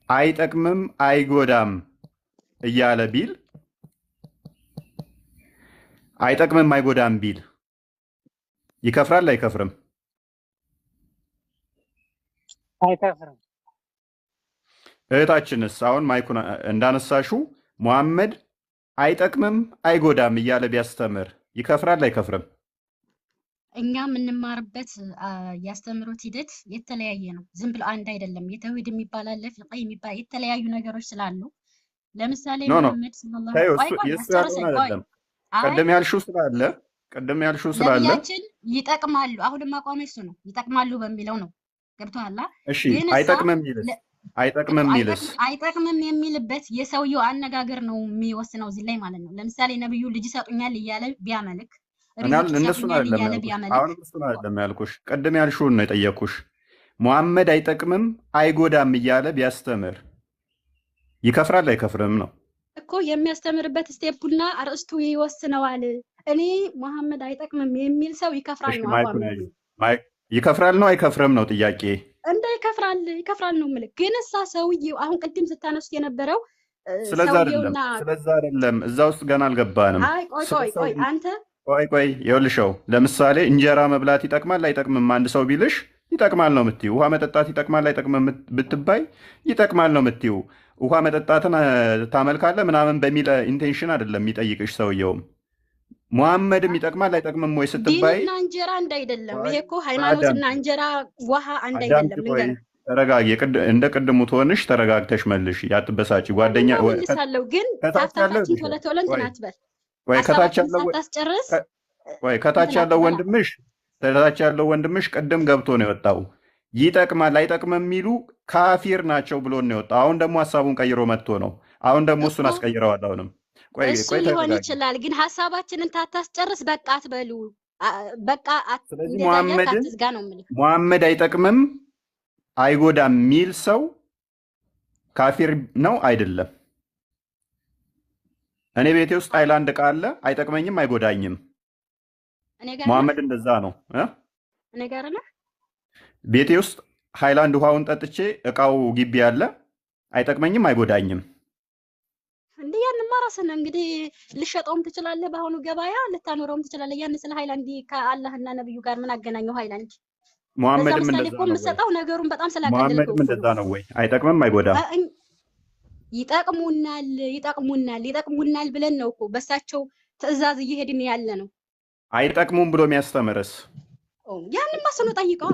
አይጠቅምም አይጎዳም እያለ ቢል አይጠቅምም አይጎዳም ቢል ይከፍራል አይከፍርም? አይከፍርም። እህታችንስ አሁን ማይኩን እንዳነሳሹ ሙሐመድ አይጠቅምም አይጎዳም እያለ ቢያስተምር ይከፍራል አይከፍርም? እኛ የምንማርበት ያስተምሮት ሂደት የተለያየ ነው። ዝም ብሎ አንድ አይደለም። የተውሂድ የሚባል አለ፣ ፊቅህ የሚባል የተለያዩ ነገሮች ስላሉ ለምሳሌ ሙሐመድ ሰለላሁ ዐለይሂ ወሰለም ቀደም ያልሽው ስላለ ነቢያችን ይጠቅማሉ። አሁንም አቋሜ እሱ ነው፣ ይጠቅማሉ በሚለው ነው። ገብቶሃል? እሺ አይጠቅምም ይልስ? አይጠቅምም የሚልበት የሰውየው አነጋገር ነው የሚወስነው እዚህ ላይ ማለት ነው። ለምሳሌ ነብዩ ልጅ ይሰጡኛል እያለ ቢያመልክ እነሱን አይደለም ያልኩሽ፣ ቅድም ያልሽውን ነው የጠየኩሽ። ሙሐመድ አይጠቅምም አይጎዳም እያለ ቢያስተምር ይከፍራል አይከፍርም ነው እኮ የሚያስተምርበት ስቴፑና አርእስቱ ይወስነዋል። እኔ ሙሐመድ አይጠቅምም የሚል ሰው ይከፍራል ነው አቋም። ይከፍራል ነው አይከፍርም ነው ጥያቄ ይከፍራል ነው የምልህ። ግን እሳ ሰውዬው አሁን ቅድም ስታነሱት የነበረው ስለዛ ሰውየውና አይደለም እዛ ውስጥ ገና አልገባንም። አይ ቆይ አንተ ቆይ ይኸውልሽው፣ ለምሳሌ እንጀራ መብላት ይጠቅማል አይጠቅምም አንድ ሰው ቢልሽ ይጠቅማል ነው የምትይው። ውሃ መጠጣት ይጠቅማል አይጠቅምም ብትባይ ይጠቅማል ነው የምትይው። ውሃ መጠጣትን ታመልካለህ ምናምን በሚል ኢንቴንሽን አይደለም የሚጠይቅሽ ሰውየውም። ሙሐመድም ይጠቅማል አይጠቅምም ወይ ስትባይ ዲንና እንጀራ አንድ አይደለም። ይሄ እኮ ሃይማኖትና እንጀራ ውሃ አንድ አይደለም። ልንገርህ፣ ተረጋጊ። እንደ ቅድሙ ትሆንሽ ተረጋግተሽ መልሽ፣ ያትበሳጪ ጓደኛ መልሳለሁ። ግን ታፍታታችን ቶሎ እንትን አትበል። ወይ ከታች ያለው ወንድምሽ ቅድም ገብቶ ነው የወጣው። ይጠቅማል አይጠቅምም የሚሉ ካፊር ናቸው ብሎ ነው የወጣው። አሁን ደግሞ ሀሳቡን ቀይሮ መጥቶ ነው። አሁን ደግሞ እሱን አስቀይረዋል። አሁንም እሱ ሊሆን ይችላል። ግን ሀሳባችንን ታታስጨርስ በቃ አትበሉ። በቃ ስለዚህ ሙሐመድ አይጠቅምም አይጎዳም የሚል ሰው ካፊር ነው አይደለም? እኔ ቤቴ ውስጥ ሃይላንድ ዕቃ አለ፣ አይጠቅመኝም አይጎዳኝም። ሙሐመድ እንደዛ ነው። እኔ ጋር ነው ቤቴ ውስጥ ሃይላንድ ውሃውን ጠጥቼ እቃው ግቢ አለ፣ አይጠቅመኝም አይጎዳኝም። እንዴ ያንማ ራስህ እንግዲህ ልሸጠውም ትችላለህ፣ በአሁኑ ገበያ ልታኖረውም ትችላለህ። ያን ስለ ሃይላንድ ከአላህና ነብዩ ጋር ምን አገናኘው? ሃይላንድ ሙሐመድም እንደዛ ነው። የምትሰጠው ነገሩን በጣም ስላቀለልከው ሙሐመድም እንደዛ ነው ወይ? አይጠቅምም አይጎዳም። ይጠቅሙናል ብለን ነው እኮ በሳቸው ትዕዛዝ እየሄድን ያለ ነው። አይጠቅሙም ብሎ የሚያስተምርስ ያንን ማስኖ ጠይቀዋ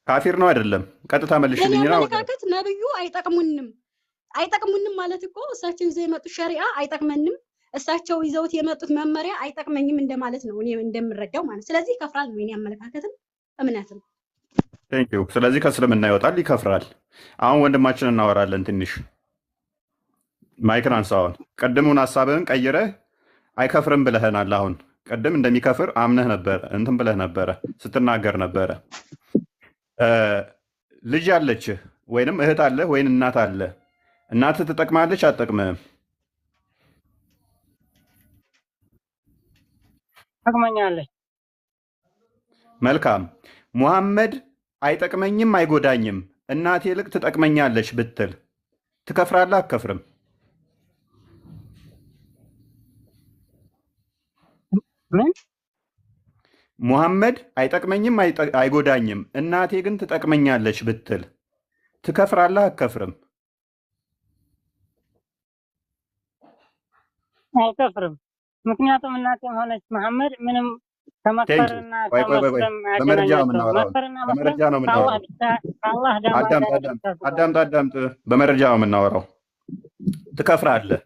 ካፊር ነው አይደለም? ቀጥታ መልሽልኝ ነው። አመለካከት ነብዩ አይጠቅሙንም ማለት እኮ እሳቸው ይዘው የመጡት ሸሪዓ አይጠቅመንም፣ እሳቸው ይዘውት የመጡት መመሪያ አይጠቅመኝም እንደማለት ነው እኔ እንደምረዳው ማለት። ስለዚህ ይከፍራል ነው የኔ አመለካከትም እምነትም። ቴንክ ዩ። ስለዚህ ከእስልምና ይወጣል፣ ይከፍራል። አሁን ወንድማችን እናወራለን ትንሽ። ማይክን አንሳውን። ቅድሙን ሀሳብህን ቀይረህ አይከፍርም ብለህናል። አሁን ቅድም እንደሚከፍር አምነህ ነበር እንትን ብለህ ነበረ ስትናገር ነበረ። ልጅ አለችህ ወይንም እህት አለ ወይን እናት አለ። እናትህ ትጠቅማለች አትጠቅምህም? ትጠቅመኛለች። መልካም። ሙሐመድ አይጠቅመኝም አይጎዳኝም እናቴ ይልቅ ትጠቅመኛለች ብትል ትከፍራለህ አትከፍርም? ምን? ሙሐመድ አይጠቅመኝም አይጎዳኝም እናቴ ግን ትጠቅመኛለች ብትል ትከፍራለህ አትከፍርም? አይከፍርም። ምክንያቱም እናቴም ሆነች መሐመድ ምንም ከመክፈርና በመረጃ ነው የምናወራው። አዳምጥ። በመረጃ ነው የምናወራው። ትከፍራለህ።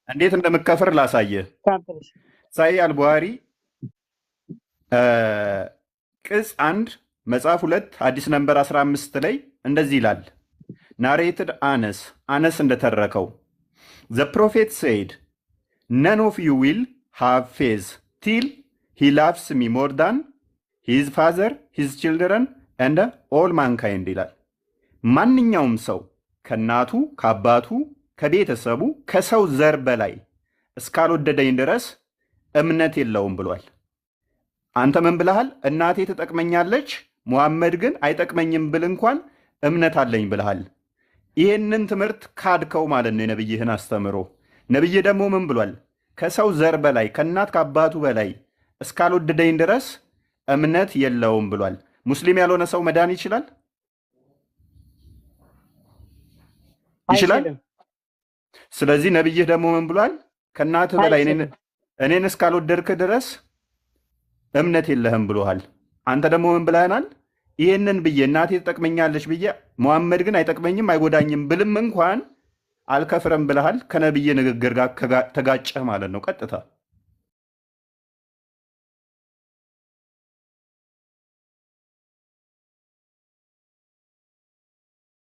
እንዴት እንደምትከፍር ላሳየህ። ሳሂህ አልቡኻሪ ቅጽ 1 መጽሐፍ 2 ሐዲስ ነምበር 15 ላይ እንደዚህ ይላል። ናሬትድ አነስ እንደተረከው ዘ ፕሮፌት ሴድ ነን ኦፍ ዩ ዊል ሃቭ ፌዝ ቲል ሂ ላቭስ ሚ ሞር ዳን ሂዝ ፋዘር ሂዝ ችልድረን እንደ ኦል ማንካይንድ ይላል። ማንኛውም ሰው ከእናቱ ከአባቱ ከቤተሰቡ ከሰው ዘር በላይ እስካልወደደኝ ድረስ እምነት የለውም ብሏል። አንተ ምን ብለሃል? እናቴ ትጠቅመኛለች ሙሐመድ ግን አይጠቅመኝም ብል እንኳን እምነት አለኝ ብለሃል። ይህንን ትምህርት ካድከው ማለት ነው የነብይህን አስተምሮ። ነብይ ደግሞ ምን ብሏል? ከሰው ዘር በላይ ከእናት ከአባቱ በላይ እስካልወደደኝ ድረስ እምነት የለውም ብሏል። ሙስሊም ያልሆነ ሰው መዳን ይችላል? ስለዚህ ነብይህ ደግሞ ምን ብሏል? ከእናትህ በላይ እኔን እስካልወደድክ ድረስ እምነት የለህም ብሎሃል። አንተ ደግሞ ምን ብለህናል? ይህንን ብዬ እናቴ ትጠቅመኛለች ብዬ ሙሐመድ ግን አይጠቅመኝም አይጎዳኝም ብልም እንኳን አልከፍረም ብለሃል። ከነብይ ንግግር ጋር ተጋጨህ ማለት ነው ቀጥታ።